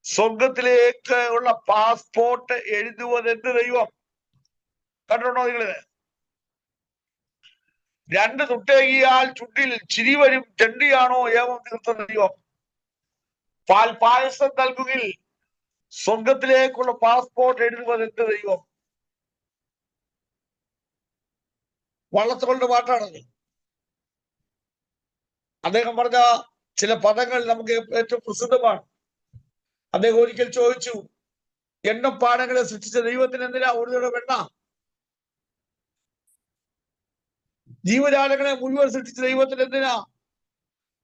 S1: സ്വർഗത്തിലേക്ക് ഉള്ള പാസ്പോർട്ട് എഴുതുവത് എന്ത് ദൈവം. കണ്ടിട്ടുണ്ടോ നിങ്ങളിത്? 2 തുട്ടേകിയാൽ ചുണ്ടിൽ ചിരി വരും, തെണ്ടിയാണോ ഏവം തീർത്ത ദൈവം. പാൽ പായസം നൽകുകിൽ സ്വർഗത്തിലേക്കുള്ള പാസ്പോർട്ട് എഴുതുവത് എന്ത് ദൈവം. വള്ളത്തോളുടെ പാട്ടാണത്. അദ്ദേഹം പറഞ്ഞ ചില പദങ്ങൾ നമുക്ക് ഏറ്റവും പ്രസിദ്ധമാണ്. അദ്ദേഹം ഒരിക്കൽ ചോദിച്ചു, എണ്ണപ്പാടങ്ങളെ സൃഷ്ടിച്ച ദൈവത്തിന് എന്തിനാ ഒരു വെണ്ണ? ജീവജാലങ്ങളെ മുഴുവൻ സൃഷ്ടിച്ച ദൈവത്തിന് എന്തിനാ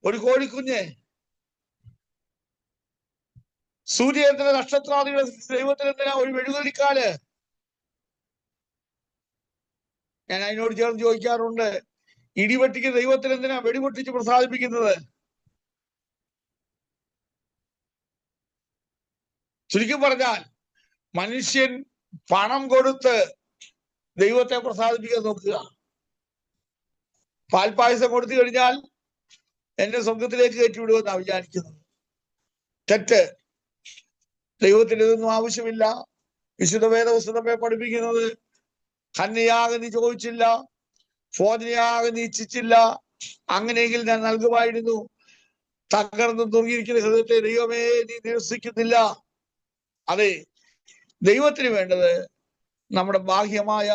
S1: ഒരു കോഴിക്കുഞ്ഞ്? സൂര്യചന്ദ്ര നക്ഷത്രാദികളെ സൃഷ്ടിച്ച ദൈവത്തിന് എന്തിനാ ഒരു മെഴുകുതിരിക്കാല്? ഞാൻ അതിനോട് ചേർന്ന് ചോദിക്കാറുണ്ട്, ഇടിവെട്ടിക്ക് ദൈവത്തിന് എന്തിനാ വെടിപൊട്ടിച്ച് പ്രസാദിപ്പിക്കുന്നത്? ചുരുക്കി പറഞ്ഞാൽ മനുഷ്യൻ പണം കൊടുത്ത് ദൈവത്തെ പ്രസാദിപ്പിക്കാൻ നോക്കുക. പാൽപായസം കൊടുത്തു കഴിഞ്ഞാൽ എന്നെ സ്വർഗത്തിലേക്ക് കയറ്റിവിടുമെന്നാണ് വിചാരിക്കുന്നത്. തെറ്റ്. ദൈവത്തിന് ഇതൊന്നും ആവശ്യമില്ല. വിശുദ്ധ വേദപുസ്തകമേ പഠിപ്പിക്കുന്നത്, കന്യയാകെ നീ ചോദിച്ചില്ല, ഭോജനയാകെ നീ ഇച്ഛിച്ചില്ല, അങ്ങനെയെങ്കിൽ ഞാൻ നൽകുമായിരുന്നു. തകർന്നു നുറുങ്ങിയിരിക്കുന്ന ഹൃദയത്തെ ദൈവമേ നീ നിരസിക്കുന്നില്ല. അതെ, ദൈവത്തിന് വേണ്ടത് നമ്മുടെ ബാഹ്യമായ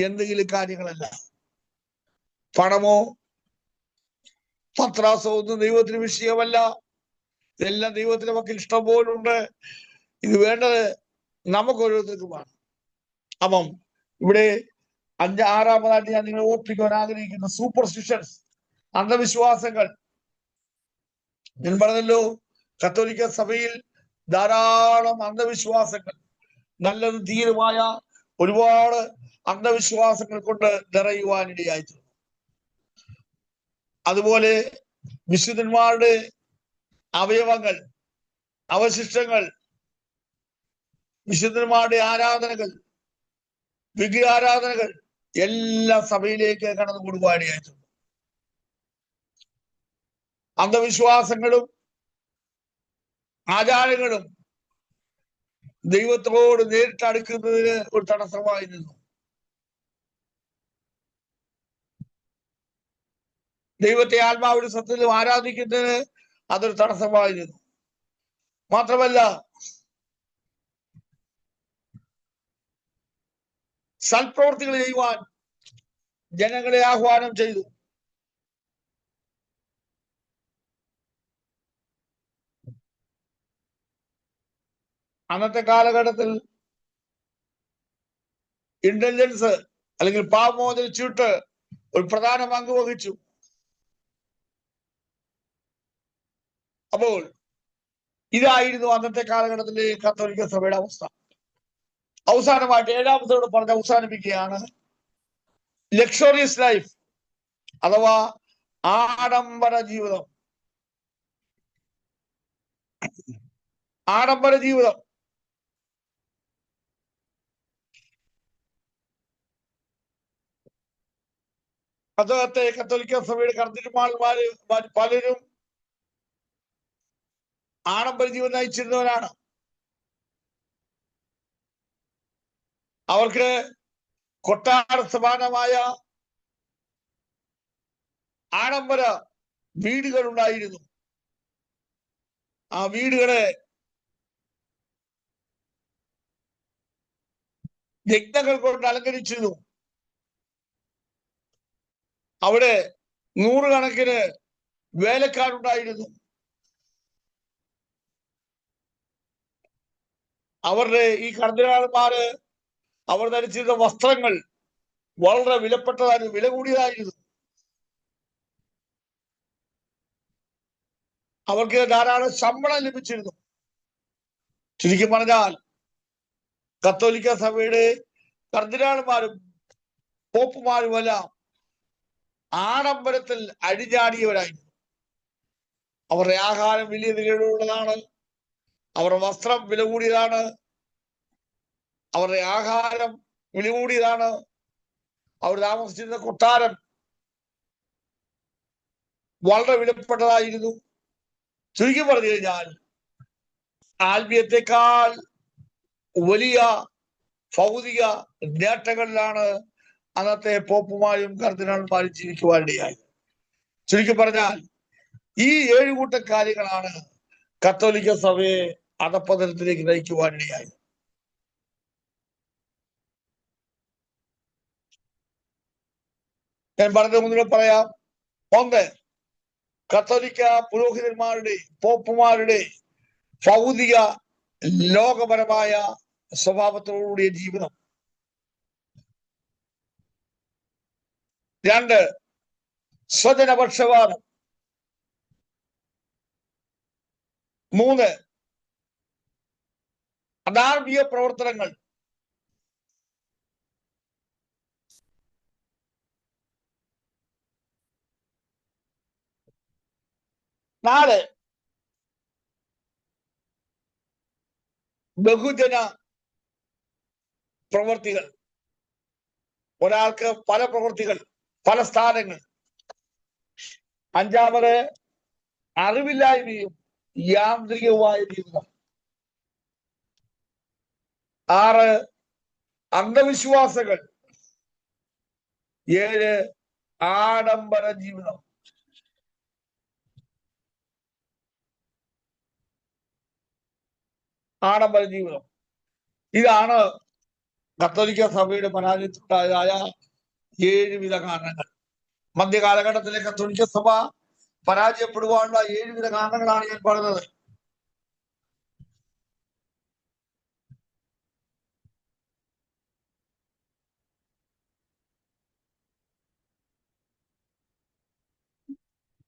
S1: എന്തെങ്കിലും കാര്യങ്ങളല്ല. പണമോ പത്രാസോ ഒന്നും ദൈവത്തിന് വിഷയമല്ല. ഇതെല്ലാം ദൈവത്തിന്റെ മക്കൾ ഇഷ്ടം പോലുണ്ട്. ഇത് വേണ്ടത് നമുക്ക് ഓരോരുത്തർക്കുമാണ്. അപ്പം ഇവിടെ 6-ാമതായിട്ട് ഞാൻ നിങ്ങളെ ഓർപ്പിക്കുവാൻ ആഗ്രഹിക്കുന്ന സൂപ്പർസ്റ്റിഷൻസ്, അന്ധവിശ്വാസങ്ങൾ. ഞാൻ പറഞ്ഞല്ലോ, കത്തോലിക്ക സഭയിൽ ധാരാളം അന്ധവിശ്വാസങ്ങൾ, നല്ലതും തീരുമായ ഒരുപാട് അന്ധവിശ്വാസങ്ങൾ കൊണ്ട് നിറയുവാനിടയായിട്ടുണ്ട്. അതുപോലെ വിശുദ്ധന്മാരുടെ അവയവങ്ങൾ, അവശിഷ്ടങ്ങൾ, വിശുദ്ധന്മാരുടെ ആരാധനകൾ, വിഗ്രഹാരാധനകൾ എല്ലാം സഭയിലേക്ക് കടന്നുകൂടുവാനിടയായിട്ടുണ്ട്. അന്ധവിശ്വാസങ്ങളും ആചാരങ്ങളും ദൈവത്തോട് നേരിട്ട് അടുക്കുന്നതിന് ഒരു തടസ്സമായി നിന്നു. ദൈവത്തെ ആത്മാവിന്റെ സത്യത്തിലും ആരാധിക്കുന്നതിന് അതൊരു തടസ്സമായി നിന്നു. മാത്രമല്ല, സൽപ്രവർത്തികൾ ചെയ്യുവാൻ ജനങ്ങളെ ആഹ്വാനം ചെയ്തു. അന്നത്തെ കാലഘട്ടത്തിൽ ഇന്റലിജൻസ് അല്ലെങ്കിൽ പാവമോചന ചീട്ട് ഒരു പ്രധാന പങ്ക് വഹിച്ചു. അപ്പോൾ ഇതായിരുന്നു അന്നത്തെ കാലഘട്ടത്തിലെ കത്തോലിക്ക സഭയുടെ അവസ്ഥ. അവസാനമായിട്ട് 7-ാമത്തോട് പറഞ്ഞ് അവസാനിപ്പിക്കുകയാണ്. ലക്ഷറിയസ് ലൈഫ് അഥവാ ആഡംബര ജീവിതം. ആഡംബര ജീവിതം അദ്ദേഹത്തെ കത്തോലിക്ക സഭയുടെ കർദിനാൾമാര് പലരും ആഡംബര ജീവിതം നയിച്ചിരുന്നവരാണ്. അവർക്ക് കൊട്ടാര സമാനമായ ആഡംബര വീടുകൾ ഉണ്ടായിരുന്നു. ആ വീടുകളെ യജ്ഞങ്ങൾ കൊണ്ട് അലങ്കരിച്ചിരുന്നു. അവിടെ 100 കണക്കിന് വേലക്കാരുണ്ടായിരുന്നു. അവരുടെ ഈ കർദിനാൾമാര് അവർ ധരിച്ചിരുന്ന വസ്ത്രങ്ങൾ വളരെ വിലപ്പെട്ടതായിരുന്നു, വില കൂടിയതായിരുന്നു. അവർക്ക് ധാരാളം ശമ്പളം ലഭിച്ചിരുന്നു. ചുരുക്കി പറഞ്ഞാൽ കത്തോലിക്ക സഭയുടെ കർദിനാൾമാരും പോപ്പുമാരുമെല്ലാം ആഡംബരത്തിൽ അടിഞ്ഞാടിയവരായിരുന്നു. അവരുടെ ആഹാരം വലിയ വിലയുള്ളതാണ്. അവരുടെ വസ്ത്രം വില കൂടിയതാണ്. അവരുടെ ആഹാരം വില കൂടിയതാണ്. അവർ താമസിച്ചിരുന്ന കൊട്ടാരം വളരെ വിലപ്പെട്ടതായിരുന്നു. ചുരുക്കി പറഞ്ഞു കഴിഞ്ഞാൽ ആത്മീയത്തെക്കാൾ വലിയ ഭൗതിക നേട്ടങ്ങളിലാണ് അന്നത്തെ പോപ്പുമാരും കർദിനാൾമാരും ജീവിക്കുവാനിടയായത്. ചുരുക്കി പറഞ്ഞാൽ ഈ 7 കൂട്ടം കാര്യങ്ങളാണ് കത്തോലിക്ക സഭയെ അധപ്പതനത്തിലേക്ക് നയിക്കുവാനിടയായത്. ഞാൻ പറഞ്ഞ മുന്നിൽ പറയാം. 1, കത്തോലിക്ക പുരോഹിതന്മാരുടെ പോപ്പുമാരുടെ ഭൗതിക ലോകപരമായ സ്വഭാവത്തോടുകൂടിയ ജീവിതം. 2, സ്വജനപക്ഷപാതം. 3, അധാർമിക പ്രവർത്തനങ്ങൾ. 4, ബഹുജന പ്രവർത്തികൾ. ഒരാൾക്ക് പല പ്രവൃത്തികൾ, പല സ്ഥാനങ്ങൾ. 5, അറിവില്ലായ്മയും യാന്ത്രികവുമായ ജീവിതം. 6, അന്ധവിശ്വാസങ്ങൾ. 7, ആഡംബര ജീവിതം. ആഡംബര ജീവിതം. ഇതാണ് കത്തോലിക്ക സഭയുടെ പരാജയത്തിലുണ്ടായതായ 7 വിധ കാരണങ്ങൾ. മധ്യകാലഘട്ടത്തിലെ കത്തോലിക്ക സഭ പരാജയപ്പെടുവാനുള്ള 7 വിധ കാരണങ്ങളാണ് ഞാൻ പറഞ്ഞത്.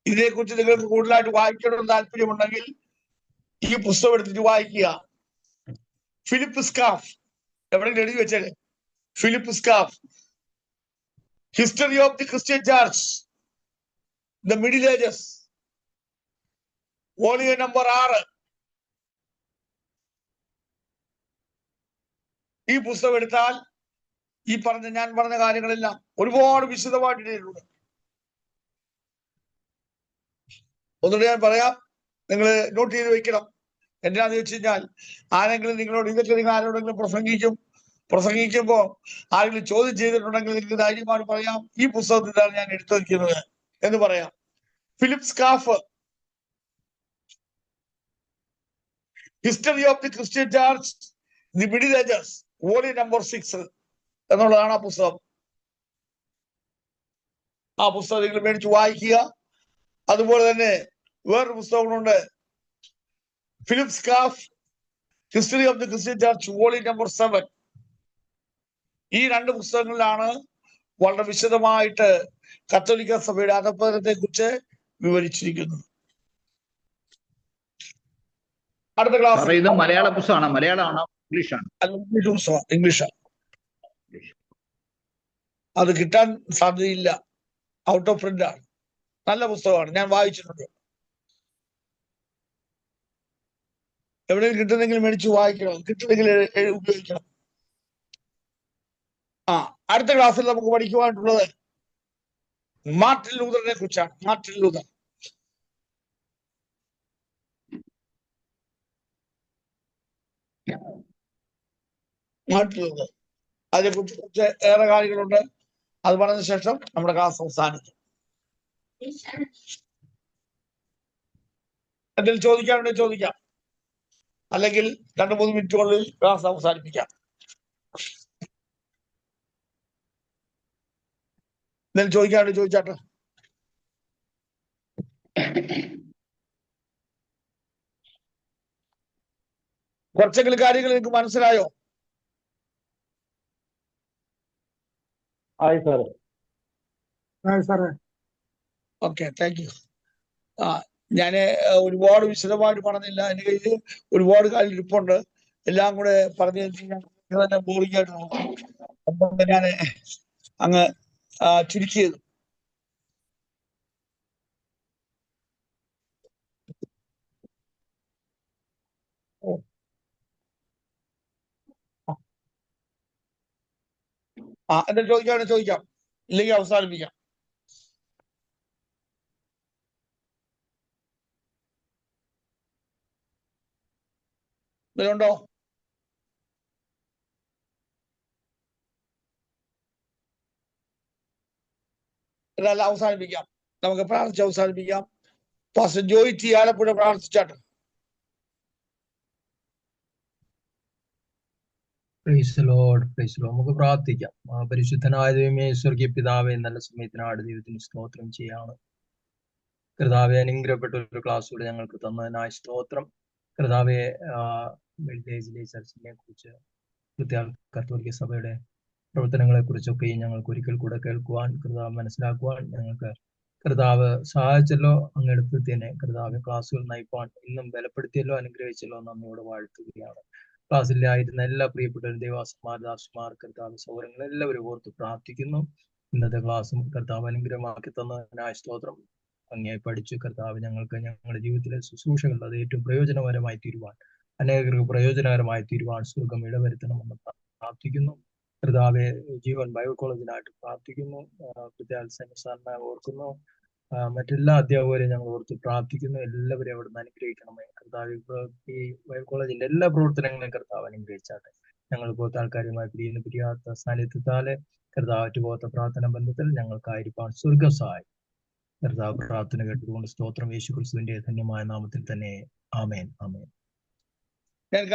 S1: ഇതിനെക്കുറിച്ച് നിങ്ങൾക്ക് കൂടുതലായിട്ട് വായിക്കണമെന്ന് താല്പര്യമുണ്ടെങ്കിൽ ഈ പുസ്തകം എടുത്തിട്ട് വായിക്കുക. ഫിലിപ്പ് സ്കാഫ് എവിടെയെങ്കിലും എഴുതി വെച്ചേ. Philip സ്കാഫ്, history of the Christian church, the middle ages, volume number 6. ഈ പുസ്തകം എടുത്താൽ ഞാൻ പറഞ്ഞ കാര്യങ്ങളെല്ലാം ഒരുപാട് വിശദമായിട്ട് എഴുതിയിട്ടുണ്ട്. ഒന്നുകൂടി ഞാൻ പറയാം, നിങ്ങൾ നോട്ട് ചെയ്ത് വെക്കണം. എന്താണെന്ന് വെച്ച് കഴിഞ്ഞാൽ ആരെങ്കിലും നിങ്ങളോട് ഇതൊക്കെ നിങ്ങൾ ആരോടെങ്കിലും പ്രസംഗിക്കുമ്പോൾ ആരെങ്കിലും ചോദ്യം ചെയ്തിട്ടുണ്ടെങ്കിൽ നിങ്ങൾക്ക് ധൈര്യമായിട്ട് പറയാം, ഈ പുസ്തകത്തിലാണ് ഞാൻ എടുത്തു വയ്ക്കുന്നത് എന്ന് പറയാം. Philip സ്കാഫ്, history of the Christian church, the middle ages, volume number 6 എന്നുള്ളതാണ് ആ പുസ്തകം. ആ പുസ്തകം നിങ്ങൾ മേടിച്ച് വായിക്കുക. അതുപോലെ തന്നെ വേറൊരു പുസ്തകങ്ങളുണ്ട്. Philip സ്കാഫ്, history of the Christian church, volume number 7. ഈ 2 പുസ്തകങ്ങളിലാണ് വളരെ വിശദമായിട്ട് കത്തോലിക്ക സഭയുടെ അധപ്പതനത്തെ കുറിച്ച് വിവരിച്ചിരിക്കുന്നത്. അടുത്ത ക്ലാസ്
S8: സാറേ ഇത് മലയാള പുസ്തകമാണോ? മലയാളമാണോ ഇംഗ്ലീഷാണോ?
S1: ഇംഗ്ലീഷ് പുസ്തകം, ഇംഗ്ലീഷാണ്. അത് കിട്ടാൻ സാധ്യതയില്ല, ഔട്ട് ഓഫ് പ്രിന്റ് ആണ്. നല്ല പുസ്തകമാണ്, ഞാൻ വായിച്ചിട്ടുണ്ട്. എവിടെയും കിട്ടുന്നെങ്കിൽ മേടിച്ച് വായിക്കണം, കിട്ടുന്നെങ്കിൽ ഉപയോഗിക്കണം. അടുത്ത ക്ലാസ്സിൽ നമുക്ക് പഠിക്കുവാനുള്ളത് മാർട്ടിൻ ലൂതറിനെ കുറിച്ചാണ്. മാർട്ടിൻ ലൂതർ അതിനെക്കുറിച്ച് കുറച്ച് ഏറെ കാര്യങ്ങളുണ്ട്. അത് പറഞ്ഞ ശേഷം നമ്മുടെ ക്ലാസ് അവസാനിക്കും. എന്തെങ്കിലും ചോദിക്കാനുണ്ടെങ്കിൽ ചോദിക്കാം, അല്ലെങ്കിൽ 2-3 മിനിറ്റുകളിൽ ക്ലാസ് അവസാനിപ്പിക്കാം. എന്തെങ്കിലും ചോദിക്കാനുണ്ടെങ്കിൽ ചോദിച്ചാട്ടെ. കുറച്ചെങ്കിലും കാര്യങ്ങൾ നിങ്ങൾക്ക് മനസ്സിലായോ?
S7: ആയി സാറേ.
S2: സാറേ
S1: ഓക്കെ, താങ്ക് യു. ഞാന് ഒരുപാട് വിശദമായിട്ട് പറഞ്ഞില്ല, എന്റെ കയ്യിൽ ഒരുപാട് കാര്യം ഇരിപ്പുണ്ട്. എല്ലാം കൂടെ പറഞ്ഞു തന്നെ ബോറിംഗ് ആയിട്ട് നോക്കും. അതുകൊണ്ട് ഞാൻ അങ്ങ് ചുരുക്കിയത്. എന്താ ചോദിക്കാണെങ്കിൽ ചോദിക്കാം, ഇല്ലെങ്കിൽ അവസാനിപ്പിക്കാം. ഇതിലുണ്ടോ? ഇതല്ല, അവസാനിപ്പിക്കാം. നമുക്ക് പ്രാർത്ഥിച്ച് അവസാനിപ്പിക്കാം. പാസ്റ്റർ ജോയി ടി ആലപ്പുഴ പ്രാർത്ഥിച്ചാട്ടെ.
S9: Praise Lord, praise Lord. നമുക്ക് പ്രാർത്ഥിക്കാം. പരിശുദ്ധനായ ദൈവമേ, സ്വർഗീയ പിതാവേ, നല്ല സമയത്തിനാട് ദൈവത്തിന് സ്തോത്രം ചെയ്യാണ്. കർത്താവെ, അനുഗ്രഹപ്പെട്ട ഒരു ക്ലാസ് കൂടെ ഞങ്ങൾക്ക് തന്നതിനായി സ്തോത്രം. കർത്താവെ, വില്ലേജിലെ ചർച്ചിനെ കുറിച്ച്, കത്തോലിക്ക സഭയുടെ പ്രവർത്തനങ്ങളെ കുറിച്ചൊക്കെയും ഞങ്ങൾക്ക് ഒരിക്കൽ കൂടെ കേൾക്കുവാൻ, കർത്താവ് മനസ്സിലാക്കുവാൻ ഞങ്ങൾക്ക് കർത്താവ് സഹായിച്ചല്ലോ. അങ്ങെടുത്ത് തന്നെ കർത്താവ് ക്ലാസ്സുകൾ നയിപ്പാൻ ഇന്നും ബലപ്പെടുത്തിയല്ലോ, അനുഗ്രഹിച്ചല്ലോ. നന്ദിയോടെ വാഴ്ത്തുകയാണ്. ക്ലാസ്സിലായിരുന്ന എല്ലാ പ്രിയപ്പെട്ട ദേവാസന്മാർ, ദാസന്മാർ, കർത്താവ് സൗരങ്ങൾ എല്ലാവരും ഓർത്ത് പ്രാർത്ഥിക്കുന്നു. ഇന്നത്തെ ക്ലാസ്സും കർത്താവ് അനുഗ്രഹമാക്കി തന്നതിനായ സ്തോത്രം. ഭംഗിയായി പഠിച്ചു കർത്താവ് ഞങ്ങൾക്ക് ഞങ്ങളുടെ ജീവിതത്തിലെ ശുശ്രൂഷകൾ അത് ഏറ്റവും പ്രയോജനകരമായി തീരുവാൻ, അനേകർക്ക് പ്രയോജനകരമായി തീരുവാൻ സ്വർഗം ഇടവരുത്തണമെന്ന് പ്രാർത്ഥിക്കുന്നു. കർത്താവെ, ജീവൻ ബൈബിൾ കോളേജിനായിട്ട് പ്രാർത്ഥിക്കുന്നു. സാറിനെ ഓർക്കുന്നു. മറ്റെല്ലാ അധ്യാപകരെയും ഞങ്ങൾ ഓർത്ത് പ്രാർത്ഥിക്കുന്നു. എല്ലാവരെയും അവിടുന്ന് അനുഗ്രഹിക്കണമേ കർത്താവ്. ഈ ബൈബിൾ കോളേജിന്റെ എല്ലാ പ്രവർത്തനങ്ങളെയും കർത്താവ് അനുഗ്രഹിച്ചാട്ടെ. ഞങ്ങൾ പോത്ത ആൾക്കാരുമായി പിരിയാത്ത സാന്നിധ്യത്താലെ കർത്താവ് പോത്ത പ്രാർത്ഥന ബന്ധത്തിൽ ഞങ്ങൾക്കായിരിക്കാൻ സ്വർഗം സഹായിക്കും. കർത്താവ് പ്രാർത്ഥന കേട്ടുകൊണ്ട് സ്തോത്രം. യേശു ക്രിസ്തുവിന്റെ ധന്യമായ നാമത്തിൽ തന്നെ. ആമേൻ, ആമേൻ.